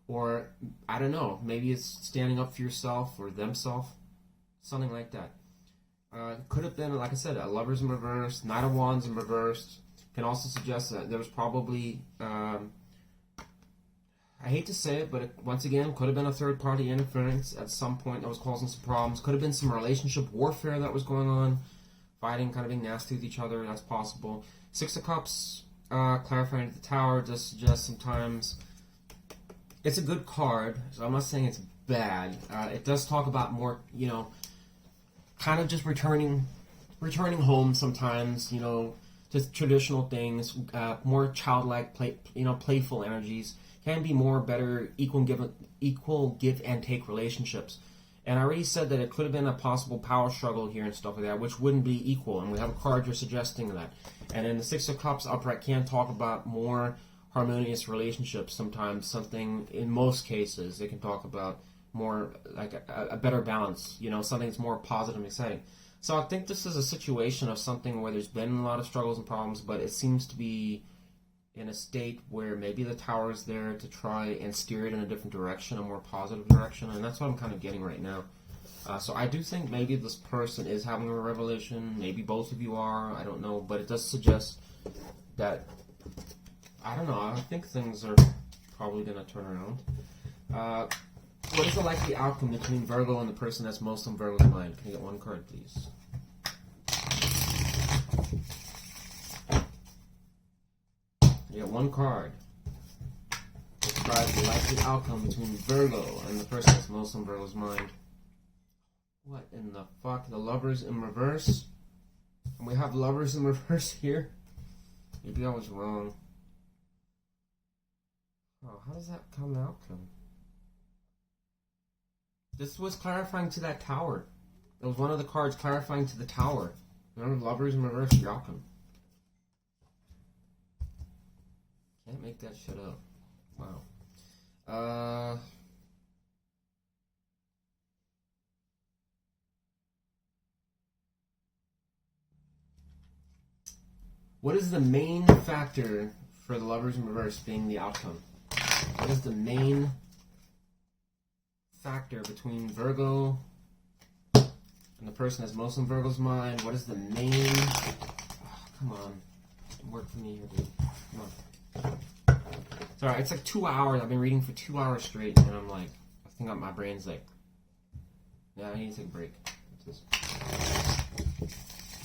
or I don't know, maybe it's standing up for yourself or themselves, something like that. Could have been, like I said, a Lovers in reverse, Knight of Wands in reverse. Can also suggest that there was probably, I hate to say it, but it, once again, could have been a third-party interference at some point that was causing some problems. Could have been some relationship warfare that was going on, fighting, kind of being nasty with each other. That's possible. Six of Cups, clarifying the Tower, does suggest sometimes it's a good card, so I'm not saying it's bad. It does talk about more, you know, kind of just returning home sometimes, you know, just traditional things, more childlike, playful energies. Can be more better equal give and take relationships. And I already said that it could have been a possible power struggle here and stuff like that, which wouldn't be equal. And we have a card you're suggesting that. And then the Six of Cups upright can talk about more harmonious relationships sometimes. Something, in most cases, it can talk about more like a better balance, you know, something that's more positive and exciting. So I think this is a situation of something where there's been a lot of struggles and problems, but it seems to be in a state where maybe the Tower is there to try and steer it in a different direction, a more positive direction, and that's what I'm kind of getting right now. So I do think maybe this person is having a revelation, maybe both of you are, I don't know, but it does suggest that, I don't know, I think things are probably going to turn around. What is the likely outcome between Virgo and the person that's most on Virgo's mind? Can you get one card, please? You get one card. Describe the likely outcome between Virgo and the person that's most on Virgo's mind. What in the fuck? The Lovers in reverse? And we have Lovers in reverse here? Maybe I was wrong. Oh, how does that come outcome? This was clarifying to that Tower. It was one of the cards clarifying to the Tower. Remember, Lovers in reverse, the outcome. Can't make that shit up. Wow. What is the main factor for the Lovers in reverse being the outcome? What is the main factor between Virgo and the person that's most on Virgo's mind? What is the main... Oh, come on. Work for me here, dude. Come on. It's alright, it's like 2 hours. I've been reading for 2 hours straight, and I'm like, I think my brain's like, yeah, I need to take a break.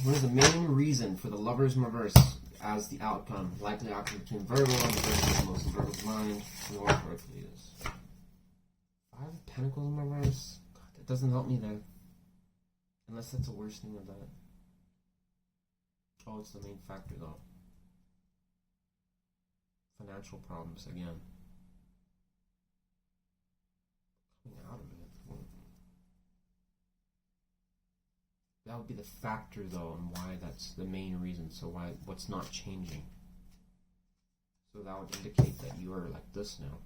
What is the main reason for the Lovers in reverse as the outcome? Likely outcome between Virgo and the person that's most on Virgo's mind. More card, please. Five of Pentacles in reverse? God, that doesn't help me there. Unless that's the worst thing of that. Oh, it's the main factor, though. Financial problems again. Coming out of it. That would be the factor, though, and why that's the main reason. So what's not changing? So that would indicate that you are like this now.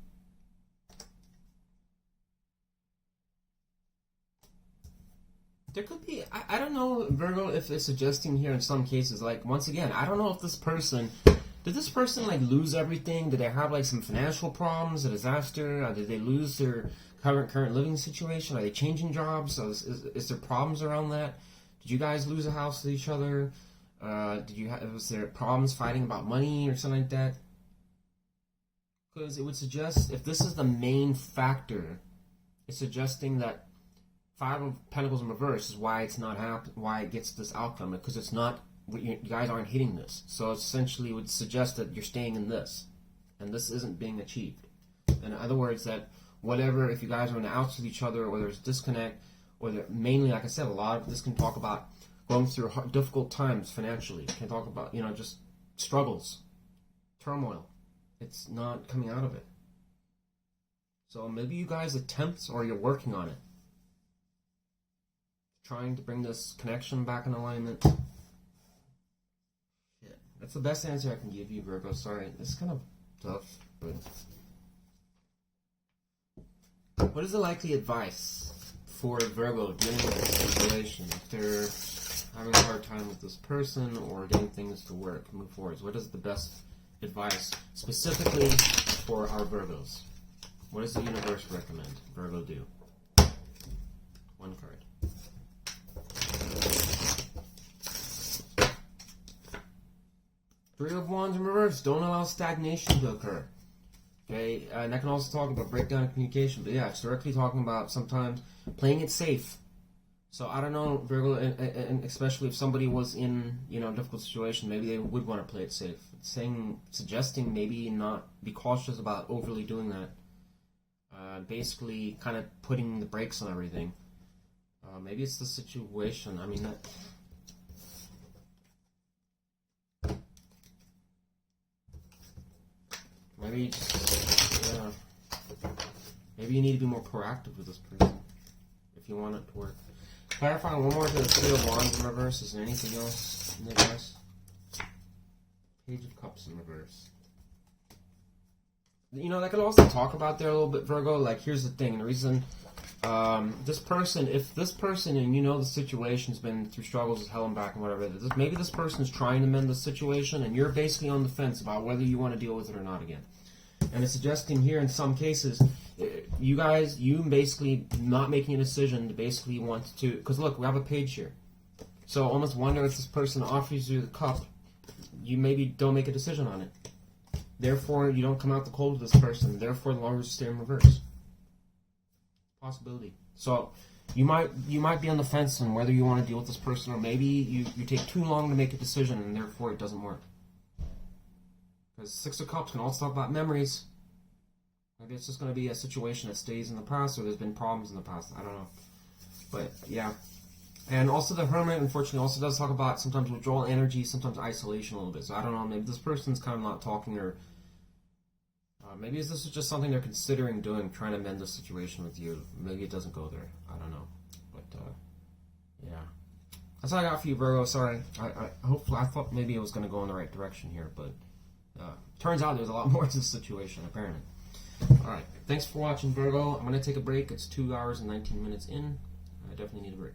There could be, I don't know, Virgo, if they're suggesting here in some cases, like, once again, I don't know if this person, did this person, like, lose everything? Did they have, like, some financial problems, a disaster? Did they lose their current living situation? Are they changing jobs? Is there problems around that? Did you guys lose a house with each other? Was there problems fighting about money or something like that? Because it would suggest, if this is the main factor, it's suggesting that Five of Pentacles in reverse is why it's not why it gets this outcome, because it's not, you guys aren't hitting this. So essentially it would suggest that you're staying in this, and this isn't being achieved. In other words, that whatever, if you guys are in the outs with each other, or there's disconnect, or mainly, like I said, a lot of this can talk about going through difficult times financially. It can talk about, just struggles, turmoil. It's not coming out of it. So maybe you guys attempt, or you're working on it. trying to bring this connection back in alignment. Yeah, that's the best answer I can give you, Virgo. Sorry, it's kind of tough, but what is the likely advice for Virgo dealing with this situation? If they're having a hard time with this person or getting things to work, move forwards, what is the best advice specifically for our Virgos? What does the universe recommend Virgo do? One card. Three of Wands in reverse. Don't allow stagnation to occur. Okay, and I can also talk about breakdown of communication. But yeah, it's directly talking about sometimes playing it safe. So I don't know, Virgo, and especially if somebody was in, you know, a difficult situation, maybe they would want to play it safe. Suggesting maybe not be cautious about overly doing that. Basically, kind of putting the brakes on everything. Maybe it's the situation. I mean, maybe, yeah. Maybe you need to be more proactive with this person if you want it to work. Clarifying one more to the Three of Wands in reverse. Is there anything else in the advice? Page of Cups in reverse. You know, that could also talk about there a little bit, Virgo. Like, here's the thing. The reason, this person, if this person, and you know the situation's been through struggles with hell and back and whatever, maybe this person is trying to mend the situation, and you're basically on the fence about whether you want to deal with it or not again. And it's suggesting here in some cases, you basically not making a decision to basically want to, because look, we have a page here. So almost wonder if this person offers you the cup, you maybe don't make a decision on it. Therefore, you don't come out the cold with this person. Therefore, the longer stay in reverse. Possibility. So, you might be on the fence on whether you want to deal with this person, or maybe you take too long to make a decision, and therefore it doesn't work. Because Six of Cups can also talk about memories. Maybe it's just going to be a situation that stays in the past, or there's been problems in the past. I don't know. But, yeah. And also the Hermit, unfortunately, also does talk about sometimes withdrawal energy, sometimes isolation a little bit. So I don't know, maybe this person's kind of not talking, or maybe this is just something they're considering doing, trying to mend the situation with you. Maybe it doesn't go there. I don't know. But, yeah. That's all I got for you, Virgo. Sorry. I thought maybe it was going to go in the right direction here, but turns out there's a lot more to the situation, apparently. Alright. Thanks for watching, Virgo. I'm going to take a break. It's 2 hours and 19 minutes in. I definitely need a break.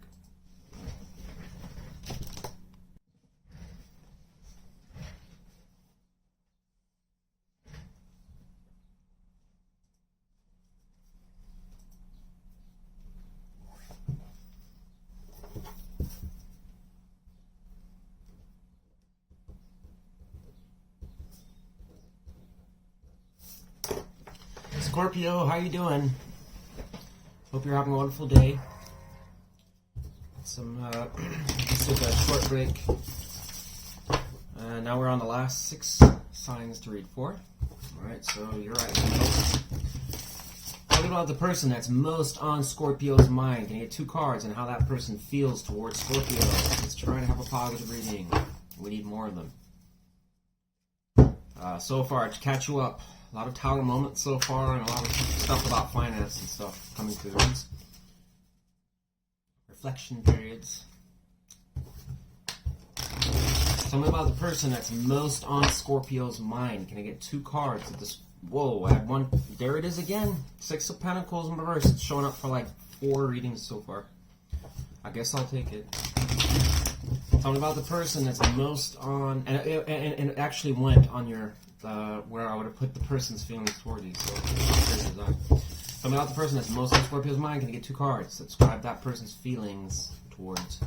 Scorpio, how you doing? Hope you're having a wonderful day. Let's take a short break. Now we're on the last 6 signs to read for. Alright, so you're right in the middle. Talking about the person that's most on Scorpio's mind. Can you get 2 cards and how that person feels towards Scorpio? Let's try to have a positive reading. We need more of them. So far, to catch you up, a lot of Tower moments so far, and a lot of stuff about finance and stuff coming through these. Reflection periods. Tell me about the person that's most on Scorpio's mind. Can I get 2 cards at this? Whoa, I had one. There it is again. 6 of Pentacles in reverse. It's showing up for like 4 readings so far. I guess I'll take it. Tell me about the person that's most on, and it actually went on your, where I would have put the person's feelings toward you. So, tell me about the person that's most on Scorpio's mind. Can I get 2 cards that describe that person's feelings towards?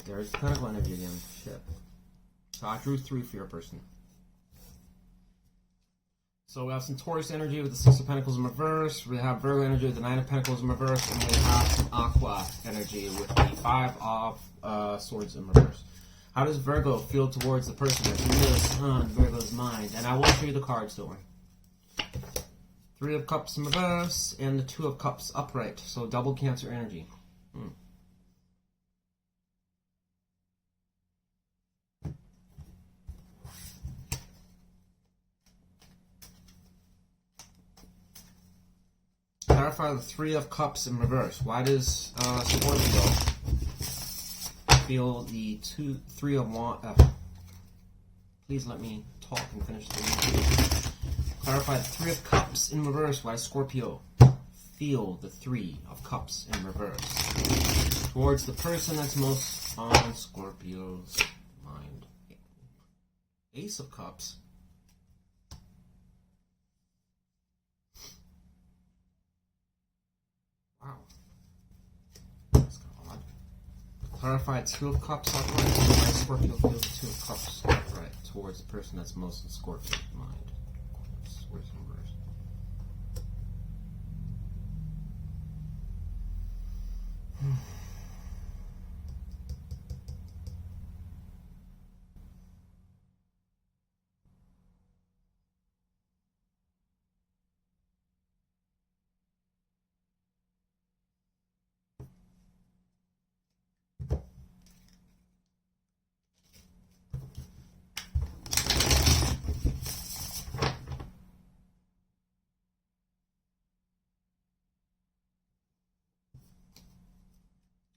There's Pentacle energy again. Shit. So I drew 3 for your person. So we have some Taurus energy with the 6 of Pentacles in reverse. We have Virgo energy with the 9 of Pentacles in reverse. And we have some Aqua energy with the 5 of Swords in reverse. How does Virgo feel towards the person that's most on Virgo's mind? And I will show you the cards, don't worry. 3 of Cups in reverse and the 2 of Cups upright. So double Cancer energy. Clarify the Three of Cups in reverse. Why does Scorpio feel the Three of Wands? Please let me talk and finish the reading. Clarify the Three of Cups in reverse. Why Scorpio feel the Three of Cups in reverse towards the person that's most on Scorpio's mind. Ace of Cups. Wow. That's kind of odd. Clarify Two of Cups upright. Why Scorpio feels the Two of Cups upright towards the person that's most in Scorpio's mind. Where's the reverse?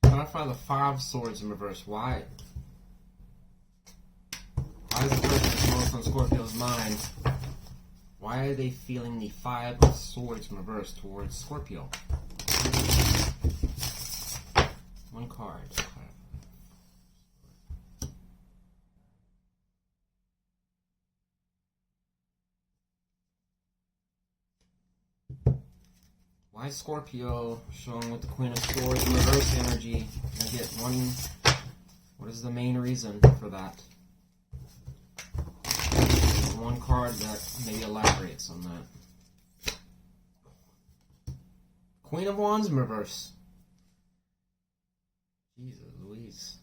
Clarify the Five of Swords in reverse. Why? Why is the person that's most on Scorpio's mind? Why are they feeling the Five of Swords in reverse towards Scorpio? One card. Why Scorpio showing with the Queen of Swords in reverse energy? I get one. What is the main reason for that? One card that maybe elaborates on that. Queen of Wands in reverse. Jesus Louise.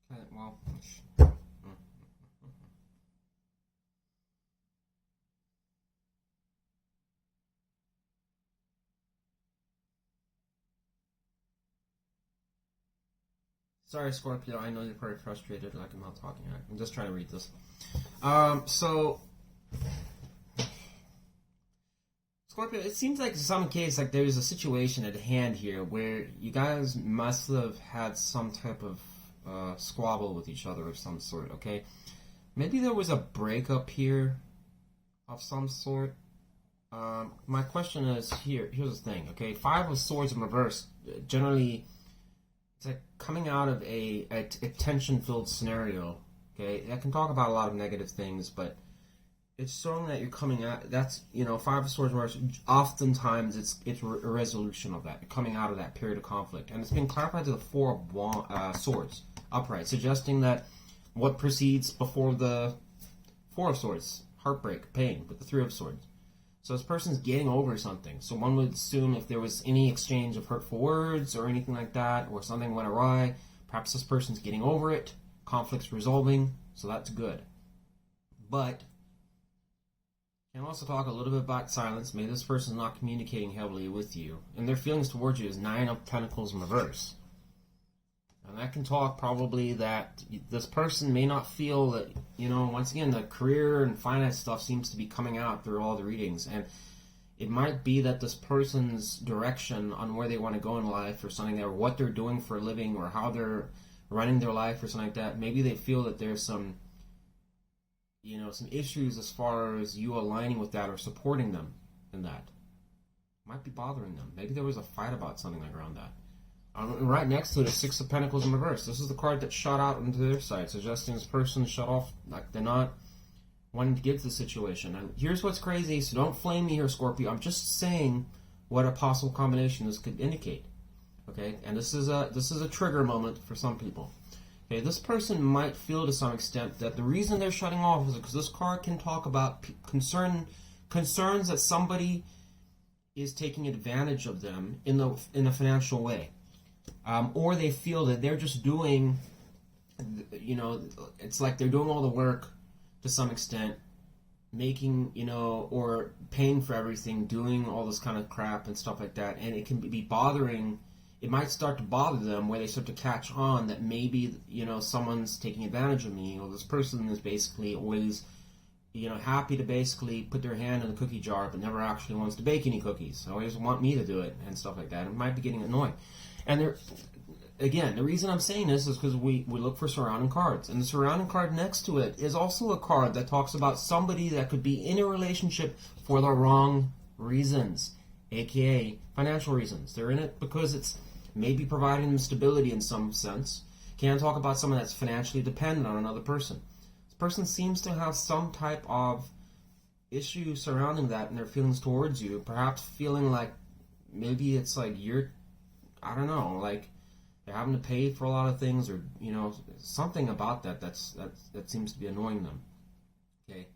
Okay, well. Sorry, Scorpio, I know you're probably frustrated, like I'm not talking. I'm just trying to read this. So Scorpio, it seems like in some case, like there's a situation at hand here where you guys must have had some type of squabble with each other of some sort, okay? Maybe there was a breakup here of some sort. My question is here's the thing, okay? Five of Swords in reverse, generally, it's like coming out of a tension-filled scenario, okay? That can talk about a lot of negative things, but it's showing that you're coming out, that's, Five of Swords reverse, oftentimes it's a resolution of that, coming out of that period of conflict. And it's been clarified to the Four of Swords upright, suggesting that what precedes before the Four of Swords, heartbreak, pain, with the Three of Swords. So this person's getting over something. So one would assume if there was any exchange of hurtful words or anything like that, or something went awry, perhaps this person's getting over it, conflict's resolving, so that's good. But can also talk a little bit about silence. Maybe this person's not communicating heavily with you, and their feelings towards you is Nine of Pentacles in reverse. And that can talk probably that this person may not feel that, once again, the career and finance stuff seems to be coming out through all the readings. And it might be that this person's direction on where they want to go in life or something, or what they're doing for a living or how they're running their life or something like that, maybe they feel that there's some, some issues as far as you aligning with that or supporting them in that. Might be bothering them. Maybe there was a fight about something like around that. Right next to it is Six of Pentacles in reverse. This is the card that shot out into their side, suggesting this person shut off, like they're not wanting to get to the situation. And here's what's crazy, so don't flame me here, Scorpio. I'm just saying what a possible combination this could indicate. Okay, and this is a trigger moment for some people. Okay, this person might feel to some extent that the reason they're shutting off is because this card can talk about concerns that somebody is taking advantage of them in a financial way. Or they feel that they're just doing you know, it's like they're doing all the work to some extent, making, you know, or paying for everything, doing all this kind of crap and stuff like that, and it can be bothering. It might start to bother them where they start to catch on that maybe, you know, someone's taking advantage of me, or this person is basically always, you know, happy to basically put their hand in the cookie jar but never actually wants to bake any cookies. They always want me to do it and stuff like that. It might be getting annoying. And there, again, the reason I'm saying this is because we look for surrounding cards. And the surrounding card next to it is also a card that talks about somebody that could be in a relationship for the wrong reasons, aka financial reasons. They're in it because it's maybe providing them stability in some sense. Can talk about someone that's financially dependent on another person. This person seems to have some type of issue surrounding that and their feelings towards you. Perhaps feeling like maybe it's like you're, I don't know, like they're having to pay for a lot of things, or, you know, something about that that seems to be annoying them. Okay.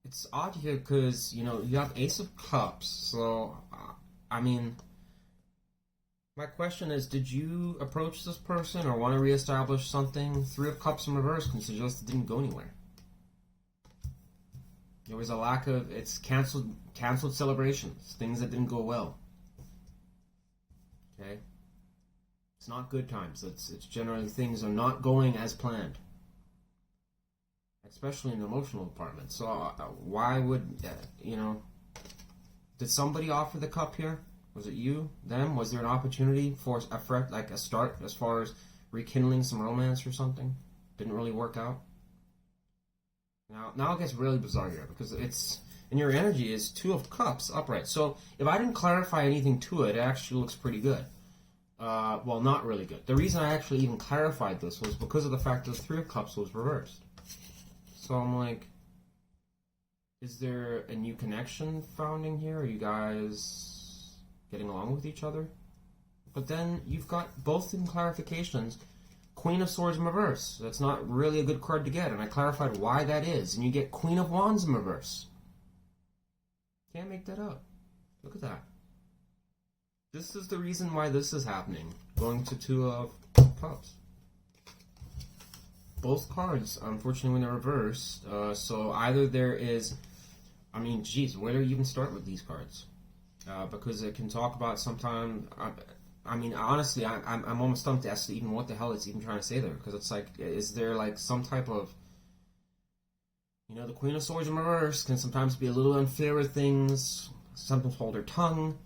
It's odd here because, you know, you have Ace of Cups. So, I mean, my question is, did you approach this person or want to reestablish something? Three of Cups in reverse can suggest it didn't go anywhere. There was a lack of, it's canceled celebrations, things that didn't go well. Okay? It's not good times. It's generally things are not going as planned. Especially in the emotional department. So why would, you know, did somebody offer the cup here? Was it you? Them? Was there an opportunity for a start as far as rekindling some romance or something? Didn't really work out? Now it gets really bizarre here because it's, and your energy is Two of Cups upright. So if I didn't clarify anything to it, it actually looks pretty good. Well, not really good. The reason I actually even clarified this was because of the fact that the Three of Cups was reversed. So I'm like, is there a new connection founding here? Are you guys getting along with each other? But then you've got both in clarifications. Queen of Swords in reverse. That's not really a good card to get, and I clarified why that is. And you get Queen of Wands in reverse. Can't make that up. Look at that. This is the reason why this is happening. Going to Two of Cups. Both cards, unfortunately, when they're reversed. So either there is, I mean, geez, where do you even start with these cards? Because it can talk about sometime. I mean, honestly, I'm almost stumped as to even what the hell it's even trying to say there. Because it's like, is there like some type of, you know, the Queen of Swords in reverse can sometimes be a little unfair with things. Sometimes hold her tongue,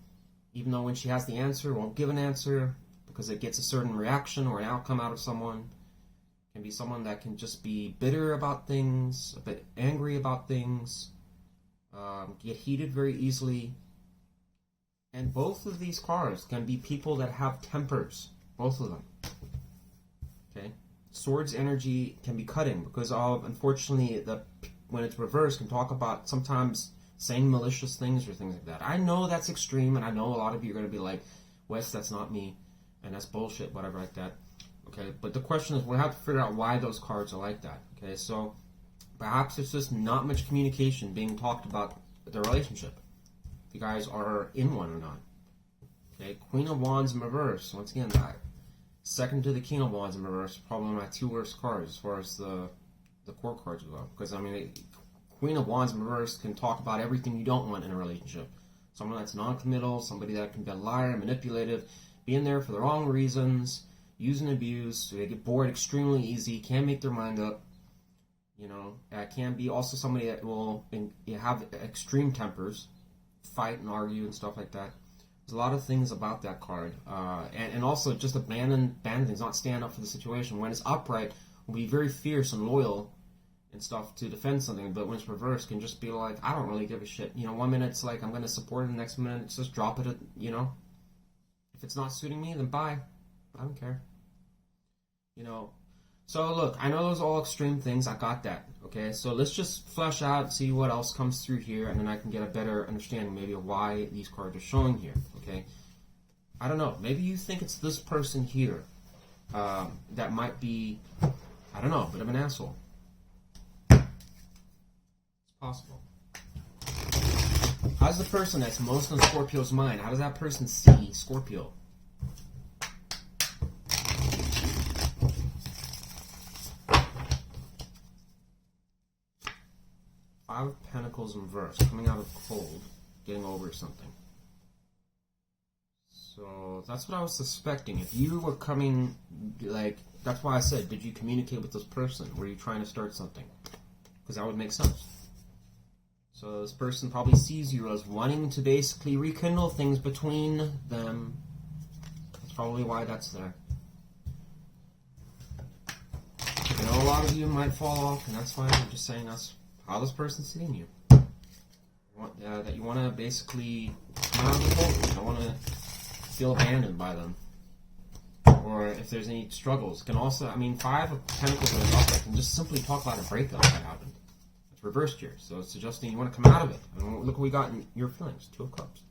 even though when she has the answer, won't give an answer because it gets a certain reaction or an outcome out of someone. Can be someone that can just be bitter about things, a bit angry about things, get heated very easily. And both of these cards can be people that have tempers. Both of them. Okay? Swords energy can be cutting because of, unfortunately, when it's reversed, can talk about sometimes saying malicious things or things like that. I know that's extreme, and I know a lot of you are going to be like, Wes, that's not me, and that's bullshit, whatever like that. Okay? But the question is, we have to figure out why those cards are like that. Okay? So, perhaps it's just not much communication being talked about the relationship. If you guys are in one or not. Okay, Queen of Wands in reverse. Once again, that second to the King of Wands in reverse. Probably my two worst cards as far as the core cards go. Because, I mean, Queen of Wands in reverse can talk about everything you don't want in a relationship. Someone that's non-committal, somebody that can be a liar, manipulative, being there for the wrong reasons, use and abuse, so they get bored extremely easy, can't make their mind up. You know, can be also somebody that will have extreme tempers, fight and argue and stuff like that. There's a lot of things about that card. And also just abandon things, not stand up for the situation. When it's upright, will be very fierce and loyal and stuff to defend something, but when it's reversed, can just be like, I don't really give a shit. You know, 1 minute it's like, I'm going to support it, the next minute it's just drop it, you know. If it's not suiting me, then bye. I don't care. You know. So look, I know those are all extreme things. I got that. Okay, so let's just flesh out, see what else comes through here, and then I can get a better understanding maybe of why these cards are showing here. Okay, I don't know. Maybe you think it's this person here that might be, I don't know, a bit of an asshole. It's possible. How's the person that's most on Scorpio's mind? How does that person see Scorpio? Pentacles in reverse, coming out of cold, getting over something. So that's what I was suspecting. If you were coming, like, that's why I said, did you communicate with this person? Were you trying to start something? Because that would make sense. So this person probably sees you as wanting to basically rekindle things between them. That's probably why that's there. I know a lot of you might fall off, and that's fine. I'm just saying that's how this person's seeing you. That you want to basically come out of the cold. You don't want to feel abandoned by them. Or if there's any struggles. Can also, I mean, 5 of Pentacles in the upright can just simply talk about a breakup that happened. It's reversed here, so it's suggesting you want to come out of it. And look what we got in your feelings. 2 of Cups.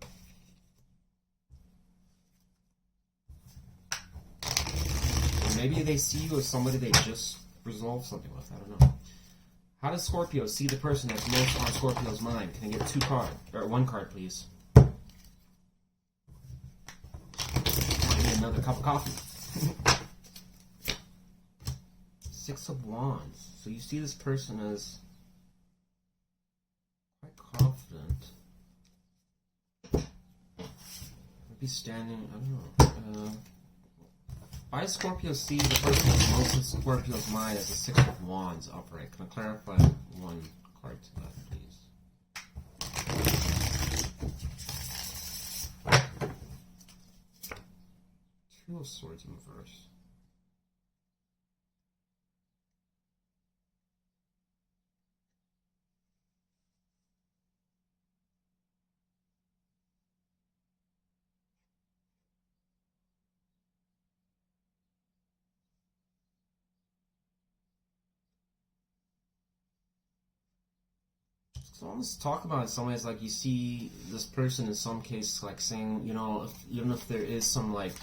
Or maybe they see you as somebody they just resolved something with. I don't know. How does Scorpio see the person that's most on Scorpio's mind? Can I get 2 cards? Or 1 card, please. Might need another cup of coffee. 6 of Wands. So you see this person as quite confident. Maybe standing, I don't know. Why does Scorpio see the person that's most of Scorpio's mind as a 6 of Wands upright? Can I clarify 1 card to that, please? 2 of Swords in reverse. So almost talk about it in some ways like you see this person in some cases like saying, you know, even if there is some like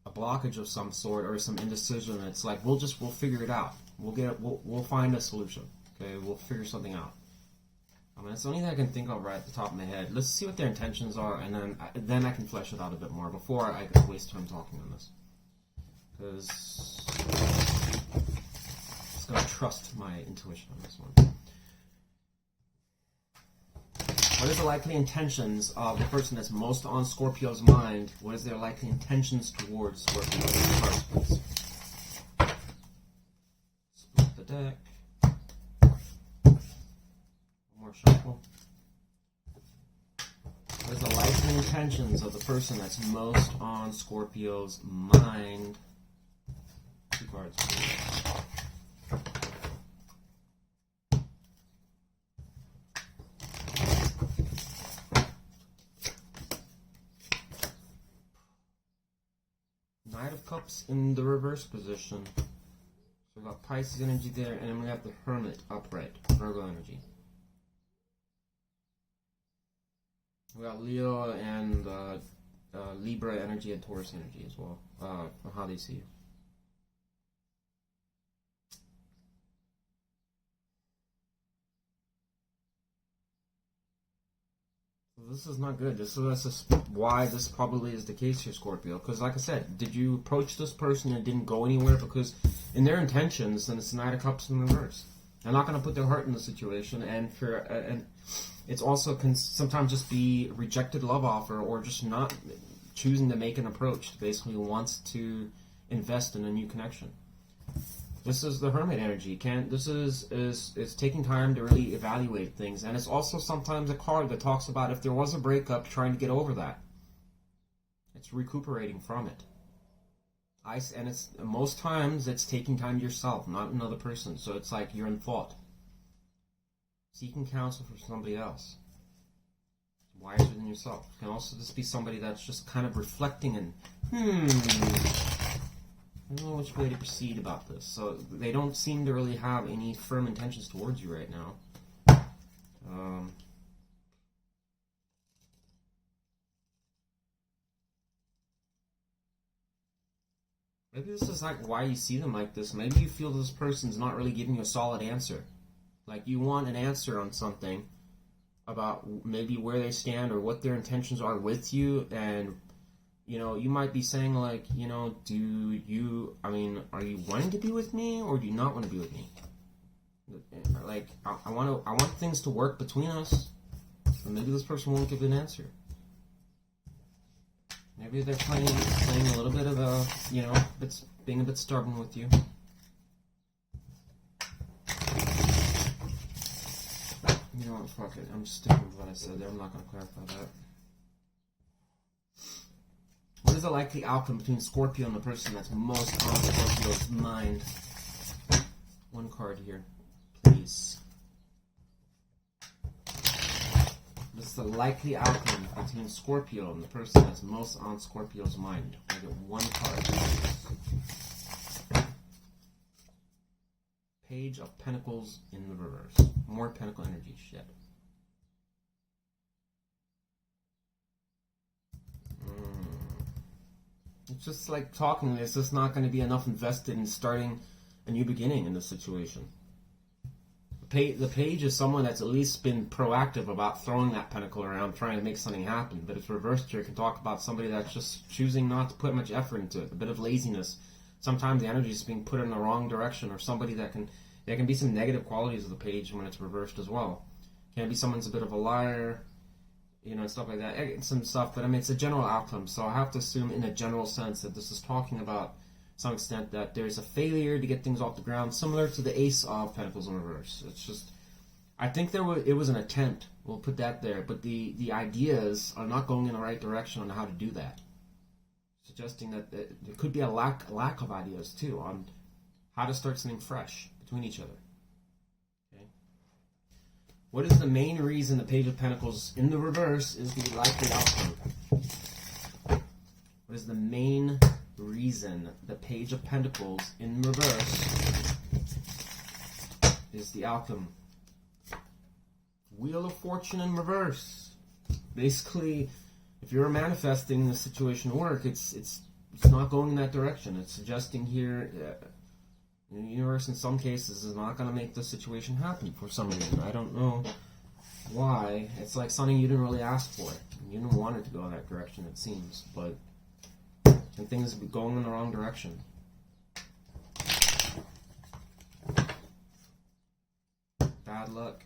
a blockage of some sort or some indecision, it's like we'll figure it out. We'll find a solution. Okay, we'll figure something out. I mean, it's the only thing I can think of right at the top of my head. Let's see what their intentions are, and then I can flesh it out a bit more before I waste time talking on this. Because I'm just gonna trust my intuition on this one. What is the likely intentions of the person that's most on Scorpio's mind? What is their likely intentions towards Scorpio? Cards, please. Split the deck. One more shuffle. What is the likely intentions of the person that's most on Scorpio's mind? 2 cards, please. Knight of Cups in the reverse position. So we got Pisces energy there, and then we have the Hermit upright, Virgo energy. We got Leo and Libra energy and Taurus energy as well, how they see you. This is not good. This is why this probably is the case here, Scorpio. Because, like I said, did you approach this person and it didn't go anywhere? Because in their intentions, then it's Knight of Cups in reverse. They're not going to put their heart in the situation, and it's also can sometimes just be rejected love offer or just not choosing to make an approach. Basically, wants to invest in a new connection. This is the Hermit energy. This is taking time to really evaluate things, and it's also sometimes a card that talks about if there was a breakup, trying to get over that. It's recuperating from it. And it's most times it's taking time to yourself, not another person. So it's like you're in fault. Seeking counsel from somebody else. Wiser than yourself. It can also just be somebody that's just kind of reflecting and I don't know which way to proceed about this. So they don't seem to really have any firm intentions towards you right now. Maybe this is like why you see them like this. Maybe you feel this person's not really giving you a solid answer. Like you want an answer on something about maybe where they stand or what their intentions are with you, and you know, you might be saying like, you know, are you wanting to be with me or do you not want to be with me? Like, I want things to work between us. But maybe this person won't give an answer. Maybe they're playing a little bit of a, you know, being a bit stubborn with you. You know what, fuck it. I'm just sticking with what I said there. I'm not going to clarify that. What is the likely outcome between Scorpio and the person that's most on Scorpio's mind? One card here, please. What is the likely outcome between Scorpio and the person that's most on Scorpio's mind? I get one card. Page of Pentacles in the reverse. More Pentacle energy shit. It's just like talking. It's just not going to be enough invested in starting a new beginning in this situation. The page is someone that's at least been proactive about throwing that pentacle around, trying to make something happen. But if reversed here, it can talk about somebody that's just choosing not to put much effort into it, a bit of laziness. Sometimes the energy is being put in the wrong direction, or somebody that can... There can be some negative qualities of the page when it's reversed as well. Can be someone's a bit of a liar, you know, stuff like that. Some stuff, but I mean, it's a general outcome. So I have to assume in a general sense that this is talking about, to some extent, that there's a failure to get things off the ground, similar to the Ace of Pentacles in reverse. It's just, I think it was an attempt. We'll put that there. But the ideas are not going in the right direction on how to do that. Suggesting that there could be a lack of ideas, too, on how to start something fresh between each other. Okay. What is the main reason the Page of Pentacles in the reverse is the likely outcome? What is the main reason the Page of Pentacles in reverse is the outcome? Wheel of Fortune in reverse. Basically, if you're manifesting the situation to work, it's not going in that direction. It's suggesting here the universe in some cases is not going to make the situation happen for some reason. I don't know why. It's like something you didn't really ask for. You didn't want it to go in that direction, it seems. But and things are going in the wrong direction. Bad luck.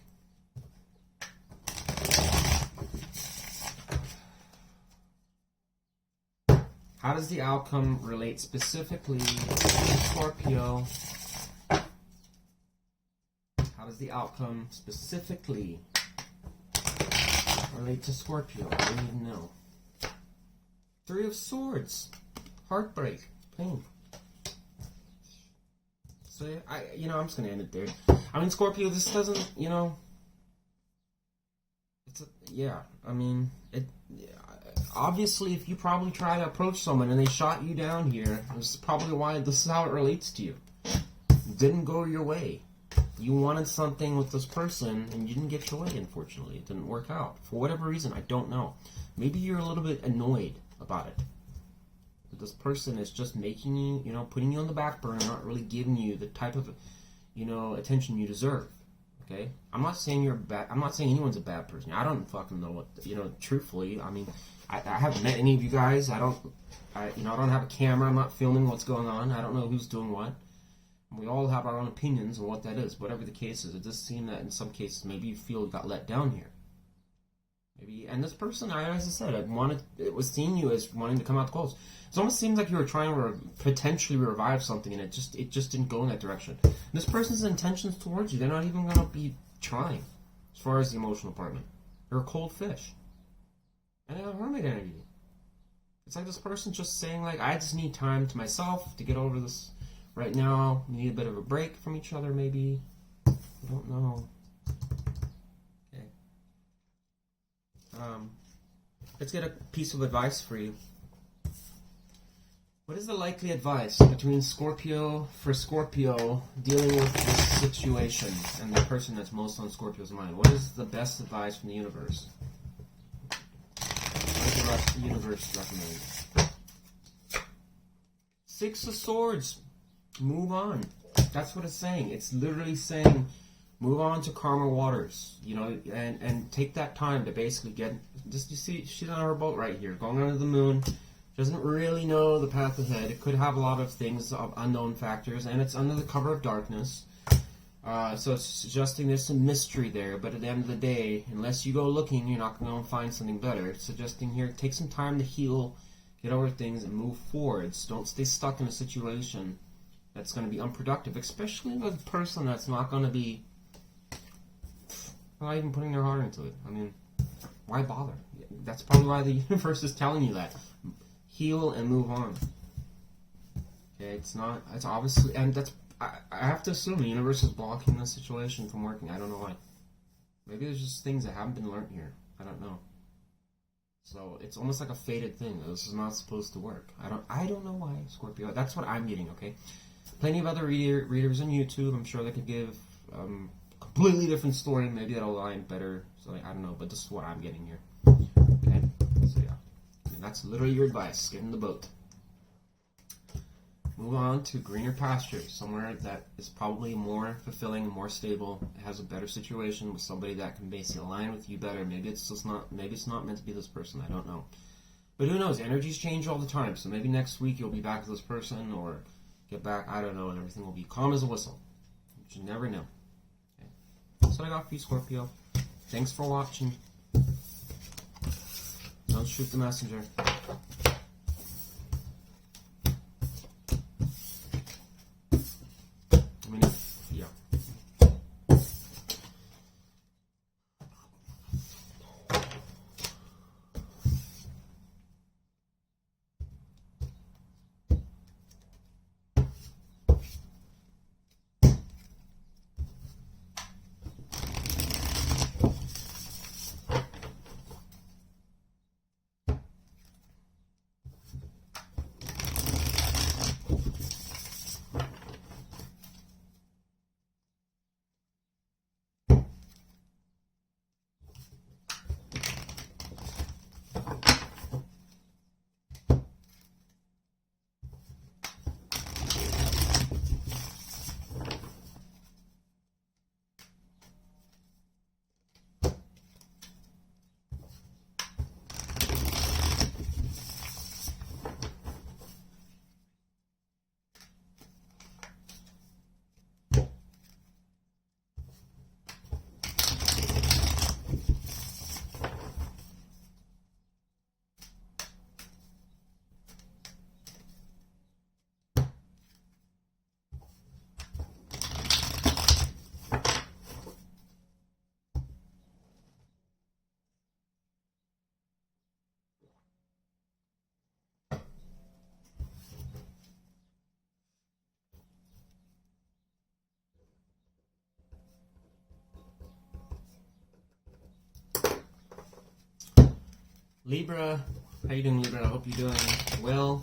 How does the outcome relate specifically to Scorpio? How does the outcome specifically relate to Scorpio? I don't even know. Three of Swords. Heartbreak. Pain. So, I'm just going to end it there. I mean, Scorpio, this doesn't, obviously, if you probably try to approach someone and they shot you down here, this is probably why this is how it relates to you. It didn't go your way. You wanted something with this person and you didn't get your way, unfortunately. It didn't work out. For whatever reason, I don't know. Maybe you're a little bit annoyed about it. But this person is just making you, putting you on the back burner, not really giving you the type of, attention you deserve. Okay? I'm not saying you're bad. I'm not saying anyone's a bad person. I don't fucking know what, truthfully. I mean, I haven't met any of you guys. I don't have a camera. I'm not filming what's going on. I don't know who's doing what. We all have our own opinions on what that is. Whatever the case is, it does seem that in some cases maybe you feel you got let down here. Maybe, and this person, as I said, it was seeing you as wanting to come out close. It almost seems like you were trying to potentially revive something, and it just didn't go in that direction. And this person's intentions towards you, they're not even going to be trying, as far as the emotional department. They're a cold fish. And they have hermit energy. It's like this person's just saying, like, I just need time to myself to get over this right now. We need a bit of a break from each other, maybe. I don't know. Okay. Let's get a piece of advice for you. What is the likely advice between Scorpio dealing with this situation and the person that's most on Scorpio's mind? What is the best advice from the universe? What does the universe recommend? Six of Swords. Move on. That's what it's saying. It's literally saying, move on to calmer waters. And take that time to basically get. Just you see, she's on her boat right here, going under the moon. Doesn't really know the path ahead. It could have a lot of things of unknown factors, and it's under the cover of darkness. So it's suggesting there's some mystery there, but at the end of the day, unless you go looking, you're not going to find something better. It's suggesting here, take some time to heal, get over things, and move forwards. Don't stay stuck in a situation that's going to be unproductive, especially with a person that's not going to be not even putting their heart into it. I mean, why bother? That's probably why the universe is telling you that. Heal and move on. Okay, it's obviously, and that's, I have to assume the universe is blocking the situation from working. I don't know why. Maybe there's just things that haven't been learned here. I don't know. So it's almost like a fated thing. This is not supposed to work. I don't know why, Scorpio. That's what I'm getting, okay? Plenty of other readers on YouTube. I'm sure they could give completely different story. Maybe that'll align better. So I don't know, but this is what I'm getting here. Okay? So yeah. And that's literally your advice. Get in the boat. Move on to greener pastures, somewhere that is probably more fulfilling, more stable, has a better situation with somebody that can basically align with you better. Maybe it's just not. Maybe it's not meant to be this person. I don't know. But who knows? Energies change all the time. So maybe next week you'll be back with this person, or get back. I don't know, and everything will be calm as a whistle. You never know. Okay. That's what I got for you, Scorpio. Thanks for watching. Don't shoot the messenger. Libra, how you doing, Libra? I hope you're doing well.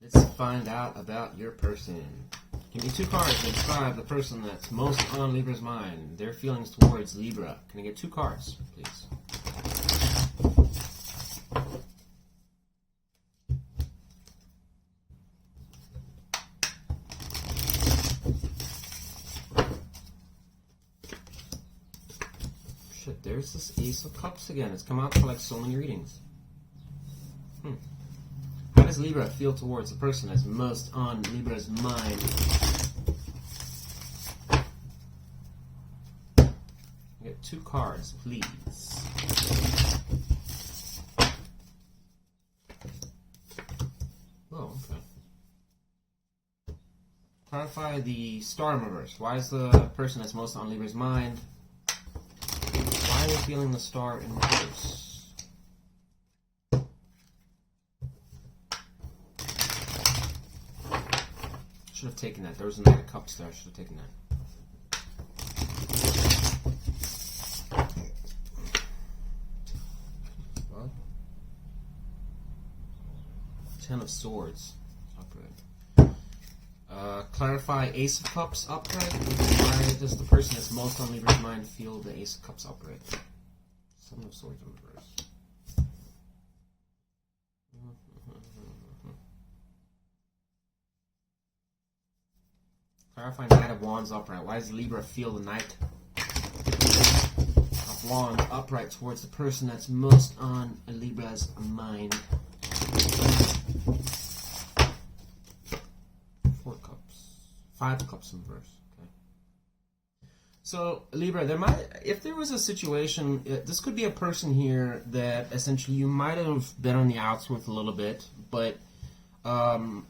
Let's find out about your person. Give me two cards that describe the person that's most on Libra's mind, their feelings towards Libra. Can I get two cards, please? There's this Ace of Cups again. It's come out for like so many readings. How does Libra feel towards the person that's most on Libra's mind? Get two cards, please. Oh, okay. Clarify the star in reverse. Why is the person that's most on Libra's mind? Why are we feeling the star in reverse? Should have taken that. There was a Knight of Cups there. I should have taken that. What? Ten of Swords. Upright. Clarify Ace of Cups upright. Why does the person that's most on Libra's mind feel the Ace of Cups upright? Seven of Swords in reverse. Clarify Knight of Wands upright. Why does Libra feel the Knight of Wands upright towards the person that's most on Libra's mind? Four Cups. Five of Cups in reverse. Okay. So Libra, if there was a situation, this could be a person here that essentially you might have been on the outs with a little bit, but oh man,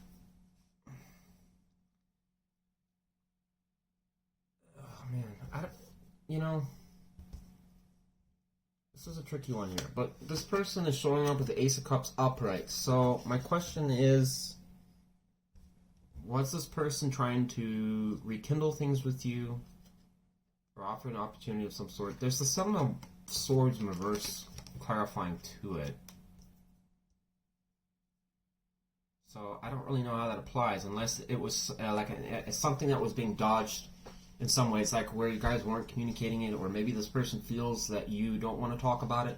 this is a tricky one here, but this person is showing up with the Ace of Cups upright. So my question is, was this person trying to rekindle things with you or offer an opportunity of some sort? There's the Seven of Swords in reverse clarifying to it. So I don't really know how that applies unless it was something that was being dodged in some ways, like where you guys weren't communicating it, or maybe this person feels that you don't want to talk about it.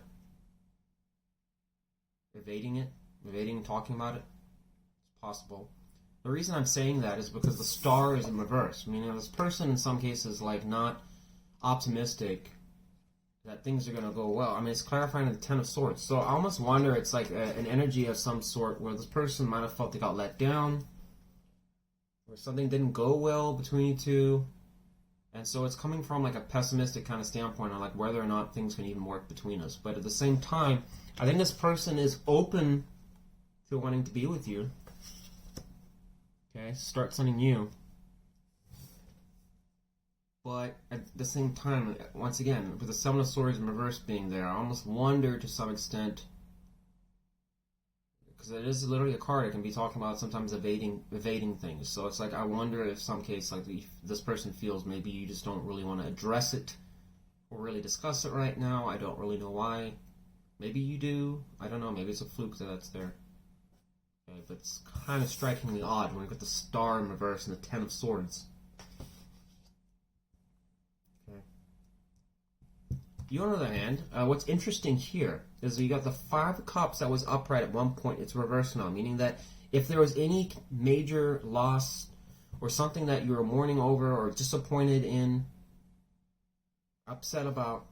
Evading talking about it. It's possible. The reason I'm saying that is because the Star is in reverse. Meaning this person in some cases like not optimistic that things are going to go well. I mean, it's clarifying the Ten of Swords. So I almost wonder it's like an energy of some sort where this person might have felt they got let down, or something didn't go well between you two. And so it's coming from like a pessimistic kind of standpoint on like whether or not things can even work between us. But at the same time, I think this person is open to wanting to be with you. Okay, start something new. But at the same time, once again, with the Seven of Swords in reverse being there, I almost wonder to some extent, because it is literally a card, it can be talking about sometimes evading things. So it's like, I wonder if some case, like this person feels maybe you just don't really want to address it or really discuss it right now. I don't really know why. Maybe you do. I don't know. Maybe it's a fluke that's there. Okay, but it's kind of strikingly odd when we get the Star in reverse and the Ten of Swords. Okay. You on the other hand, what's interesting here is you got the Five of Cups that was upright at one point. It's reversed now, meaning that if there was any major loss or something that you were mourning over or disappointed in, upset about,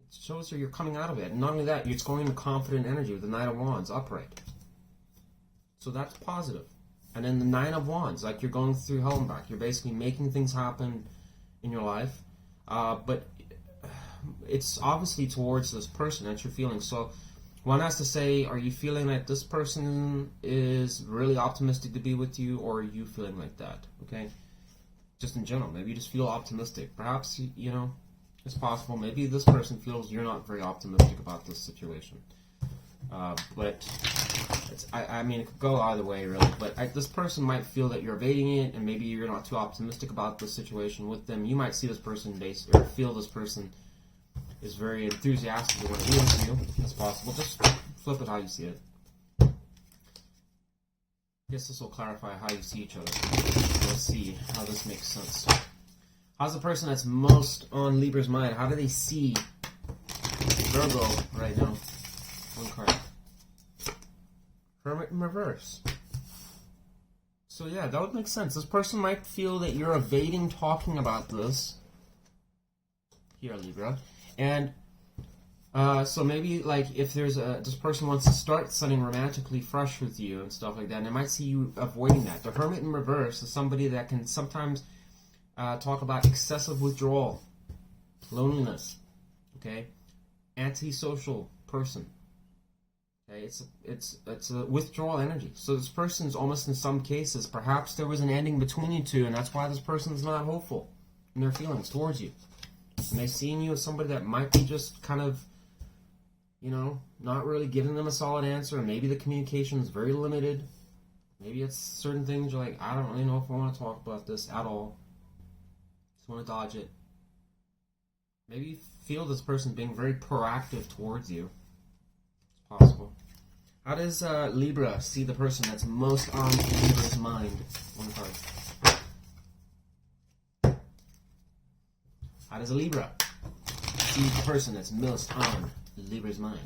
it shows you you're coming out of it. And not only that, it's going into confident energy with the Knight of Wands upright. So that's positive. And then the Nine of Wands, like you're going through hell and back. You're basically making things happen in your life. But it's obviously towards this person that you're feeling. So one has to say, are you feeling that this person is really optimistic to be with you, or are you feeling like that? Okay? Just in general. Maybe you just feel optimistic. Perhaps, it's possible. Maybe this person feels you're not very optimistic about this situation. But I mean, it could go either way, really. But this person might feel that you're evading it, and maybe you're not too optimistic about the situation with them. You might see this person or feel this person is very enthusiastic to want to be with you. That's possible. Just flip it how you see it. I guess this will clarify how you see each other. Let's see how this makes sense. How's the person that's most on Libra's mind? How do they see Virgo right now? One card. Hermit in reverse. So yeah, that would make sense. This person might feel that you're evading talking about this. Here, Libra. And so maybe like if there's this person wants to start something romantically fresh with you and stuff like that, and they might see you avoiding that. The Hermit in reverse is somebody that can sometimes talk about excessive withdrawal, loneliness, okay, antisocial person. Okay, it's a withdrawal energy. So this person's almost in some cases, perhaps there was an ending between you two, and that's why this person's not hopeful in their feelings towards you. And they're seeing you as somebody that might be just kind of, not really giving them a solid answer. Maybe the communication is very limited. Maybe it's certain things you're like, I don't really know if I want to talk about this at all. Just want to dodge it. Maybe you feel this person being very proactive towards you. It's possible. How does Libra see the person that's most on Libra's mind? One card. How does a Libra see the person that's most on Libra's mind?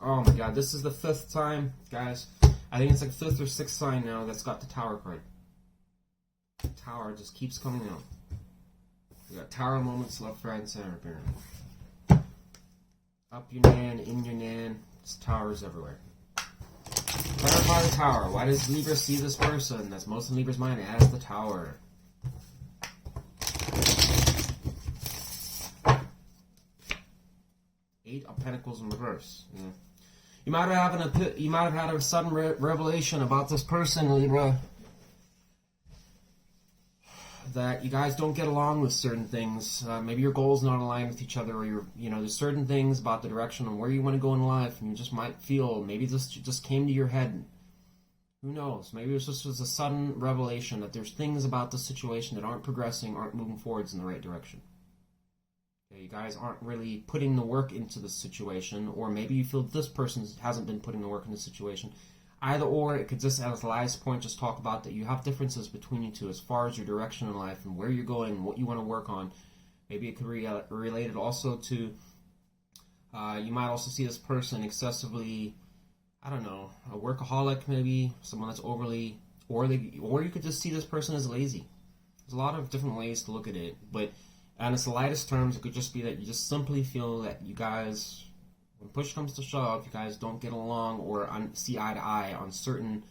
Oh my god, this is the 5th time, guys. I think it's like 5th or 6th sign now that's got the Tower card. The Tower just keeps coming out. We got Tower moments left, right, and center apparently. Up your nan, in your nan, It's towers everywhere. Clarify the tower. Why does Libra see this person that's most in Libra's mind as the tower? Eight of Pentacles in reverse. Yeah. You might have had a sudden revelation about this person, Libra, that you guys don't get along with certain things. Maybe your goals not aligned with each other, or there's certain things about the direction and where you want to go in life, and you just might feel maybe this just came to your head. Who knows? Maybe it was a sudden revelation that there's things about the situation that aren't progressing, aren't moving forwards in the right direction. Okay, you guys aren't really putting the work into the situation, or maybe you feel this person hasn't been putting the work in the situation. Either or, it could just, as the last point, just talk about that you have differences between you two as far as your direction in life and where you're going and what you want to work on. Maybe it could be related also to, you might also see this person excessively, I don't know, a workaholic maybe, someone that's overly, or you could just see this person as lazy. There's a lot of different ways to look at it, but in its lightest terms, it could just be that you just simply feel that you guys, when push comes to shove, you guys don't get along or see eye to eye on certain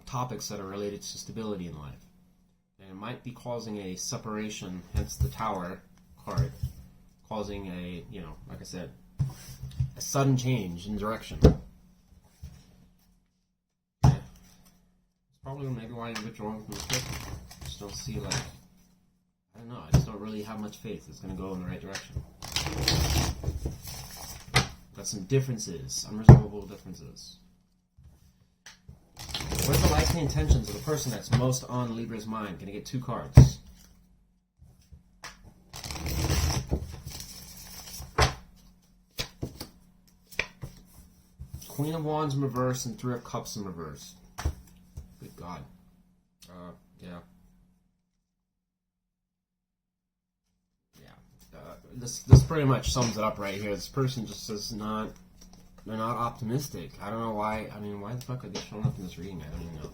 topics that are related to stability in life. And it might be causing a separation, hence the Tower card, causing a, like I said, a sudden change in direction. Yeah. It's probably maybe why you're withdrawing from the trip. Just don't see, like, I don't know, I just don't really have much faith it's going to go in the right direction. Got some differences, unresolvable differences. What are the likely intentions of the person that's most on Libra's mind? Gonna get two cards. Queen of Wands in reverse and Three of Cups in reverse. Good God. Yeah. This pretty much sums it up right here. This person just is not, they're not optimistic. I don't know why. I mean, why the fuck are they showing up in this reading? I don't even know.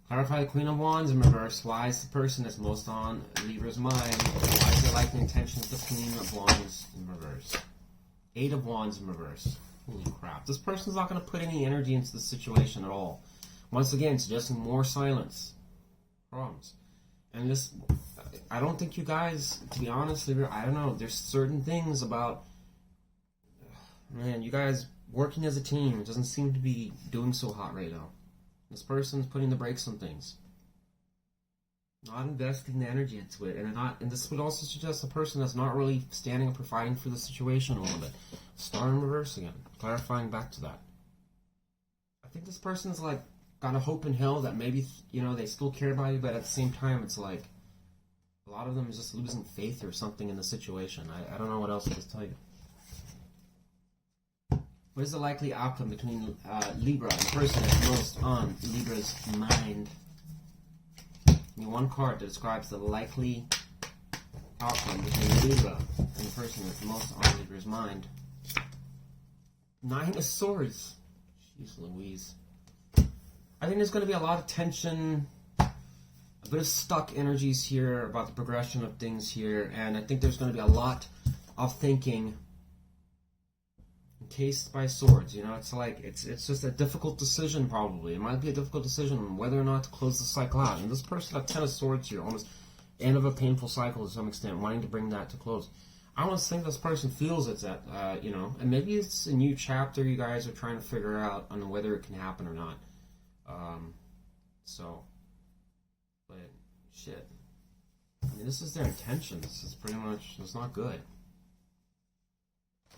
Clarify the Queen of Wands in reverse. Why is the person that's most on Libra's mind? Why is there likely intention of the Queen of Wands in reverse? Eight of Wands in reverse. Holy crap. This person's not going to put any energy into the situation at all. Once again, suggesting more silence. Problems. And this, I don't think you guys, to be honest, I don't know, there's certain things about, man, you guys working as a team doesn't seem to be doing so hot right now. This person's putting the brakes on things. Not investing the energy into it, and this would also suggest a person that's not really standing up or fighting for the situation a little bit. Star in reverse again, clarifying back to that. I think this person's like, got a hope in hell that maybe, they still care about you, but at the same time, it's like, a lot of them is just losing faith or something in the situation. I don't know what else to tell you. What is the likely outcome between Libra and the person that's most on Libra's mind? Give me one card that describes the likely outcome between Libra and the person that's most on Libra's mind. Nine of Swords. Jeez Louise. I think there's going to be a lot of tension, a bit of stuck energies here about the progression of things here, and I think there's going to be a lot of thinking encased by swords. It's like, it's just a difficult decision probably. It might be a difficult decision on whether or not to close the cycle out. And this person got 10 of Swords here, almost end of a painful cycle to some extent, wanting to bring that to close. I almost think this person feels it's at, and maybe it's a new chapter you guys are trying to figure out on whether it can happen or not. But shit. I mean, this is their intention. This is pretty much, it's not good.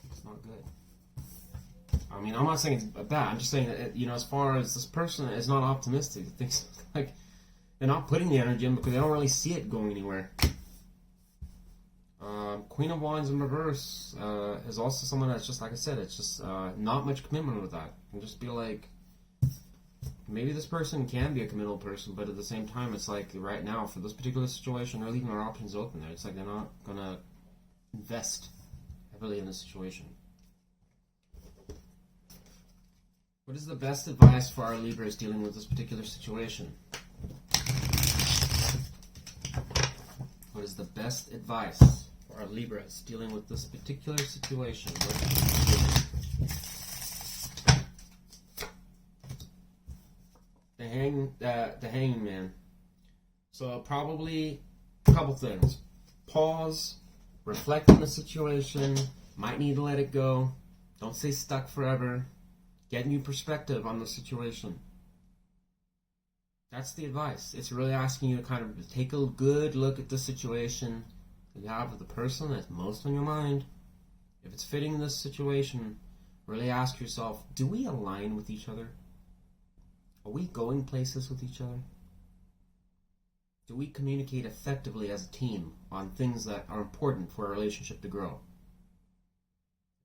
It's not good. I mean, I'm not saying it's bad. I'm just saying that, as far as this person is not optimistic, it thinks like they're not putting the energy in because they don't really see it going anywhere. Queen of Wands in reverse is also someone that's just, like I said, it's just not much commitment with that. You can just be like, maybe this person can be a committal person, but at the same time, it's like right now, for this particular situation, they're leaving their options open there. It's like they're not going to invest heavily in the situation. What is the best advice for our Libras dealing with this particular situation? What is the best advice for are Libras dealing with this particular situation? The Hanging Man. So probably a couple things. Pause, reflect on the situation, might need to let it go. Don't stay stuck forever. Get new perspective on the situation. That's the advice. It's really asking you to kind of take a good look at the situation that you have with the person that's most on your mind. If it's fitting this situation, really ask yourself, do we align with each other? Are we going places with each other? Do we communicate effectively as a team on things that are important for a relationship to grow?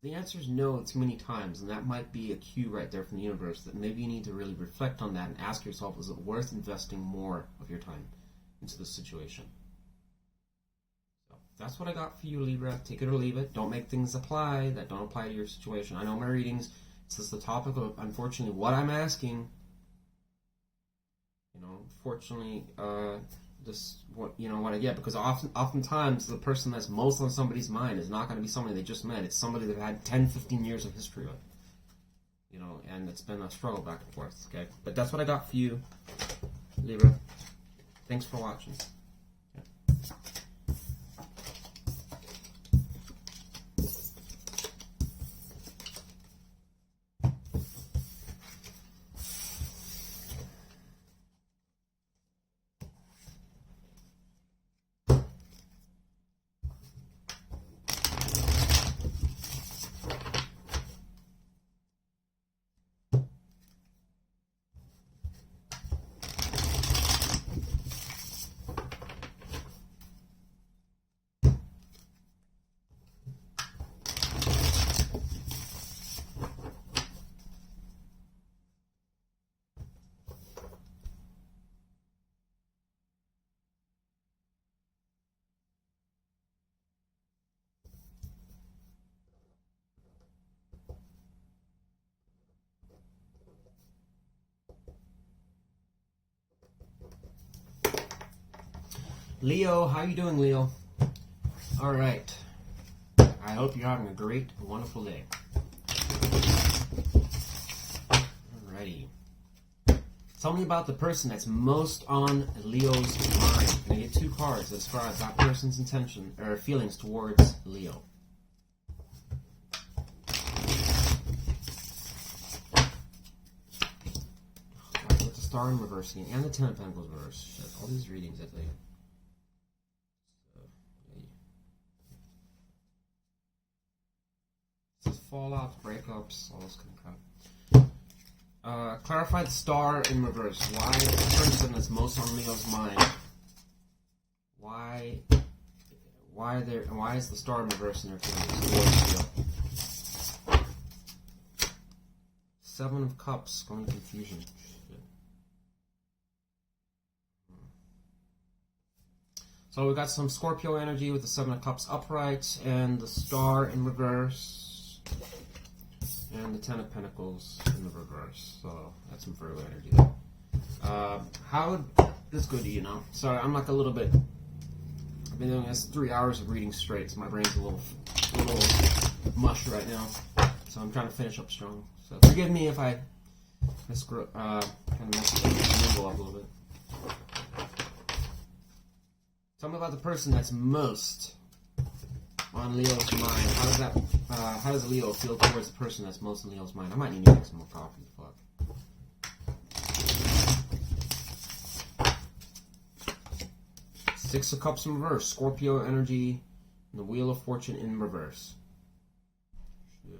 The answer is no too many times, and that might be a cue right there from the universe that maybe you need to really reflect on that and ask yourself, is it worth investing more of your time into this situation? So that's what I got for you, Libra. Take it or leave it. Don't make things apply that don't apply to your situation. I know my readings, it's just the topic of, unfortunately, what I'm asking. You know, fortunately, this what I get, because oftentimes the person that's most on somebody's mind is not going to be somebody they just met. It's somebody they've had 10-15 years of history with, and it's been a struggle back and forth. Okay, but that's what I got for you, Libra. Thanks for watching. Okay. Leo, how you doing, Leo? All right. I hope you're having a great, wonderful day. Alrighty. Tell me about the person that's most on Leo's mind. I get two cards that describe that person's intention or feelings towards Leo. I get the Star in reverse again, and the Ten of Pentacles reverse. Shit, all these readings that they... Fallouts, breakups, all this kind of crap. Clarify the Star in reverse. Why the person that's most on Leo's mind? Why is the Star in reverse in their feelings? Seven of Cups, going confusion. So we got some Scorpio energy with the Seven of Cups upright and the Star in reverse. And the Ten of Pentacles in the reverse. So that's some Virgo energy there. How would this go to you now? Sorry, I'm like a little bit... I've been doing this 3 hours of reading straight, so my brain's a little mush right now. So I'm trying to finish up strong. So forgive me if I kind of mess the up a little bit. Tell me about the person that's most on Leo's mind. How does Leo feel towards the person that's most in Leo's mind? I might need to make some more coffee. Fuck. Six of Cups in reverse. Scorpio energy. And the Wheel of Fortune in reverse. Yeah.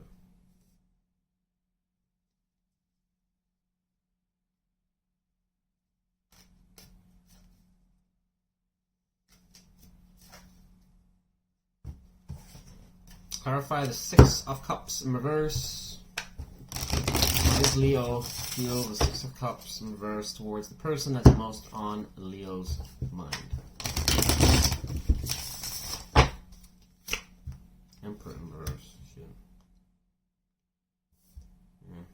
Clarify the Six of Cups in reverse. How does Leo feel the Six of Cups in reverse towards the person that's most on Leo's mind? Emperor in reverse. Shit. Yeah.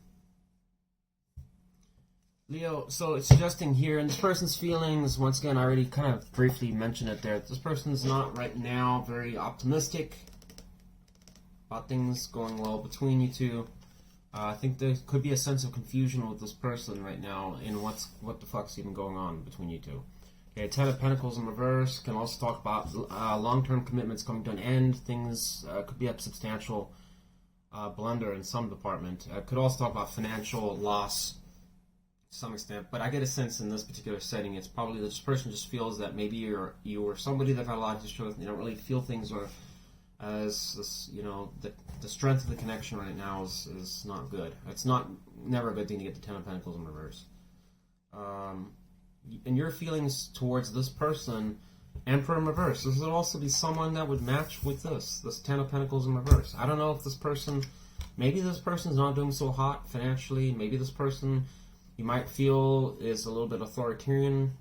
Leo, so it's suggesting here, and this person's feelings, once again, I already kind of briefly mentioned it there. This person's not right now very optimistic about things going well between you two. I think there could be a sense of confusion with this person right now in what the fuck's even going on between you two. Okay, Ten of Pentacles in reverse can also talk about long-term commitments coming to an end. Things could be a substantial blunder in some department. Could also talk about financial loss to some extent, but I get a sense in this particular setting, it's probably this person just feels that maybe you were somebody that had a lot of history with, and you don't really feel things are as this, you know, the strength of the connection right now is not good. It's never a good thing to get the Ten of Pentacles in reverse. And your feelings towards this person, Emperor in reverse, this would also be someone that would match with this Ten of Pentacles in reverse. I don't know if this person, maybe this person's not doing so hot financially, maybe this person you might feel is a little bit authoritarian.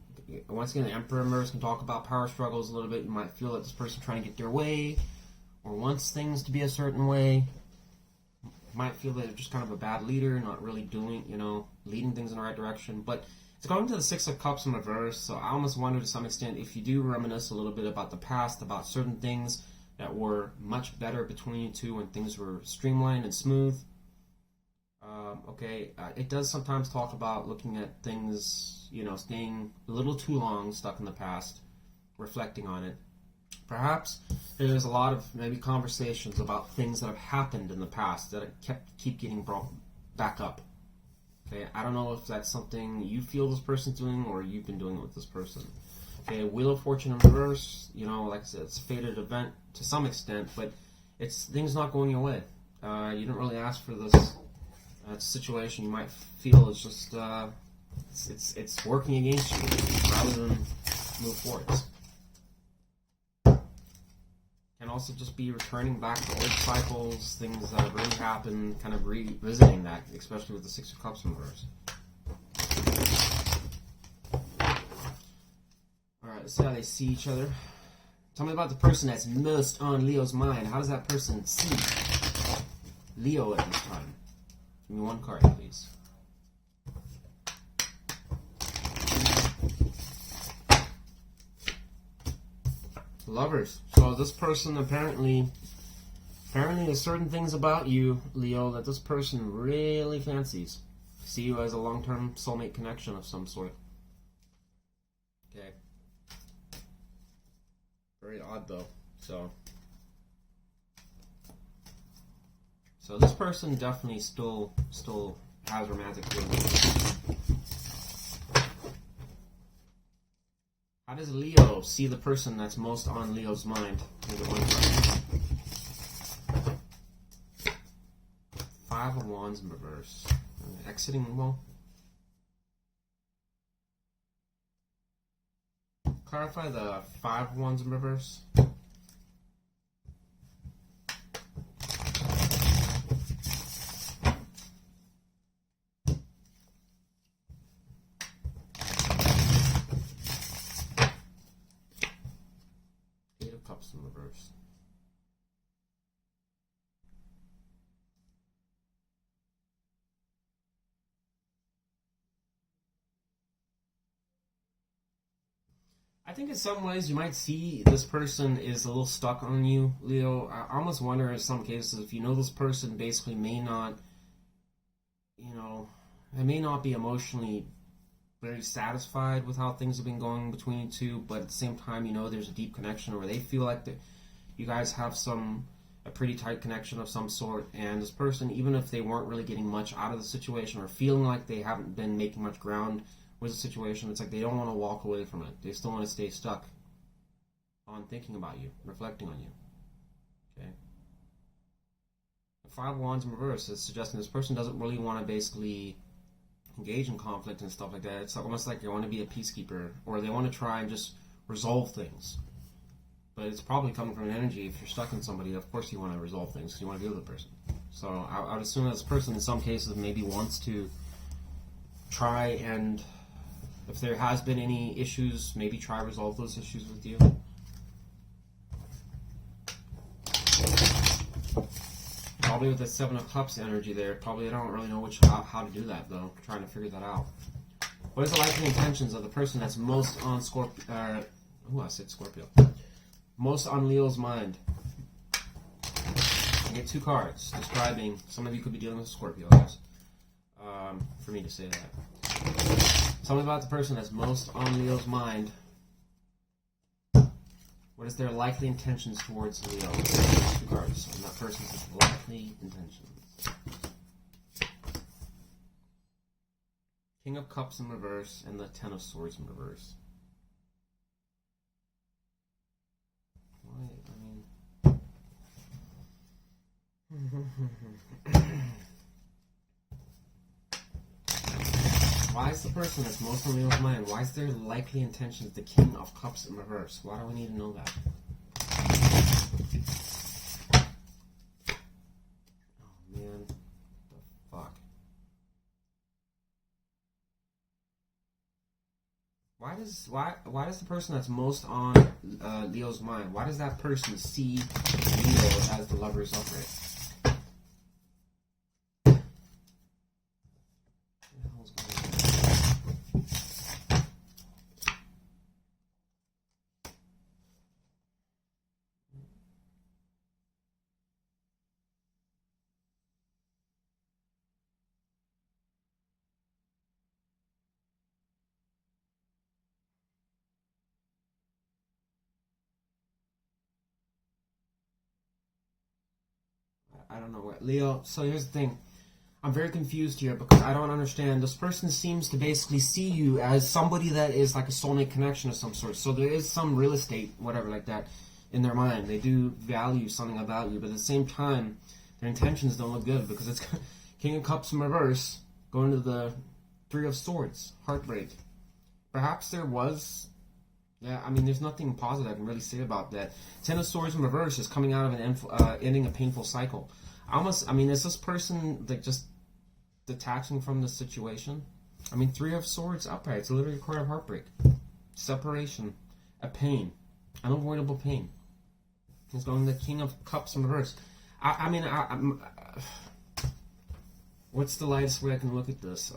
Once again, the Emperor in reverse can talk about power struggles a little bit. You might feel that this person trying to get their way, or wants things to be a certain way. You might feel that they're just kind of a bad leader, not really doing, you know, leading things in the right direction. But it's going to the Six of Cups in reverse, so I almost wonder to some extent if you do reminisce a little bit about the past, about certain things that were much better between you two when things were streamlined and smooth. It does sometimes talk about looking at things, you know, staying a little too long stuck in the past, reflecting on it. Perhaps there's a lot of maybe conversations about things that have happened in the past that keep getting brought back up. Okay, I don't know if that's something you feel this person's doing or you've been doing it with this person. Okay, Wheel of Fortune in reverse, you know, like I said, it's a fated event to some extent, but it's things not going your way. You didn't really ask for this situation. You might feel it's just it's working against you rather than move forwards. Can also just be returning back to old cycles, things that have really happened, kind of revisiting that, especially with the Six of Cups in reverse. Alright, let's see how they see each other. Tell me about the person that's most on Leo's mind. How does that person see Leo at this time? Give me one card, please. Lovers. So this person apparently there's certain things about you, Leo, that this person really fancies. See you as a long-term soulmate connection of some sort. Okay. Very odd though. So this person definitely still has romantic feelings. How does Leo see the person that's most on Leo's mind? Five of Wands in reverse. Exiting, well. Clarify the Five of Wands in reverse. Cups in reverse. I think in some ways you might see this person is a little stuck on you, Leo. I almost wonder in some cases if you know this person basically may not, you know, they may not be emotionally very satisfied with how things have been going between you two, but at the same time, you know, there's a deep connection where they feel like that you guys have a pretty tight connection of some sort, and this person, even if they weren't really getting much out of the situation or feeling like they haven't been making much ground with the situation, it's like they don't want to walk away from it. They still want to stay stuck on thinking about you, reflecting on you. Okay. The Five of Wands in reverse is suggesting this person doesn't really want to basically engage in conflict and stuff like that. It's almost like they want to be a peacekeeper, or they want to try and just resolve things. But it's probably coming from an energy, if you're stuck in somebody, of course you want to resolve things because you want to be with the person. So I would assume that this person in some cases maybe wants to try and, if there has been any issues, maybe try to resolve those issues with you. Probably with the Seven of Cups energy there, probably I don't really know how to do that though. I'm trying to figure that out. What is the likely intentions of the person that's most on Scorpio? I said Scorpio. Most on Leo's mind. I get 2 cards describing. Some of you could be dealing with Scorpio, I guess. For me to say that. Tell me about the person that's most on Leo's mind. What is their likely intentions towards Leo? 2 cards on that person's likely intentions. King of Cups in reverse and the Ten of Swords in reverse. Why? Why is the person that's most on Leo's mind? Why is their likely intentions the King of Cups in reverse? Why do we need to know that? Oh man, the fuck. Why does the person that's most on Leo's mind? Why does that person see Leo as the Lover's upright? I don't know what Leo. So here's the thing. I'm very confused here because I don't understand. This person seems to basically see you as somebody that is like a soulmate connection of some sort. So there is some real estate, whatever like that, in their mind. They do value something about you, but at the same time, their intentions don't look good because it's King of Cups in reverse going to the Three of Swords, heartbreak. Perhaps there was. Yeah, I mean, there's nothing positive I can really say about that. Ten of Swords in reverse is coming out of an ending a painful cycle. Is this person like just detaching from the situation? I mean, Three of Swords upright. It's literally a card of heartbreak, separation, a pain, unavoidable pain. It's going to the King of Cups in reverse. What's the lightest way I can look at this?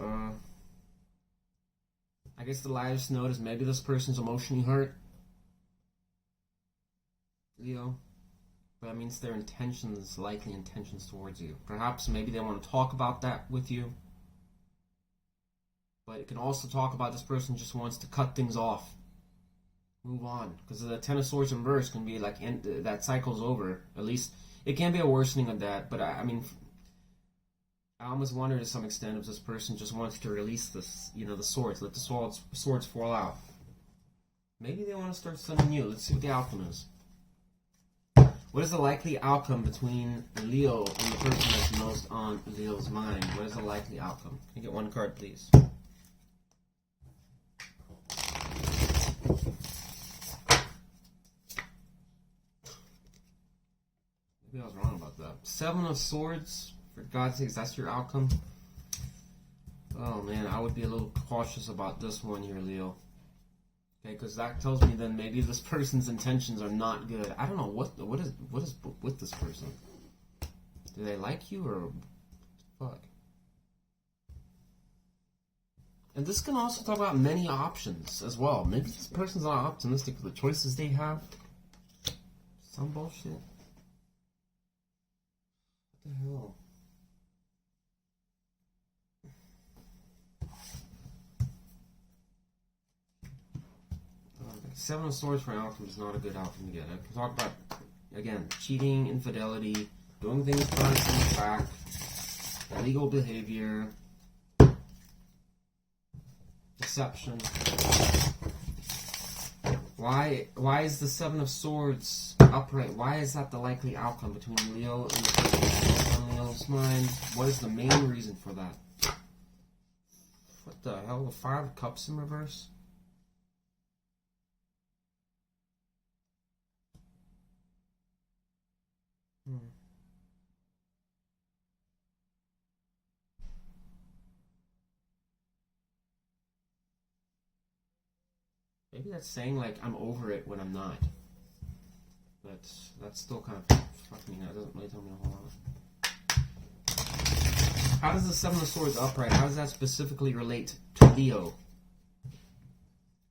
I guess the lightest note is maybe this person's emotionally hurt, Leo. But that means their intentions, likely intentions towards you. Perhaps maybe they want to talk about that with you. But it can also talk about this person just wants to cut things off. Move on. Because the Ten of Swords in reverse can be like, that cycle's over. At least, it can be a worsening of that. But I almost wonder to some extent if this person just wants to release this, the swords, let the swords fall out. Maybe they want to start something new. Let's see what the outcome is. What is the likely outcome between Leo and the person that's most on Leo's mind? What is the likely outcome? Can you get 1 card, please? Maybe I was wrong about that. 7 of Swords. For God's sakes, that's your outcome? Oh man, I would be a little cautious about this one here, Leo. Okay, because that tells me then maybe this person's intentions are not good. I don't know, what is with this person? Do they like you or fuck? And this can also talk about many options as well. Maybe this person's not optimistic for the choices they have. Some bullshit. What the hell? Seven of Swords for an outcome is not a good outcome to get. I can talk about, again, cheating, infidelity, doing things behind someone's back, illegal behavior, deception. Why is the Seven of Swords upright? Why is that the likely outcome between Leo and the person on Leo's mind? What is the main reason for that? What the hell? The Five of Cups in reverse? Maybe that's saying like I'm over it when I'm not. But that's still kind of fucking. That doesn't really tell me a whole lot. How does the Seven of Swords upright? How does that specifically relate to Leo?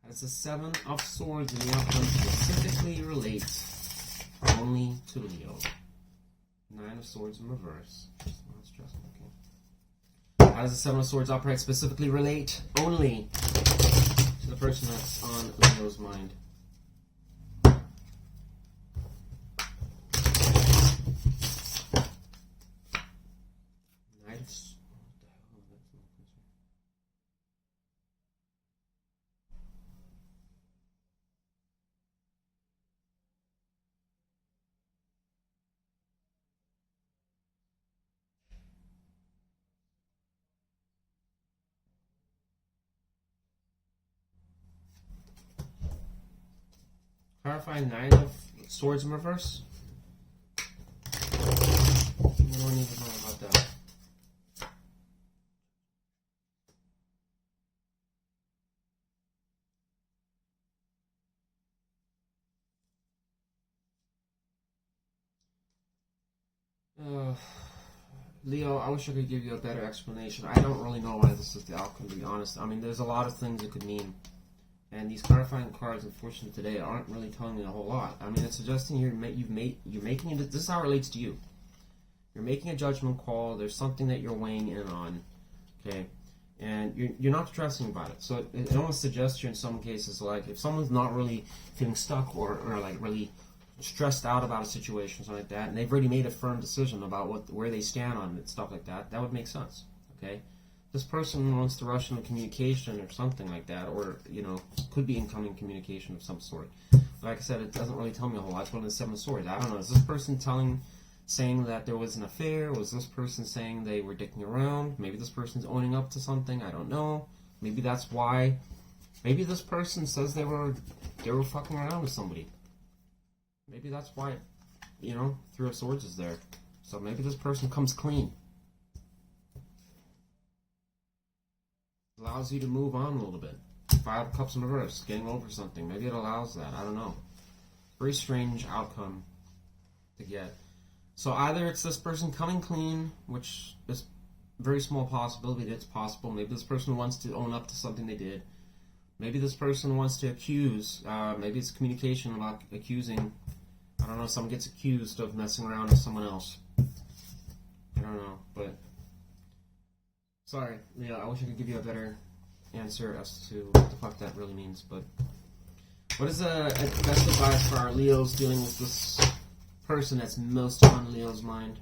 As the Seven of Swords in the outcome specifically relates only to Leo. Nine of Swords in reverse. Just not stressing, okay. How does the Seven of Swords upright specifically relate only to the person that's on Leo's mind? Clarifying Nine of Swords in reverse? We don't need to know about that. Leo, I wish I could give you a better explanation. I don't really know why this is the outcome, to be honest. I mean, there's a lot of things it could mean. And these clarifying cards, unfortunately, today aren't really telling me a whole lot. I mean, it's suggesting you're making it. This is how it relates to you. You're making a judgment call. There's something that you're weighing in on, okay? And you're not stressing about it. So it almost suggests you in some cases, like if someone's not really feeling stuck or like really stressed out about a situation, something like that, and they've already made a firm decision about where they stand on it, stuff like that, that would make sense, okay? This person wants to rush into communication or something like that, or, you know, could be incoming communication of some sort. Like I said, it doesn't really tell me a whole lot. It's one of the Seven of Swords. I don't know. Is this person saying that there was an affair? Was this person saying they were dicking around? Maybe this person's owning up to something. I don't know. Maybe that's why. Maybe this person says they were fucking around with somebody. Maybe that's why, you know, Three of Swords is there. So maybe this person comes clean. Allows you to move on a little bit. Five of Cups in reverse, getting over something. Maybe it allows that. I don't know. Very strange outcome to get. So either it's this person coming clean, which is a very small possibility that it's possible. Maybe this person wants to own up to something they did. Maybe this person wants to accuse. Maybe it's communication about accusing. I don't know. Someone gets accused of messing around with someone else. I don't know, but sorry, Leo, I wish I could give you a better answer as to what the fuck that really means, but what is a best advice for our Leos dealing with this person that's most on Leo's mind?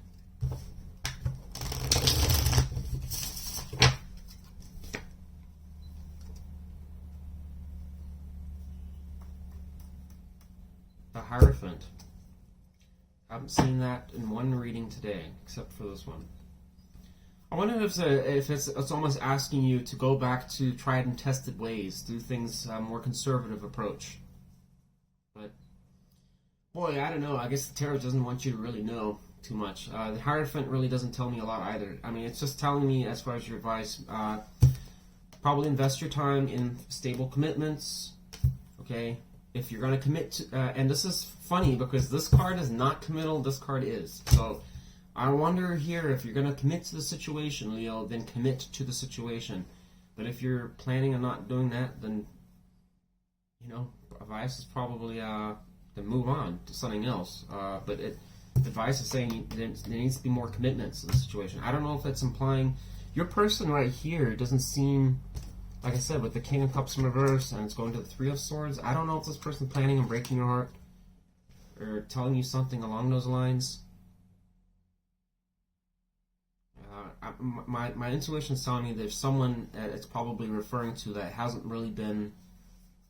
The Hierophant. I haven't seen that in one reading today, except for this one. I wonder if it's almost asking you to go back to tried and tested ways, do things a more conservative approach. But, boy, I don't know. I guess the tarot doesn't want you to really know too much. The Hierophant really doesn't tell me a lot either. I mean, it's just telling me, as far as your advice, probably invest your time in stable commitments, okay? If you're going to commit to, and this is funny because this card is not committal, this card is. So I wonder here, if you're going to commit to the situation, Leo, then commit to the situation. But if you're planning on not doing that, then, you know, advice is probably to move on to something else. But advice is saying there needs to be more commitments to the situation. I don't know if that's implying your person right here doesn't seem, like I said, with the King of Cups in reverse and it's going to the Three of Swords. I don't know if this person's planning on breaking your heart or telling you something along those lines. My intuition is telling me there's someone that it's probably referring to that hasn't really been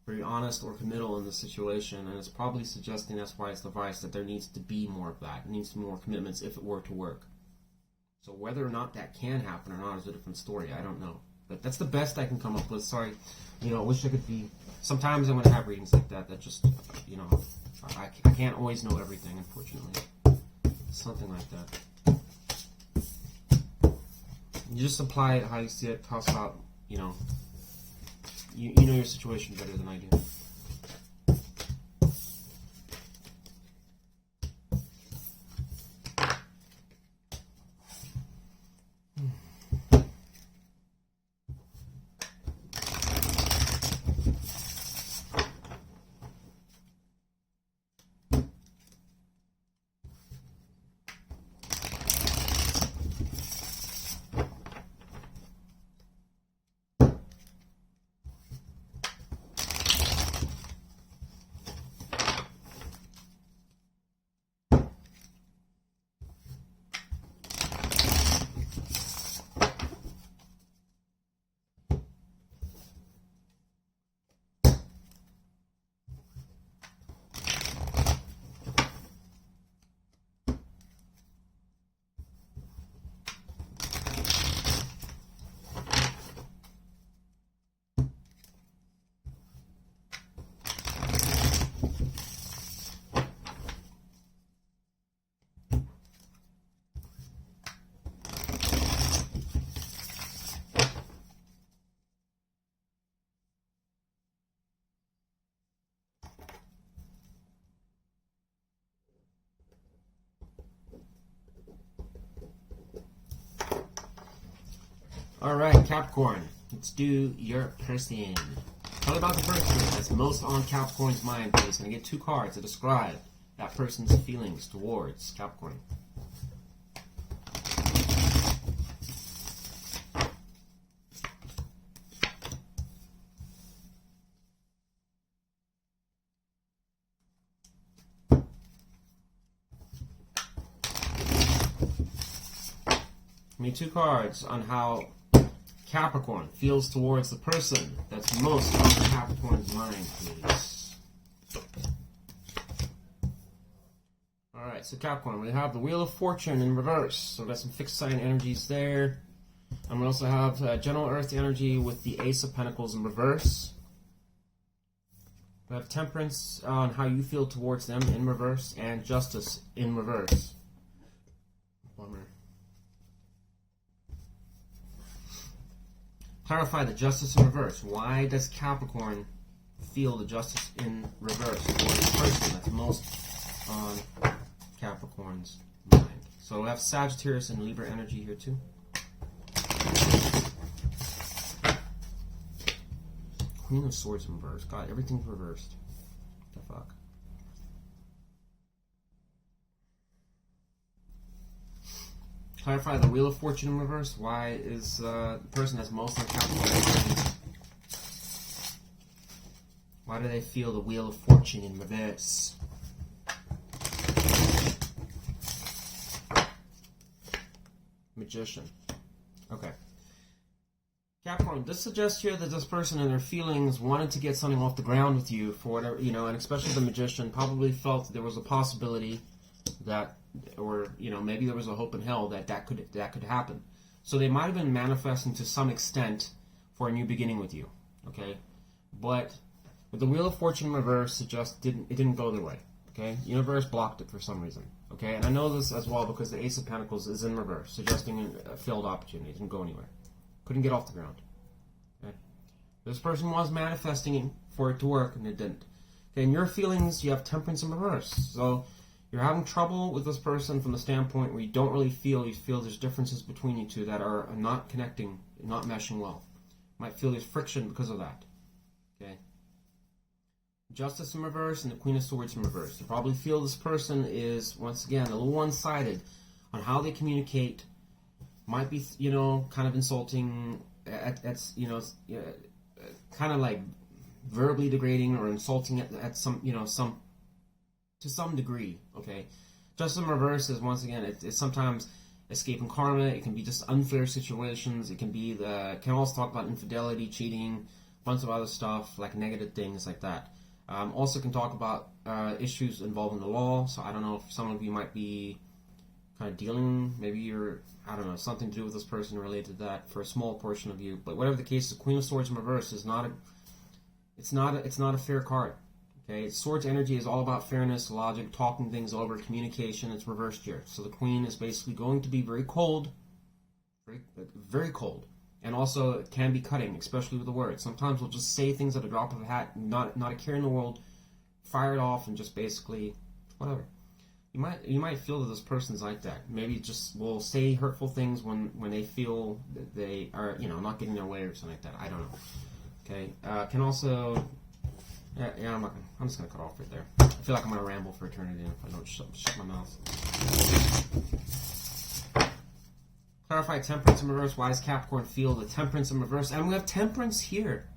very honest or committal in the situation, and it's probably suggesting that's why it's the advice that there needs to be more of that. It needs to be more commitments if it were to work. So whether or not that can happen or not is a different story. I don't know. But that's the best I can come up with. Sorry, you know, I wish I could be. Sometimes I'm going to have readings like that just, you know, I can't always know everything, unfortunately. Something like that. You just apply it how you see it. Talk about, you know, you know your situation better than I do. Alright, Capricorn, let's do your person. Tell me about the person that's most on Capricorn's mind, please. Gonna get 2 cards to describe that person's feelings towards Capricorn. Give me 2 cards on how Capricorn feels towards the person that's most on Capricorn's mind, please. Alright, so Capricorn, we have the Wheel of Fortune in reverse. So we got some fixed sign energies there. And we also have General Earth energy with the Ace of Pentacles in reverse. We have Temperance on how you feel towards them in reverse, and Justice in reverse. Bummer. Clarify the Justice in reverse. Why does Capricorn feel the Justice in reverse for the person that's most on Capricorn's mind? So we have Sagittarius and Libra energy here too. Queen of Swords in reverse. God, everything's reversed. What the fuck? Clarify the Wheel of Fortune in reverse. Why is the person that's most on Capricorn? Why do they feel the Wheel of Fortune in reverse? Magician. Okay. Capricorn, this suggests here that this person and their feelings wanted to get something off the ground with you for whatever, you know, and especially the Magician probably felt there was a possibility that, or, you know, maybe there was a hope in hell that could happen. So they might have been manifesting to some extent for a new beginning with you, okay? But with the Wheel of Fortune in reverse, it didn't go their way, okay? Universe blocked it for some reason, okay? And I know this as well because the Ace of Pentacles is in reverse, suggesting a failed opportunity. It didn't go anywhere. Couldn't get off the ground, okay? This person was manifesting for it to work, and it didn't. Okay, in your feelings, you have Temperance in reverse. So you're having trouble with this person from the standpoint where you don't really feel there's differences between you two that are not connecting, not meshing well. You might feel there's friction because of that. Okay. Justice in reverse and the Queen of Swords in reverse. You probably feel this person is, once again, a little one-sided on how they communicate. Might be, you know, kind of insulting, you know, kind of like verbally degrading or insulting at some, you know, to some degree, okay? Justice in reverse is, once again, it's sometimes escaping karma. It can be just unfair situations. It can be can also talk about infidelity, cheating, a bunch of other stuff, like negative things like that. Also can talk about issues involving the law. So I don't know if some of you might be kind of dealing, maybe you're, I don't know, something to do with this person related to that for a small portion of you. But whatever the case, the Queen of Swords in reverse is not a fair card. Okay, Swords energy is all about fairness, logic, talking things over, communication. It's reversed here. So the Queen is basically going to be very cold, very cold. And also it can be cutting, especially with the words. Sometimes we'll just say things at a drop of a hat, not a care in the world, fire it off and just basically, whatever. You might feel that this person's like that. Maybe just will say hurtful things when they feel that they are, you know, not getting their way or something like that. I don't know. Okay, can also... Yeah, I'm just going to cut off right there. I feel like I'm going to ramble for eternity if I don't shut my mouth. Clarify Temperance in reverse. Why does Capricorn feel the Temperance in reverse? And we have Temperance here.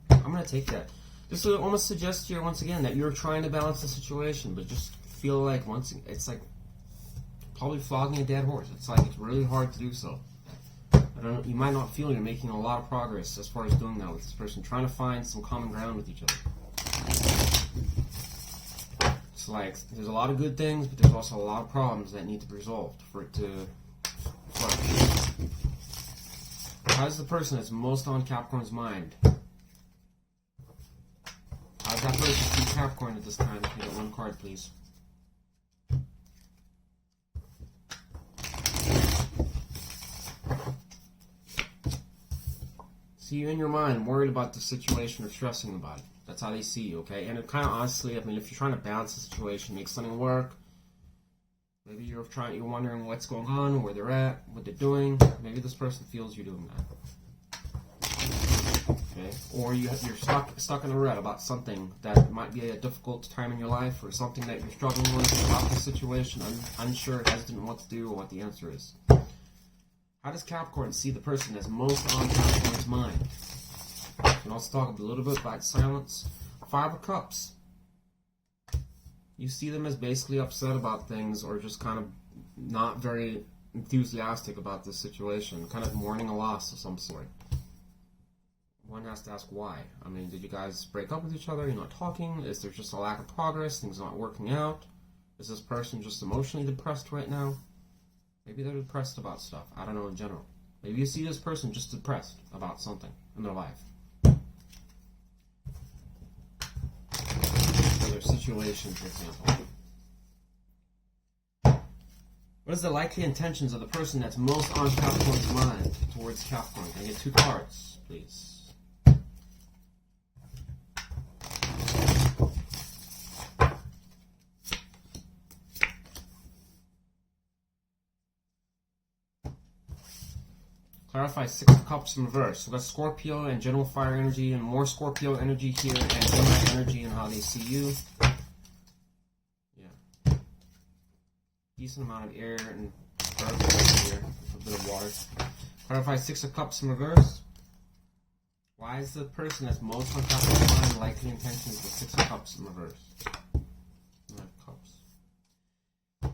I'm going to take that. This will almost suggest here, once again, that you're trying to balance the situation, but just feel like it's like probably flogging a dead horse. It's like it's really hard to do so. I don't know, you might not feel you're making a lot of progress as far as doing that with this person, trying to find some common ground with each other. It's like there's a lot of good things, but there's also a lot of problems that need to be resolved for it to flourish. How's the person that's most on Capricorn's mind? How's that person see Capricorn at this time? Can you get one card, please? See you in your mind, worried about the situation or stressing about it. That's how they see you, okay? And it kind of honestly, I mean, if you're trying to balance the situation, make something work, Maybe you're wondering what's going on, where they're at, what they're doing. Maybe this person feels you're doing that. Okay, or you're stuck in a rut about something that might be a difficult time in your life, or something that you're struggling with about the situation, unsure, hesitant what to do, or what the answer is. How does Capricorn see the person that's most on Capricorn's mind? You can also talk a little bit about silence. Five of Cups. You see them as basically upset about things, or just kind of not very enthusiastic about this situation, kind of mourning a loss of some sort. One has to ask why. I mean, did you guys break up with each other? You're not talking? Is there just a lack of progress? Things not working out? Is this person just emotionally depressed right now? Maybe they're depressed about stuff. I don't know in general. Maybe you see this person just depressed about something in their life. Or their situation, for example. What is the likely intentions of the person that's most on Capricorn's mind towards Capricorn? Can I get 2 cards, please? Clarify 6 of Cups in reverse. So that's Scorpio and general fire energy, and more Scorpio energy here, and Gemini energy and how they see you. Yeah. Decent amount of air and earth here, a bit of water. Clarify 6 of Cups in reverse. Why is the person that's most on top of the mind likely intentions with 6 of Cups in reverse? 9 of Cups.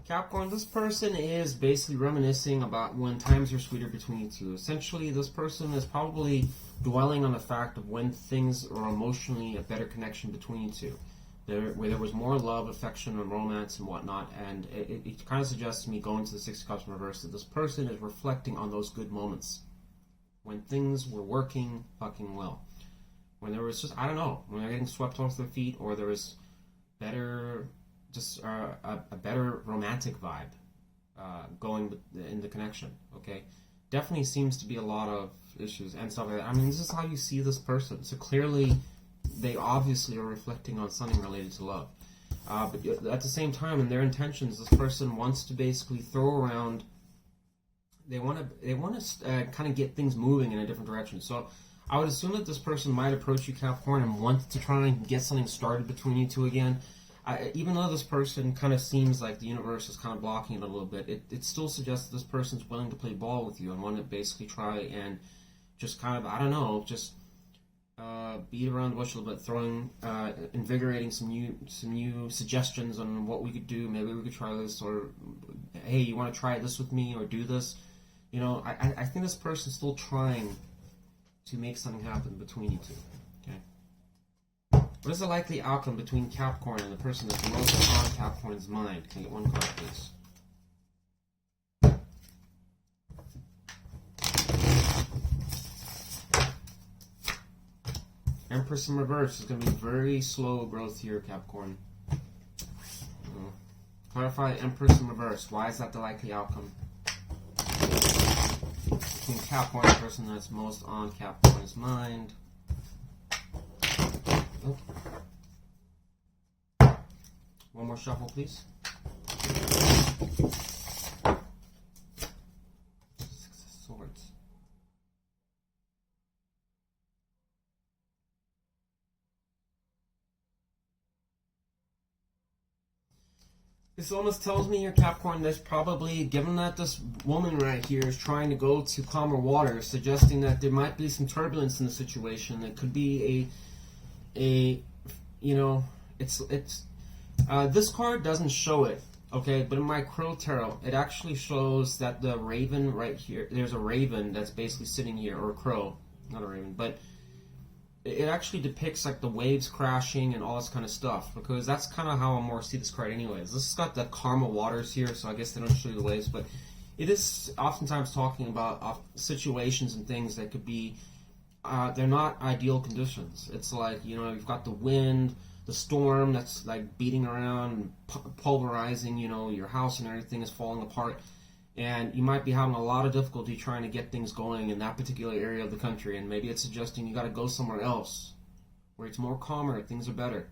Capricorn, this person is basically reminiscing about when times were sweeter between you two. Essentially, this person is probably dwelling on the fact of when things are emotionally a better connection between you two. Where there was more love, affection, and romance and whatnot, and it kind of suggests to me, going to the 6 of Cups in reverse, that this person is reflecting on those good moments. When things were working fucking well. When there was just, I don't know, when they're getting swept off their feet, or there was better... just a better romantic vibe going in the connection, okay? Definitely seems to be a lot of issues and stuff like that. I mean, this is how you see this person. So clearly, they obviously are reflecting on something related to love. But at the same time, in their intentions, this person wants to basically throw around... They want to kind of get things moving in a different direction. So I would assume that this person might approach you, Capricorn, and want to try and get something started between you two again. Even though this person kind of seems like the universe is kind of blocking it a little bit, it still suggests that this person's willing to play ball with you and want to basically try and just kind of, I don't know, just beat around the bush a little bit, throwing, invigorating some new suggestions on what we could do. Maybe we could try this, or hey, you want to try this with me, or do this? You know, I think this person's still trying to make something happen between you two. Okay. What is the likely outcome between Capricorn and the person that's most on Capricorn's mind? Can I get 1 card, please? Empress in reverse is going to be very slow growth here, Capricorn. Clarify Empress in reverse. Why is that the likely outcome? Between Capricorn and the person that's most on Capricorn's mind. Oh. 1 more shuffle, please. 6 of Swords. This almost tells me here, Capricorn, there's probably, given that this woman right here is trying to go to calmer waters, suggesting that there might be some turbulence in the situation. It could be you know, it's this card doesn't show it, okay, but in my Crow Tarot, it actually shows that the raven right here, there's a raven that's basically sitting here, or a crow, not a raven, but it actually depicts like the waves crashing and all this kind of stuff, because that's kind of how I more see this card anyways. This has got the karma waters here, so I guess they don't show you the waves, but it is oftentimes talking about situations and things that could be, they're not ideal conditions. It's like, you know, you've got the wind, the storm that's like beating around and pulverizing, you know, your house, and everything is falling apart. And you might be having a lot of difficulty trying to get things going in that particular area of the country, and maybe it's suggesting you got to go somewhere else where it's more calmer, things are better.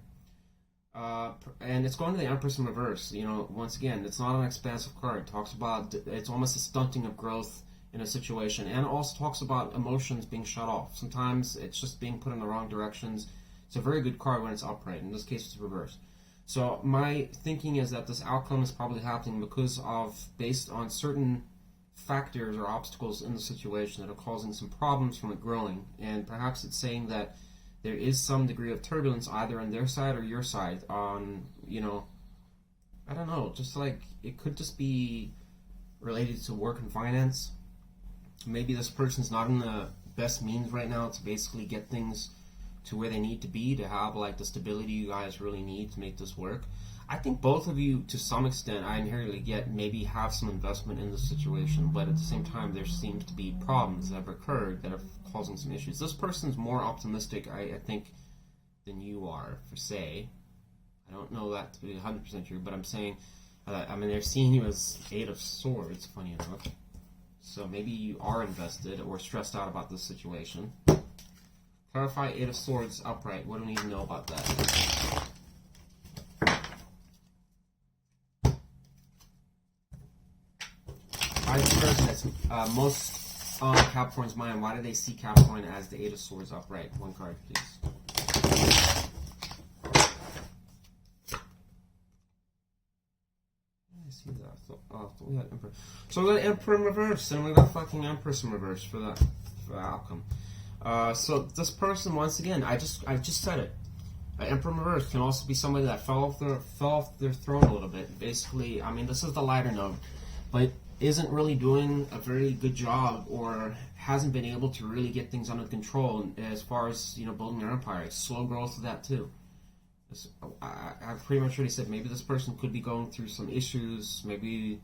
And it's going to the Empress in reverse. You know, once again, it's not an expansive card. It talks about, it's almost a stunting of growth in a situation, and it also talks about emotions being shut off. Sometimes it's just being put in the wrong directions. It's a very good card when it's upright. In this case, it's reversed. So my thinking is that this outcome is probably happening because of, based on certain factors or obstacles in the situation that are causing some problems from it growing, and perhaps it's saying that there is some degree of turbulence either on their side or your side on, you know, I don't know, just like, it could just be related to work and finance. Maybe this person's not in the best means right now to basically get things to where they need to be to have like the stability you guys really need to make this work. I think both of you, to some extent, I inherently get, maybe have some investment in this situation, but at the same time, there seems to be problems that have occurred that are causing some issues. This person's more optimistic, I think, than you are, for say. I don't know that to be 100% true, but I'm saying, I mean, they're seeing you as 8 of Swords, funny enough. So maybe you are invested or stressed out about this situation. Clarify 8 of Swords upright. What do we need to know about that? Why is the person that's most on Capricorn's mind, why do they see Capricorn as the 8 of Swords upright? One card, please. I see that. So we got Emperor. So we got Emperor in reverse, and we got fucking Empress in reverse for the outcome. So this person, once again, I just said it. Emperor in reverse can also be somebody that fell off their throne a little bit. Basically, I mean, this is the lighter note, but isn't really doing a very good job or hasn't been able to really get things under control as far as, you know, building their empire. It's slow growth of that too. I've pretty much already said maybe this person could be going through some issues, maybe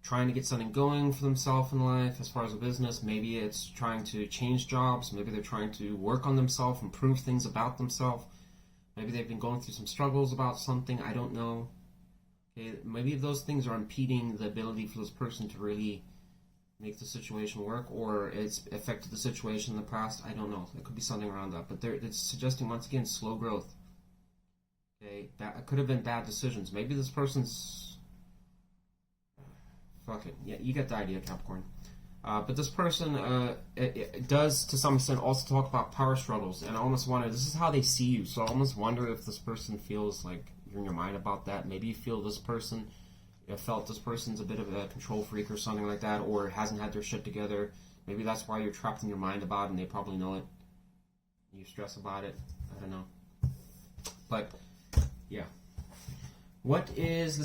trying to get something going for themselves in life as far as a business. Maybe it's trying to change jobs. Maybe they're trying to work on themselves, improve things about themselves. Maybe they've been going through some struggles about something. I don't know. Okay, maybe those things are impeding the ability for this person to really make the situation work, or it's affected the situation in the past. I don't know. It could be something around that. But it's suggesting, once again, slow growth. Okay, that could have been bad decisions. Maybe this person's... Fuck it. Yeah, you get the idea, Capricorn. But this person, it does, to some extent, also talk about power struggles. And I almost wonder, this is how they see you. So I almost wonder if this person feels like you're in your mind about that. Maybe you feel this person, felt this person's a bit of a control freak or something like that, or hasn't had their shit together. Maybe that's why you're trapped in your mind about it, and they probably know it. You stress about it. I don't know. But, yeah. Let's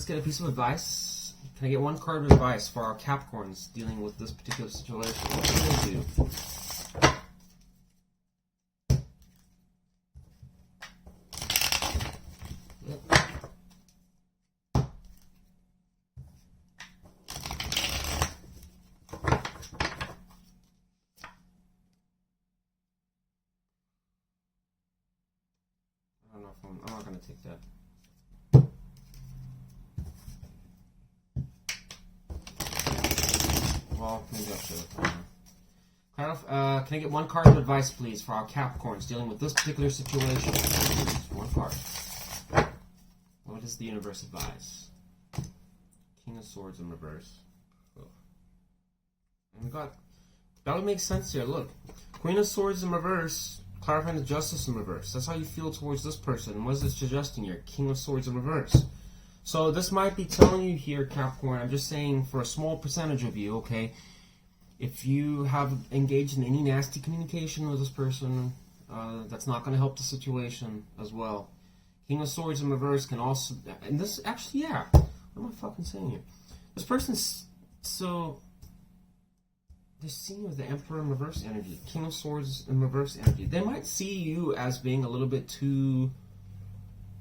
get a piece of advice. Can I get one card of advice for our Capricorns dealing with this particular situation? What should they do? I don't know if I'm not going to take that. Well, maybe I should. Can I get one card of advice, please, for our Capricorns dealing with this particular situation? Just one card. What does the universe advise? King of Swords in reverse. Oh. And we got... That would make sense here. Look. Queen of Swords in reverse. Clarifying the Justice in reverse. That's how you feel towards this person. What is it suggesting here? King of Swords in reverse. So this might be telling you here, Capricorn, I'm just saying for a small percentage of you, okay, if you have engaged in any nasty communication with this person, that's not going to help the situation as well. King of Swords in reverse can also, and this, actually, yeah, what am I fucking saying here? This person's, so, they're seeing you with the Emperor in reverse energy, King of Swords in reverse energy. They might see you as being a little bit too,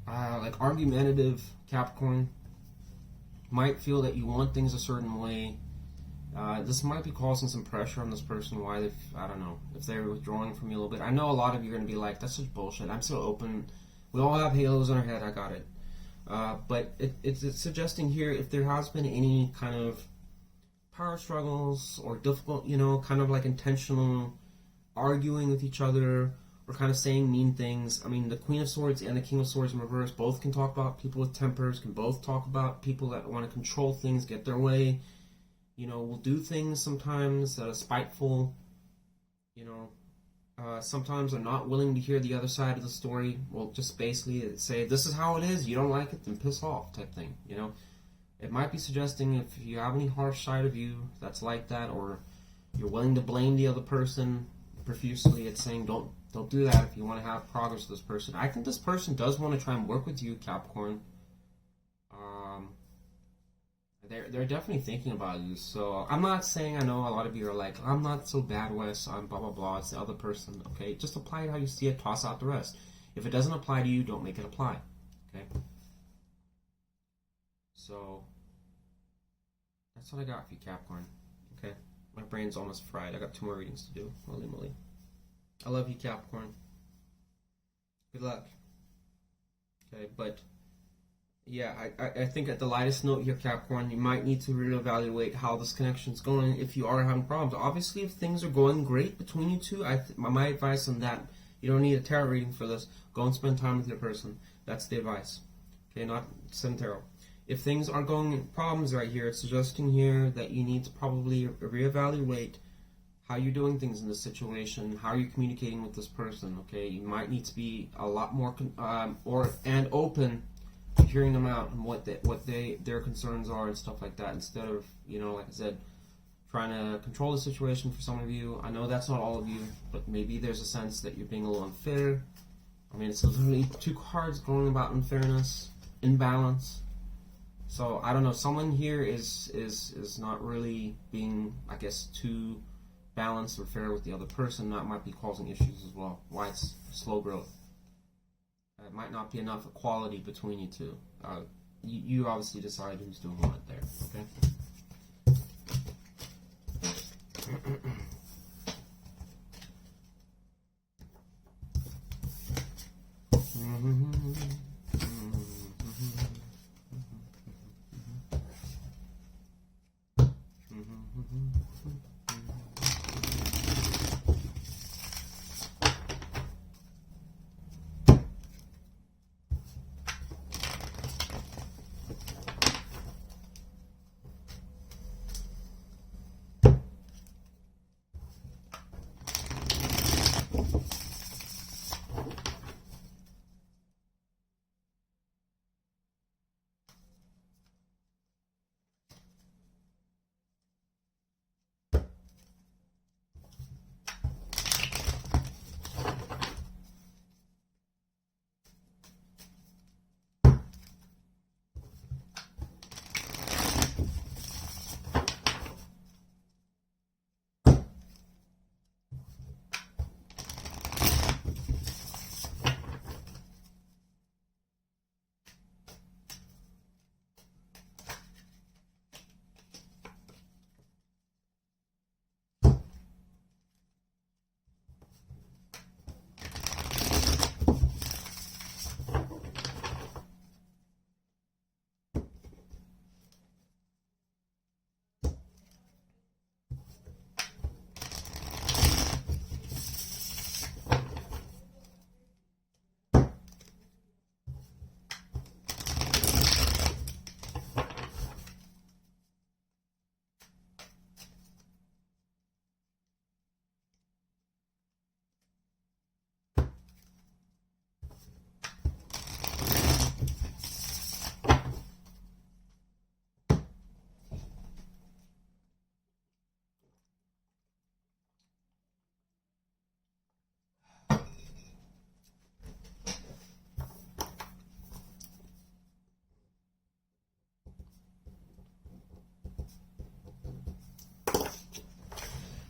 like, argumentative, Capricorn. Might feel that you want things a certain way. This might be causing some pressure on this person. Why they, I don't know, if they're withdrawing from you a little bit. I know a lot of you are going to be like, that's such bullshit. I'm so open. We all have halos on our head. I got it. But it's suggesting here, if there has been any kind of power struggles or difficult, you know, kind of like intentional arguing with each other, or kind of saying mean things. I mean, the Queen of Swords and the King of Swords in reverse both can talk about people with tempers, can both talk about people that want to control things, get their way, you know, will do things sometimes that are spiteful, you know, sometimes are not willing to hear the other side of the story. Will just basically say, this is how it is, you don't like it, then piss off, type thing, you know. It might be suggesting if you have any harsh side of you that's like that, or you're willing to blame the other person profusely, it's saying don't do that if you want to have progress with this person. I think this person does want to try and work with you, Capricorn. They're definitely thinking about you. So I'm not saying, I know a lot of you are like, I'm not so bad, Wes, I'm blah blah blah, it's the other person. Okay, just apply it how you see it, toss out the rest. If it doesn't apply to you, don't make it apply. Okay. So that's what I got for you, Capricorn. Okay. My brain's almost fried. I got 2 more readings to do. Holy moly. I love you, Capricorn. Good luck. Okay, but yeah, I think at the lightest note here, Capricorn, you might need to reevaluate how this connection's going if you are having problems. Obviously, if things are going great between you two, my advice on that, you don't need a tarot reading for this. Go and spend time with your person. That's the advice. Okay, not send tarot. If things are going problems right here, it's suggesting here that you need to probably reevaluate how you're doing things in this situation, how you're communicating with this person. Okay, you might need to be a lot more open to hearing them out and what their concerns are and stuff like that, instead of, you know, like I said, trying to control the situation for some of you. I know that's not all of you, but maybe there's a sense that you're being a little unfair. I mean, it's literally 2 cards going about unfairness, imbalance. So I don't know. Someone here is not really being, I guess, too balanced or fair with the other person. That might be causing issues as well. Why it's slow growth. It might not be enough equality between you two. You obviously decide who's doing what there. Okay.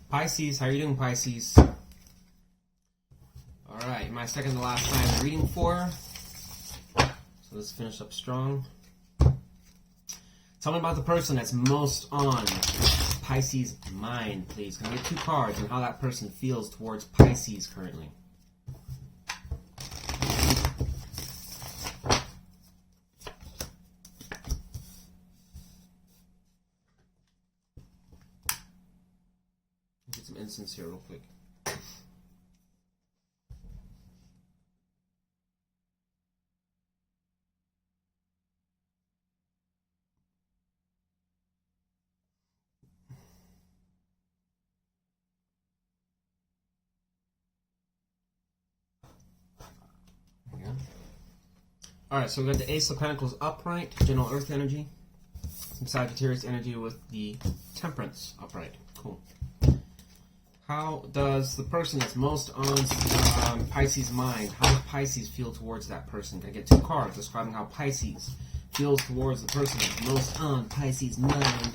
Pisces, how are you doing, Pisces? Alright, my second to last time reading for. So let's finish up strong. Tell me about the person that's most on Pisces' mind, please. Can I get 2 cards and how that person feels towards Pisces currently? Get some incense here real quick. Alright, so we got the Ace of Pentacles upright, general earth energy. Some Sagittarius energy with the Temperance upright. Cool. How does the person that's most on Pisces' mind, how does Pisces feel towards that person? Can I get 2 cards describing how Pisces feels towards the person that's most on Pisces' mind?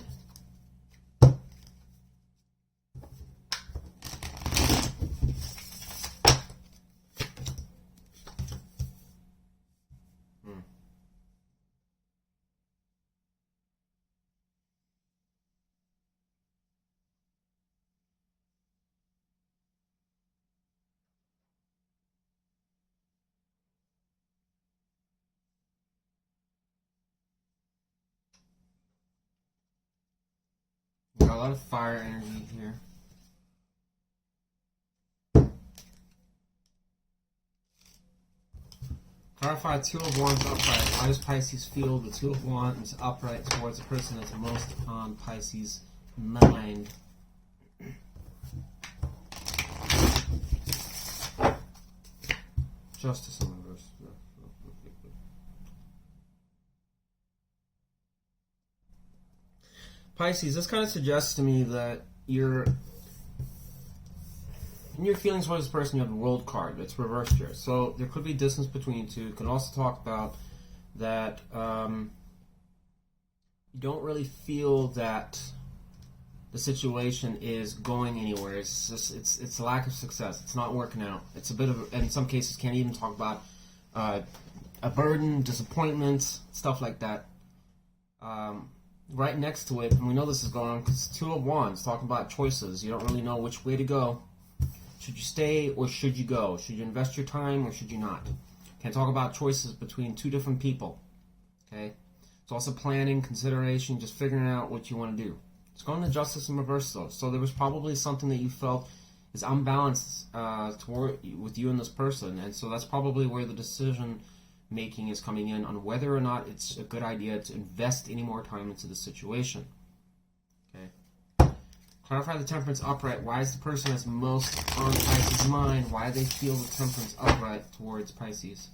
Got a lot of fire energy here. Clarify 2 of Wands upright. Why does Pisces feel the 2 of Wands upright towards the person that's most on Pisces' mind? Justice in reverse. Pisces, this kind of suggests to me that in your feelings for this person, you have the World card. It's reversed here. So there could be distance between you two. You can also talk about that you don't really feel that the situation is going anywhere. It's just, it's a lack of success. It's not working out. It's a bit of, in some cases, can't even talk about a burden, disappointment, stuff like that. Right next to it, and we know this is going on because 2 of Wands, talking about choices. You don't really know which way to go. Should you stay or should you go? Should you invest your time or should you not? Can talk about choices between 2 different people. Okay? It's also planning, consideration, just figuring out what you want to do. It's going to Justice in reverse though. So there was probably something that you felt is unbalanced with you and this person, and so that's probably where the decision making is coming in on whether or not it's a good idea to invest any more time into the situation. Okay. Clarify the Temperance upright. Why is the person that's most on Pisces' mind? Why do they feel the Temperance upright towards Pisces?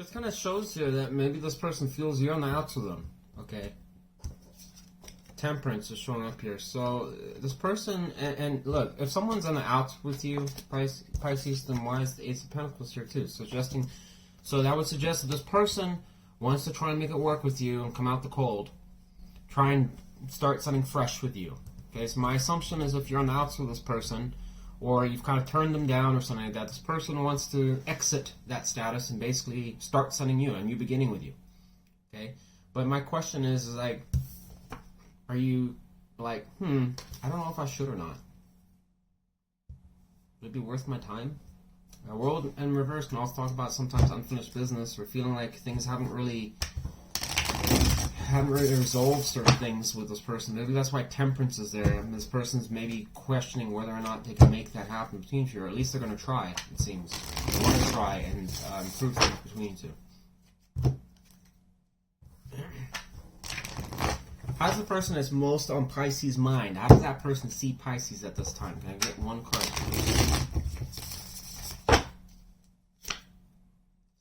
Just kind of shows here that maybe this person feels you're on the outs with them. Okay. Temperance is showing up here. So this person, and look, if someone's on the outs with you, Pisces, then why is the Ace of Pentacles here too? Suggesting, so that would suggest that this person wants to try and make it work with you and come out the cold. Try and start something fresh with you. Okay, so my assumption is if you're on the outs with this person, or you've kind of turned them down or something like that, this person wants to exit that status and basically start something new, a new beginning with you. Okay? But my question is like, are you like, I don't know if I should or not. Would it be worth my time? World in reverse can also talk about sometimes unfinished business or feeling like things haven't really resolved certain things with this person. Maybe that's why Temperance is there, and this person's maybe questioning whether or not they can make that happen between you, or at least they're going to try, it seems. They want to try and improve things between you two. How's the person that's most on Pisces' mind? How does that person see Pisces at this time? Can I get 1 card, please?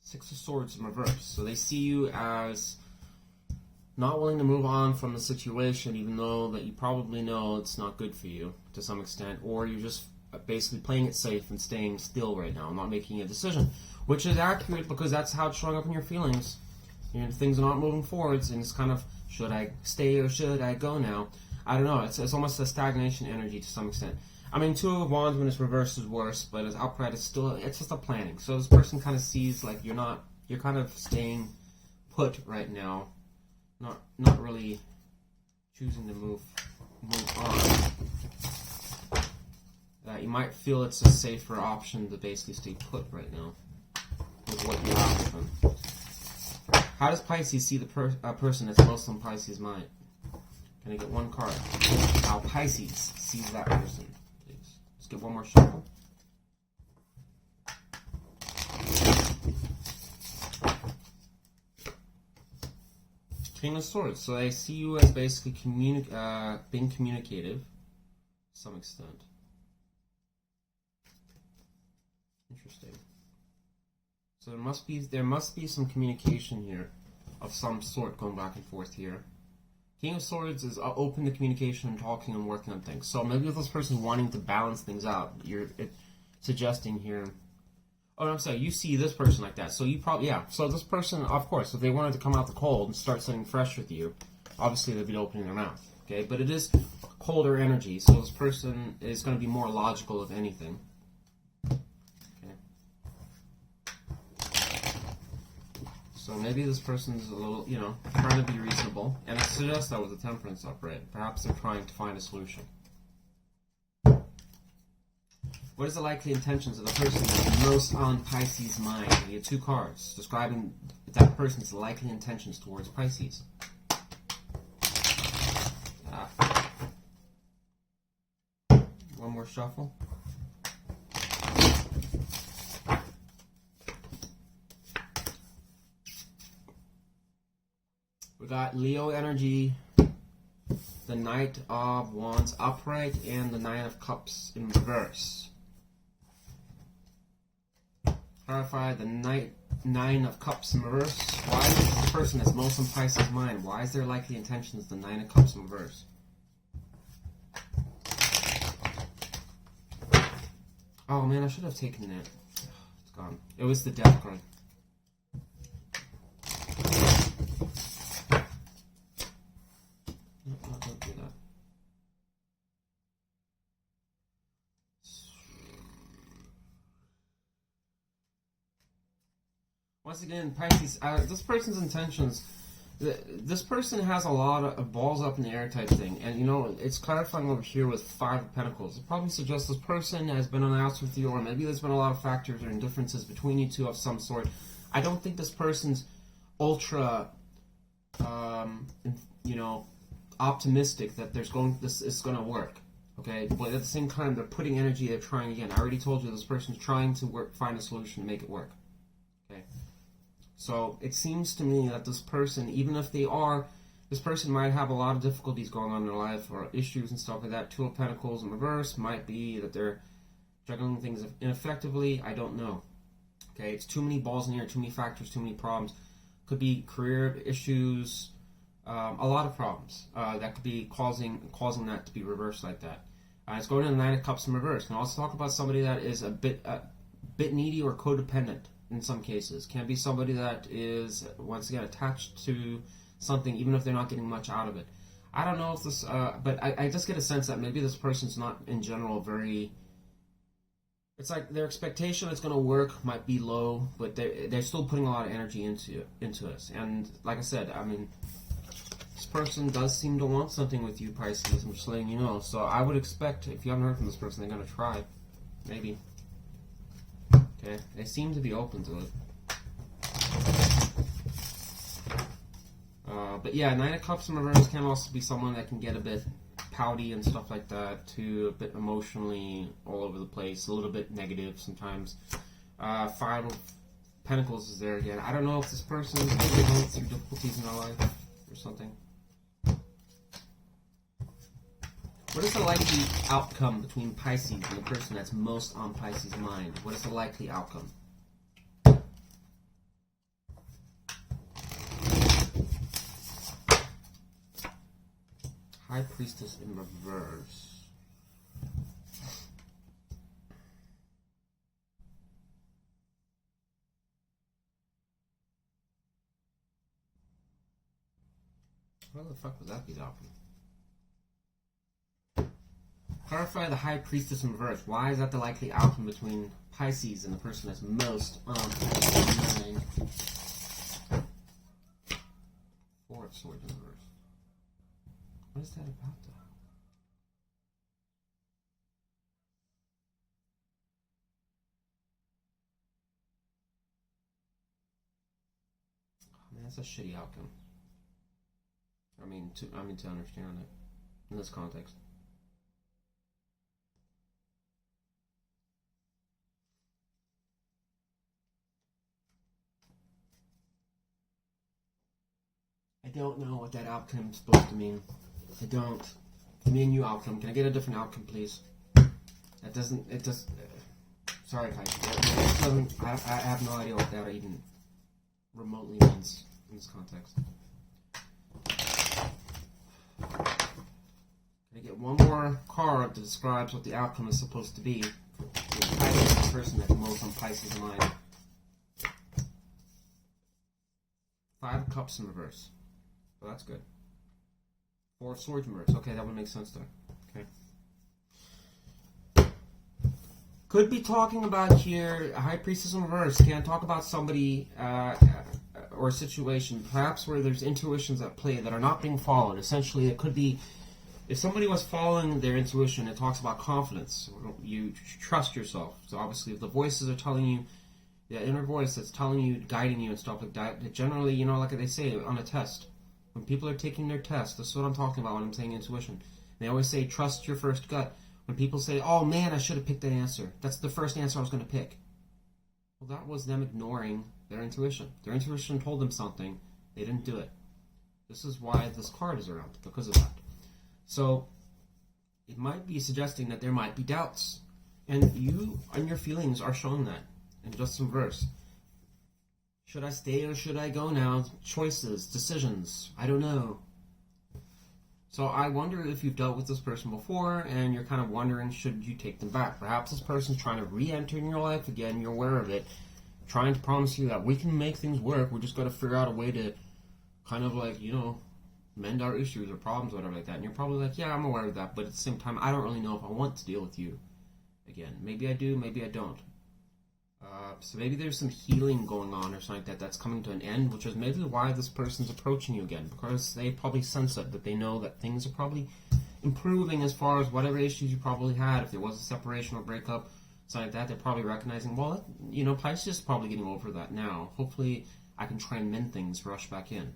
6 of Swords in reverse. So they see you as not willing to move on from the situation, even though that you probably know it's not good for you to some extent, or you're just basically playing it safe and staying still right now, not making a decision, which is accurate because that's how it's showing up in your feelings. Things are not moving forwards, and it's kind of, should I stay or should I go now? I don't know. It's almost a stagnation energy to some extent. I mean, 2 of Wands when it's reversed is worse, but as upright, it's just a planning. So this person kind of sees like you're kind of staying put right now. Not really choosing to move on. You might feel it's a safer option to basically stay put right now with what you have with them. How does Pisces see the person that's most on Pisces' mind? Can I get 1 card? How Pisces sees that person, please. Let's get 1 more shuffle. King of Swords. So I see you as basically being communicative to some extent. Interesting. So there must be some communication here of some sort going back and forth here. King of Swords is open to communication and talking and working on things. So maybe with this person wanting to balance things out, you're suggesting here. Oh, I'm sorry, you see this person like that. So you probably, yeah. So this person, of course, if they wanted to come out the cold and start something fresh with you, obviously they'd be opening their mouth. Okay, but it is colder energy, so this person is going to be more logical, if anything. Okay. So maybe this person's a little, trying to be reasonable. And I suggest that with the Temperance upright. Perhaps they're trying to find a solution. What is the likely intentions of the person that's most on Pisces' mind? We have two cards describing that person's likely intentions towards Pisces. One more shuffle. We got Leo energy, the Knight of Wands upright, and the Nine of Cups in reverse. Clarify the Nine of Cups in reverse. Why is the person that's most on Pisces' mind? Why is their likely intentions the Nine of Cups in reverse? Oh man, I should have taken that. It's gone. It was the Death card. No, don't do that. Once again, Pisces, this person's intentions, this person has a lot of balls up in the air type thing, and it's clarifying over here with Five of Pentacles. It probably suggests this person has been on the outs with you, or maybe there's been a lot of factors or differences between you two of some sort. I don't think this person's ultra, optimistic that this is going to work. Okay, but at the same time, they're putting energy, they're trying again. I already told you this person's trying to find a solution to make it work. Okay. So it seems to me that this person, even if this person might have a lot of difficulties going on in their life or issues and stuff like that. Two of Pentacles in reverse might be that they're juggling things ineffectively. I don't know. Okay, it's too many balls in the air, too many factors, too many problems. Could be career issues, a lot of problems that could be causing that to be reversed like that. It's going to the Nine of Cups in reverse. Can also talk about somebody that is a bit needy or codependent. In some cases, can be somebody that is once again attached to something, even if they're not getting much out of it. I don't know if this, but I just get a sense that maybe this person's not in general very. It's like their expectation it's going to work might be low, but they're still putting a lot of energy into this. And like I said, I mean, this person does seem to want something with you, Pisces. I'm just letting you know. So I would expect if you haven't heard from this person, they're going to try, maybe. Okay, they seem to be open to it. But yeah, Nine of Cups in reverse can also be someone that can get a bit pouty and stuff like that, too, a bit emotionally all over the place, a little bit negative sometimes. Five of Pentacles is there again. I don't know if this person is really going through difficulties in their life or something. What is the likely outcome between Pisces and the person that's most on Pisces' mind? What is the likely outcome? High Priestess in reverse. Where the fuck was that piece outcome? Clarify the High Priestess in reverse. Why is that the likely outcome between Pisces and the person that's most on Pisces' mind? Four of Swords in reverse. What is that about, though? Oh, man, that's a shitty outcome. I mean to understand it in this context. I don't know what that outcome is supposed to mean. I don't. Me and you outcome. Can I get a different outcome, please? That doesn't. It just. Sorry, Pisces. I have no idea what that even remotely means in this context. Can I get one more card that describes what the outcome is supposed to be for the person that's most on Pisces' mind? 5 of Cups in reverse. So that's good. 4 of Swords in reverse. Okay, that would make sense there. Okay. Could be talking about here a High Priestess in reverse. Can talk about somebody or a situation, perhaps where there's intuitions at play that are not being followed. Essentially, it could be if somebody was following their intuition. It talks about confidence. You trust yourself. So obviously, if the voices are telling you, the inner voice that's telling you, guiding you and stuff like that, generally, you know, like they say on a test, when people are taking their test, that's what I'm talking about when I'm saying intuition. They always say, trust your first gut. When people say, oh man, I should have picked that answer. That's the first answer I was going to pick. Well, that was them ignoring their intuition. Their intuition told them something. They didn't do it. This is why this card is around, because of that. So, it might be suggesting that there might be doubts. And you and your feelings are showing that. And just some verse. Should I stay or should I go now? Choices, decisions. I don't know. So I wonder if you've dealt with this person before and you're kind of wondering, should you take them back? Perhaps this person's trying to re-enter in your life again. You're aware of it. Trying to promise you that we can make things work. We just got to figure out a way to kind of like, you know, mend our issues or problems or whatever like that. And you're probably like, yeah, I'm aware of that. But at the same time, I don't really know if I want to deal with you again. Maybe I do, maybe I don't. So maybe there's some healing going on or something like that that's coming to an end, which is maybe why this person's approaching you again, because they probably sense it, that they know that things are probably improving as far as whatever issues you probably had. If there was a separation or breakup, something like that, they're probably recognizing, well, you know, Pisces is probably getting over that now. Hopefully I can try and mend things, rush back in.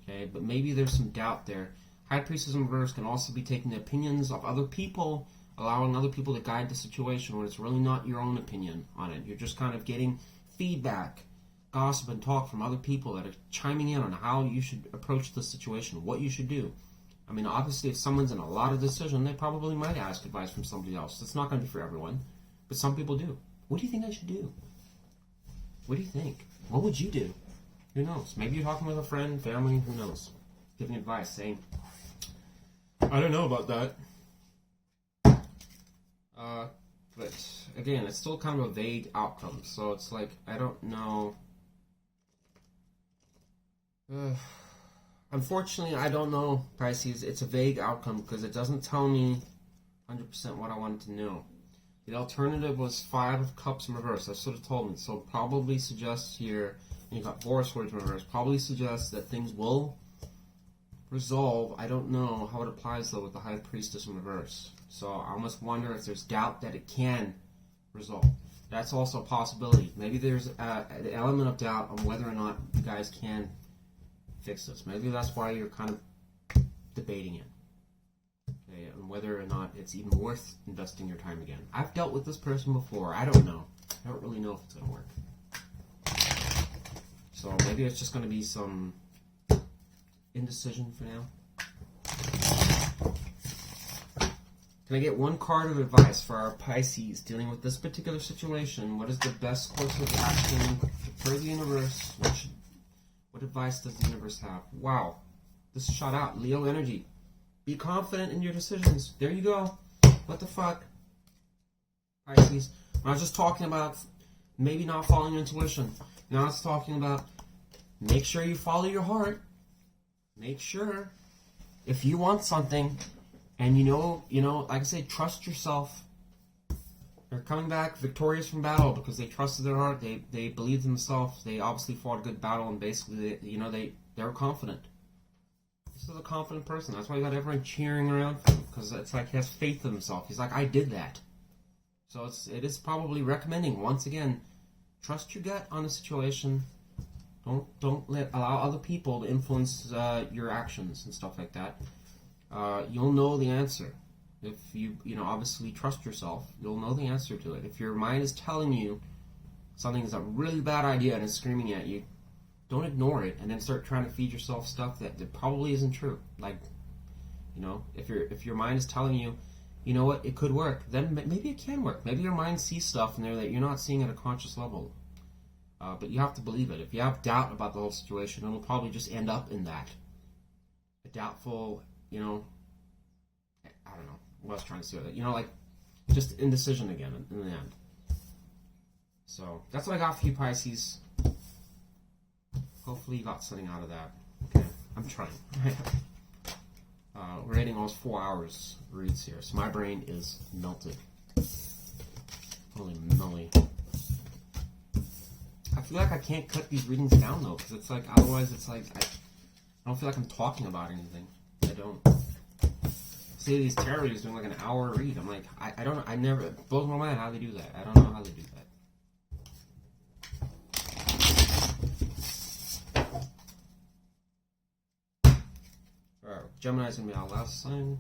Okay, but maybe there's some doubt there. High Priestess in reverse can also be taking the opinions of other people, allowing other people to guide the situation when it's really not your own opinion on it. You're just kind of getting feedback, gossip, and talk from other people that are chiming in on how you should approach the situation, what you should do. I mean, obviously, if someone's in a lot of decision, they probably might ask advice from somebody else. It's not going to be for everyone, but some people do. What do you think I should do? What do you think? What would you do? Who knows? Maybe you're talking with a friend, family, who knows? Giving advice, saying, I don't know about that. But again, it's still kind of a vague outcome, so it's like, I don't know. Unfortunately, I don't know, Pisces. It's a vague outcome because it doesn't tell me 100% what I wanted to know. The alternative was 5 of Cups in reverse. That's what it told me. So probably suggests here, and you got 4 of Swords in reverse, probably suggests that things will resolve. I don't know how it applies though with the High Priestess in reverse. So I almost wonder if there's doubt that it can resolve. That's also a possibility. Maybe there's an element of doubt on whether or not you guys can fix this. Maybe that's why you're kind of debating it. Okay, and whether or not it's even worth investing your time again. I've dealt with this person before. I don't know. I don't really know if it's going to work. So maybe it's just going to be some indecision for now. Can I get one card of advice for our Pisces dealing with this particular situation? What is the best course of action for the universe? What advice does the universe have? Wow, this is shot out. Leo energy. Be confident in your decisions. There you go. What the fuck? Pisces. When I was just talking about maybe not following your intuition, now it's talking about make sure you follow your heart. Make sure if you want something, and you know, like I say, trust yourself. They're coming back victorious from battle because they trusted their heart. They believed in themselves. They obviously fought a good battle, and basically, they were confident. This is a confident person. That's why you got everyone cheering around for him, because it's like he has faith in himself. He's like, I did that. So it is probably recommending, once again, trust your gut on a situation. Don't allow other people to influence your actions and stuff like that. You'll know the answer. If you obviously trust yourself, you'll know the answer to it. If your mind is telling you something is a really bad idea and is screaming at you, don't ignore it and then start trying to feed yourself stuff that probably isn't true. Like, you know, if your mind is telling you, you know what, it could work, then maybe it can work. Maybe your mind sees stuff in there that you're not seeing at a conscious level. But you have to believe it. If you have doubt about the whole situation, it'll probably just end up in that. A doubtful, you know, I don't know what I was trying to say with it. You know, like, just indecision again in the end. So, that's what I got for you, Pisces. Hopefully you got something out of that. Okay, I'm trying. We're hitting almost 4 hours reads here, so my brain is melted. Holy moly. I feel like I can't cut these readings down, though, because it's like, otherwise it's like, I don't feel like I'm talking about anything. I don't. See these tarot readers doing like an hour read. I'm like, I don't know, I never, it blows my mind how they do that. I don't know how they do that. Gemini's gonna be our last sign.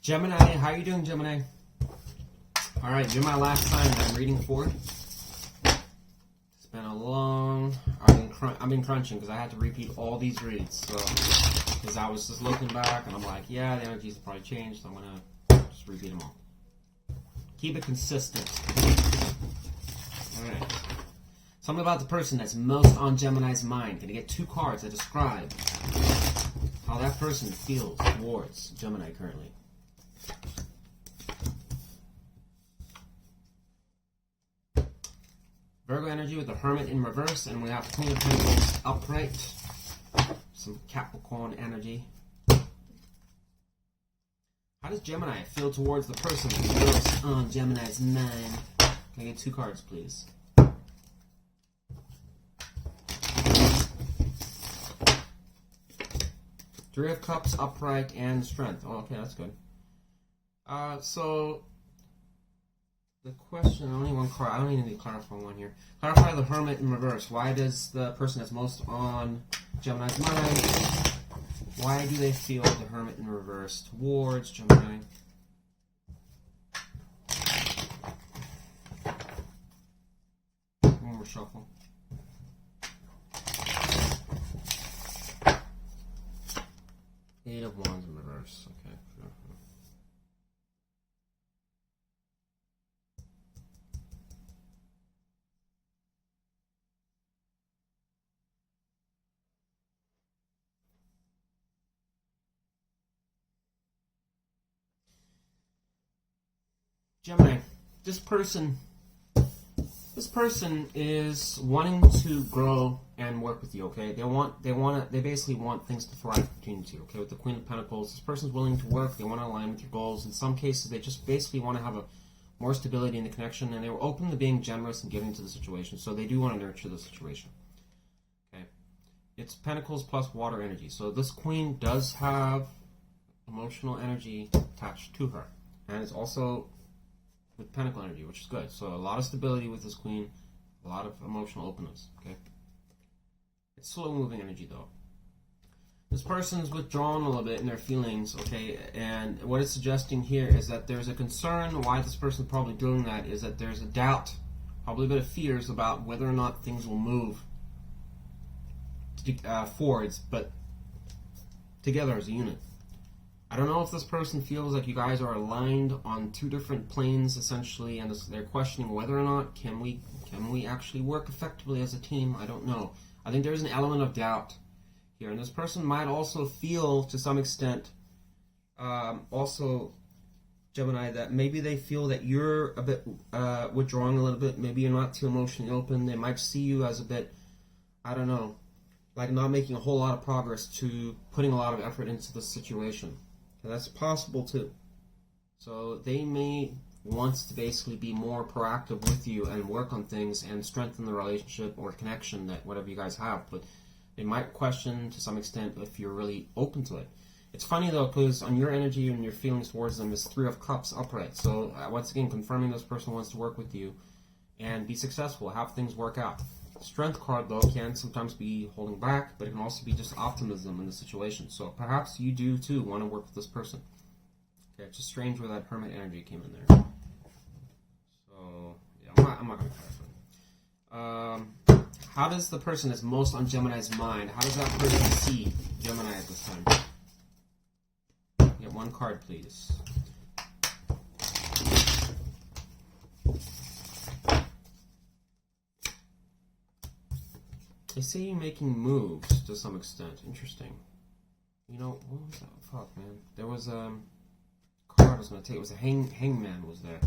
Gemini, how are you doing, Gemini? Alright, you're my last sign that I'm reading for. It's been a long... I've been crunching because I had to repeat all these reads. So, because I was just looking back and I'm like, yeah, the energies have probably changed, so I'm going to just repeat them all. Keep it consistent. Alright. Something about the person that's most on Gemini's mind. Gonna get 2 cards that describe how that person feels towards Gemini currently. Virgo energy with the Hermit in reverse, and we have Queen of Pentacles upright. Some Capricorn energy. How does Gemini feel towards the person who's on Gemini's mind? Can I get 2 cards, please? Three of Cups upright and Strength. Oh, okay, that's good. So the question, only one card. I don't even need to clarify one here. Clarify the Hermit in reverse. Why does the person that's most on Gemini's mind, why do they feel the Hermit in reverse towards Gemini? One more shuffle. Eight of Wands in reverse. Okay. Gemini, this person is wanting to grow and work with you, okay? They basically want things to thrive between you, okay? With the Queen of Pentacles, this person's willing to work, they want to align with your goals. In some cases, they just basically want to have more stability in the connection, and they were open to being generous and giving to the situation, so they do want to nurture the situation, okay? It's Pentacles plus water energy, so this Queen does have emotional energy attached to her, and it's also with Pentacle energy, which is good. So a lot of stability with this Queen, a lot of emotional openness, okay? It's slow-moving energy, though. This person's withdrawn a little bit in their feelings, okay? And what it's suggesting here is that there's a concern why this person's probably doing that is that there's a doubt, probably a bit of fears about whether or not things will move forwards, but together as a unit. I don't know if this person feels like you guys are aligned on two different planes, essentially, and they're questioning whether or not can we actually work effectively as a team. I don't know. I think there's an element of doubt here, and this person might also feel, to some extent, also, Gemini, that maybe they feel that you're a bit withdrawing a little bit. Maybe you're not too emotionally open. They might see you as a bit, I don't know, like not making a whole lot of progress to putting a lot of effort into this situation. That's possible too. So they may want to basically be more proactive with you and work on things and strengthen the relationship or connection that whatever you guys have. But they might question to some extent if you're really open to it. It's funny though, because on your energy and your feelings towards them is Three of Cups upright. So once again, confirming this person wants to work with you and be successful, have things work out. Strength card though can sometimes be holding back, but it can also be just optimism in the situation. So perhaps you do too want to work with this person. Okay, it's just strange where that Hermit energy came in there. So yeah, I'm not going to clarify. How does the person that's most on Gemini's mind, how does that person see Gemini at this time? Get one card, please. They see you making moves to some extent. Interesting. You know, what was that? Fuck, man. There was a card I was going to take. It was a hangman was there.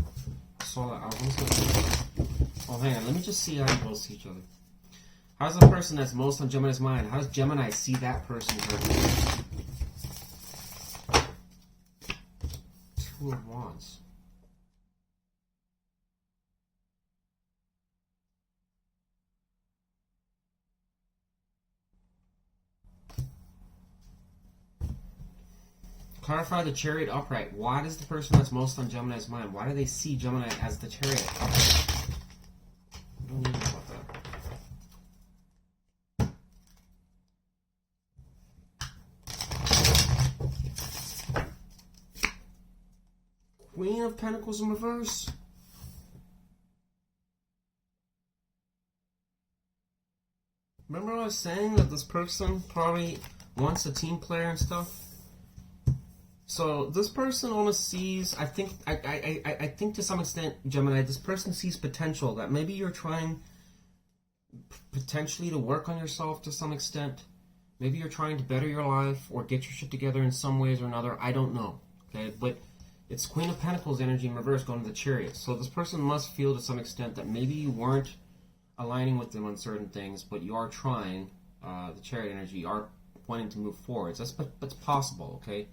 I saw that. I was gonna... Oh, hang on. Let me just see how you both see each other. How's the person that's most on Gemini's mind? How does Gemini see that person? Two of Wands. Clarify the Chariot upright. Why does the person that's most on Gemini's mind, why do they see Gemini as the Chariot upright? I don't know about that. Queen of Pentacles in reverse. Remember I was saying that this person probably wants a team player and stuff? So this person almost sees, I think to some extent, Gemini, this person sees potential that maybe you're trying potentially to work on yourself to some extent. Maybe you're trying to better your life or get your shit together in some ways or another. I don't know. Okay, but it's Queen of Pentacles energy in reverse going to the Chariot. So this person must feel to some extent that maybe you weren't aligning with them on certain things, but you are trying, the Chariot energy, you are wanting to move forwards. That's possible, okay?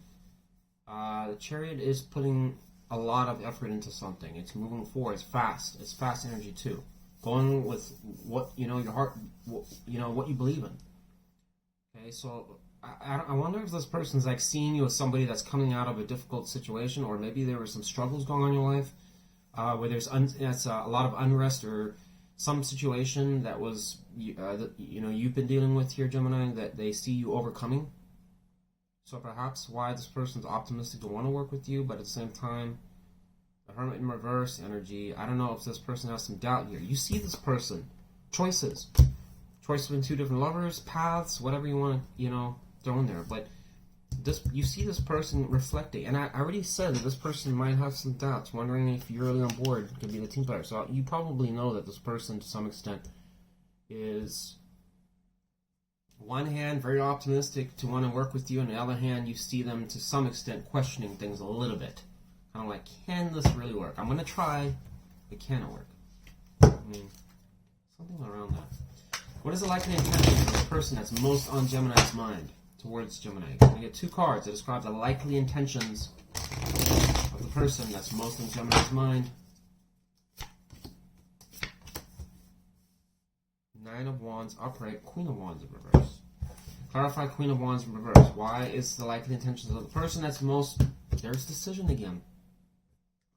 The Chariot is putting a lot of effort into something. It's moving forward. It's fast. It's fast energy too. Going with what, you know, your heart, you know, what you believe in. Okay, so I wonder if this person's like seeing you as somebody that's coming out of a difficult situation, or maybe there were some struggles going on in your life, where there's a lot of unrest or some situation that was, that, you know, you've been dealing with here, Gemini, that they see you overcoming. So perhaps why this person's optimistic to want to work with you, but at the same time, the Hermit in reverse energy, I don't know if this person has some doubt here. You see this person, choices between two different lovers, paths, whatever you want to, you know, throw in there. But this, you see this person reflecting, and I already said that this person might have some doubts, wondering if you're really on board to be the team player. So you probably know that this person, to some extent, is, one hand, very optimistic to want to work with you, and on the other hand, you see them to some extent questioning things a little bit. Kind of like, can this really work? I'm going to try, but can it work? I mean, something around that. What is the likely intention of the person that's most on Gemini's mind towards Gemini? I get two cards that describe the likely intentions of the person that's most on Gemini's mind. Nine of Wands upright, Queen of Wands in reverse. Clarify Queen of Wands in reverse. Why is the likely intentions of the person that's most... There's decision again.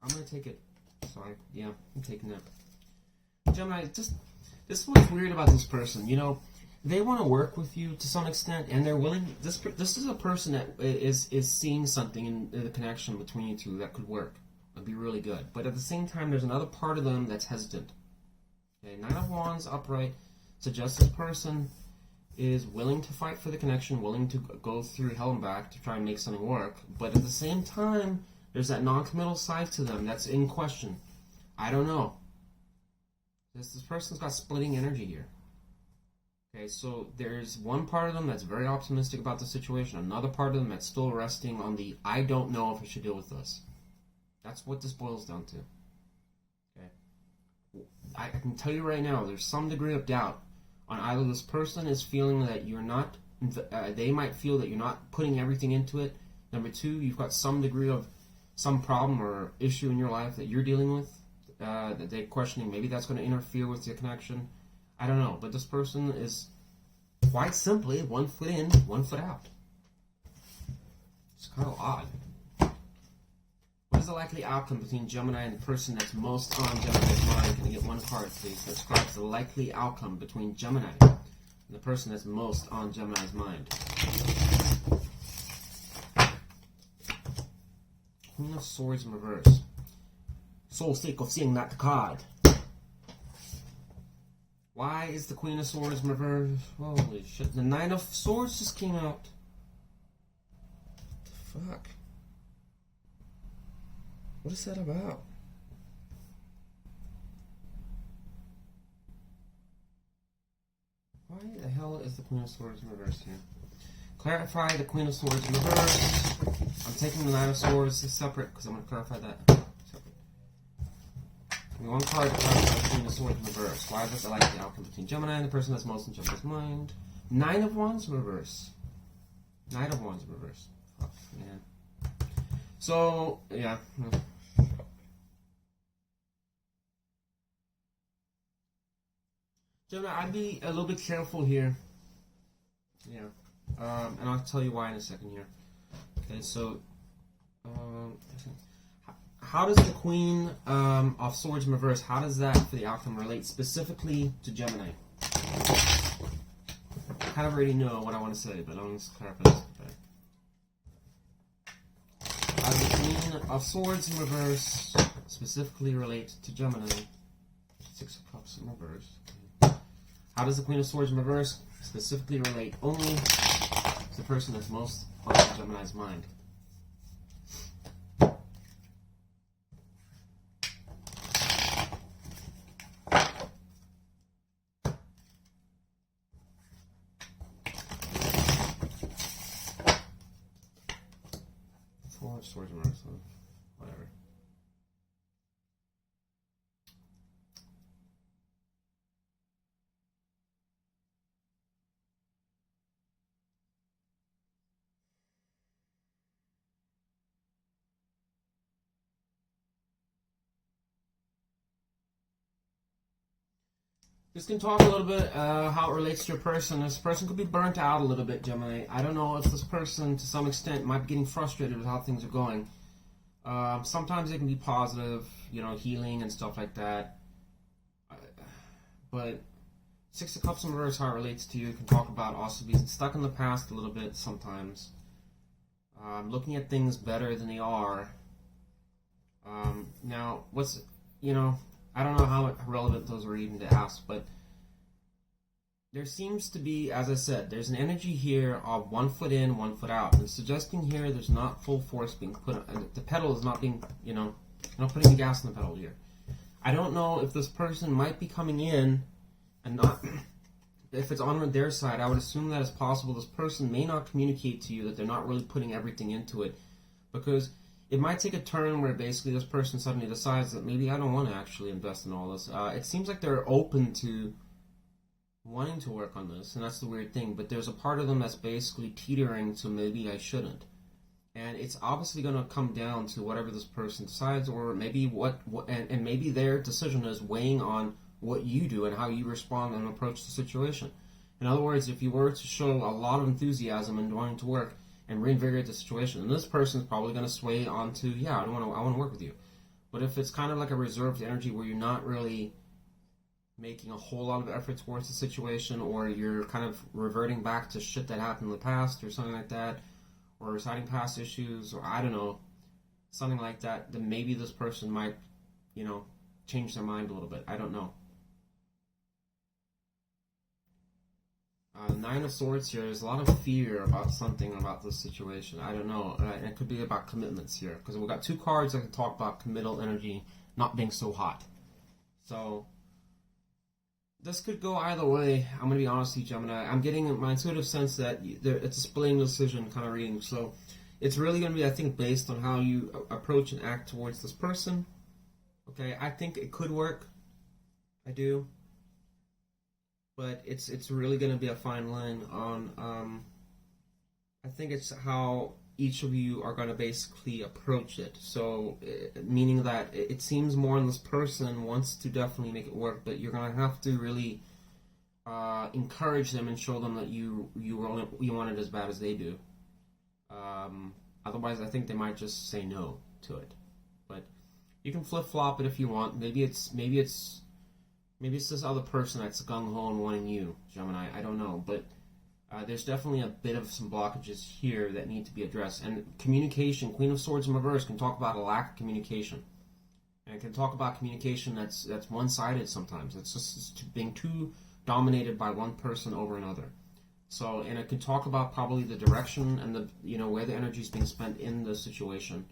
I'm going to take it. Sorry. Yeah, I'm taking that. Gemini, just... This is what's weird about this person. You know, they want to work with you to some extent, and they're willing... This is a person that is seeing something in the connection between you two that could work. It'd be really good. But at the same time, there's another part of them that's hesitant. Okay, Nine of Wands upright suggests this person is willing to fight for the connection, willing to go through hell and back to try and make something work, but at the same time, there's that non-committal side to them that's in question. I don't know. This person's got splitting energy here. Okay, so there's one part of them that's very optimistic about the situation, another part of them that's still resting on the, I don't know if I should deal with this. That's what this boils down to. Okay, I can tell you right now, there's some degree of doubt on either this person is feeling that you're not, they might feel that you're not putting everything into it. Number two, you've got some degree of some problem or issue in your life that you're dealing with, that they're questioning, maybe that's going to interfere with your connection. I don't know, but this person is quite simply 1 foot in, 1 foot out. It's kind of odd. What is the likely outcome between Gemini and the person that's most on Gemini's mind? Can I get one card, please, that describes the likely outcome between Gemini and the person that's most on Gemini's mind? Queen of Swords in reverse. So sick of seeing that card. Why is the Queen of Swords in reverse? Holy shit. The Nine of Swords just came out. What the fuck? What is that about? Why the hell is the Queen of Swords in reverse here? Clarify the Queen of Swords in reverse. I'm taking the Nine of Swords separate because I'm going to clarify that. Separate. Give me one card to clarify the Queen of Swords in reverse. Why does it like the outcome between Gemini and the person that's most in Gemini's mind? Nine of Wands in reverse. Nine of Wands in reverse. Fuck, man. So, yeah. Gemini, I'd be a little bit careful here. Yeah. And I'll tell you why in a second here. Okay, so how does the Queen of Swords in reverse, how does that for the outcome relate specifically to Gemini? I kind of already know what I want to say, but I'm just clarifying this. Okay. How does the Queen of Swords in reverse specifically relate to Gemini? Six of Cups in reverse. How does the Queen of Swords in reverse specifically relate only to the person that's most on Gemini's mind? Four of Swords in reverse, whatever. This can talk a little bit how it relates to your person. This person could be burnt out a little bit, Gemini. I don't know if this person, to some extent, might be getting frustrated with how things are going. Sometimes it can be positive, you know, healing and stuff like that. But Six of Cups in reverse, how it relates to you, can talk about also being stuck in the past a little bit sometimes. Looking at things better than they are. Now, what's, you know, I don't know how relevant those were even to ask, but there seems to be, as I said, there's an energy here of 1 foot in, 1 foot out. And suggesting here there's not full force being put, the pedal is not being, you know, not putting the gas on the pedal here. I don't know if this person might be coming in and not, if it's on their side, I would assume that it's possible this person may not communicate to you that they're not really putting everything into it, because it might take a turn where basically this person suddenly decides that maybe I don't want to actually invest in all this. It seems like they're open to wanting to work on this, and that's the weird thing, but there's a part of them that's basically teetering to maybe I shouldn't. And it's obviously going to come down to whatever this person decides, or maybe and maybe their decision is weighing on what you do and how you respond and approach the situation. In other words, if you were to show a lot of enthusiasm and wanting to work and reinvigorate the situation, and this person is probably going to sway onto, yeah, I want to work with you. But if it's kind of like a reserved energy where you're not really making a whole lot of effort towards the situation, or you're kind of reverting back to shit that happened in the past or something like that, or reciting past issues, or I don't know, something like that, then maybe this person might, you know, change their mind a little bit. I don't know. Nine of Swords here. There's a lot of fear about something about this situation. I don't know. It could be about commitments here. Because we've got two cards that can talk about committal energy not being so hot. So, this could go either way. I'm going to be honest with you, Gemini. I'm getting my intuitive sense that it's a splitting decision kind of reading. So, it's really going to be, I think, based on how you approach and act towards this person. Okay, I think it could work. I do. But it's really going to be a fine line on, I think it's how each of you are going to basically approach it. So, meaning that it seems more on this person wants to definitely make it work, but you're going to have to really encourage them and show them that you want it as bad as they do. Otherwise, I think they might just say no to it. But you can flip-flop it if you want. Maybe it's this other person that's gung-ho and wanting you, Gemini. I don't know, but there's definitely a bit of some blockages here that need to be addressed. And communication, Queen of Swords in reverse, can talk about a lack of communication. And it can talk about communication that's one-sided sometimes. It's just being too dominated by one person over another. So, and it can talk about probably the direction and the where the energy is being spent in the situation.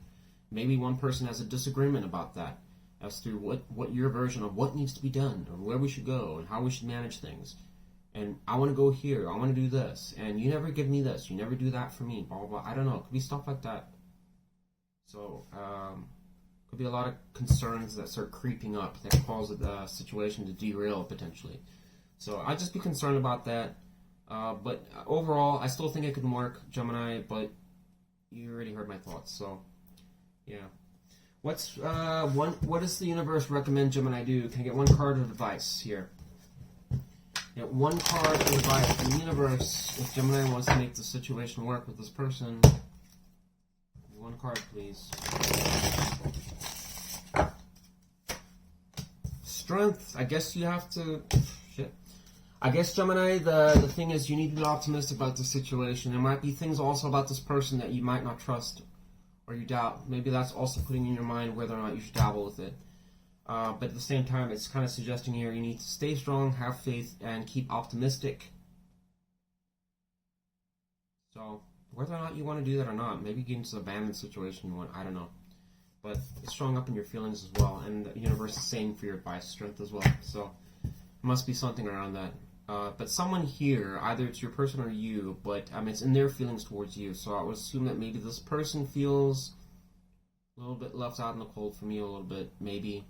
Maybe one person has a disagreement about that, as to what your version of what needs to be done, or where we should go, and how we should manage things. And I want to go here, I want to do this, and you never give me this, you never do that for me, blah, blah, blah. I don't know, it could be stuff like that. So, could be a lot of concerns that start creeping up that cause the situation to derail, potentially. So, I'd just be concerned about that. But overall, I still think it could work, Gemini, but you already heard my thoughts, so, yeah. What does the universe recommend Gemini do? Can I get one card of advice here? Get one card of advice from the universe if Gemini wants to make the situation work with this person. One card, please. Strength. I guess you have to... Shit. I guess, Gemini, the thing is you need to be optimistic about the situation. There might be things also about this person that you might not trust or you doubt. Maybe that's also putting in your mind whether or not you should dabble with it. But at the same time, it's kind of suggesting here you need to stay strong, have faith, and keep optimistic. So, whether or not you want to do that or not, maybe get into the abandoned situation you want, I don't know. But it's showing up in your feelings as well, and the universe is saying for your advice, strength as well. So, it must be something around that. But someone here, either it's your person or you, but it's in their feelings towards you. So I would assume that maybe this person feels a little bit left out in the cold from you a little bit, maybe.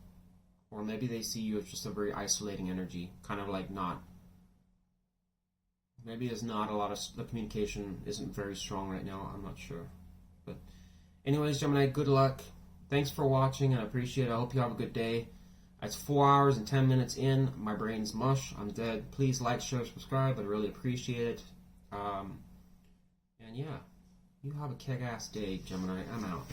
Or maybe they see you as just a very isolating energy, kind of like not. Maybe there's not a lot of, the communication isn't very strong right now, I'm not sure. But anyways, Gemini, good luck. Thanks for watching, and I appreciate it. I hope you have a good day. It's 4 hours and 10 minutes in. My brain's mush. I'm dead. Please like, share, subscribe. I'd really appreciate it. And yeah, you have a kick-ass day, Gemini. I'm out.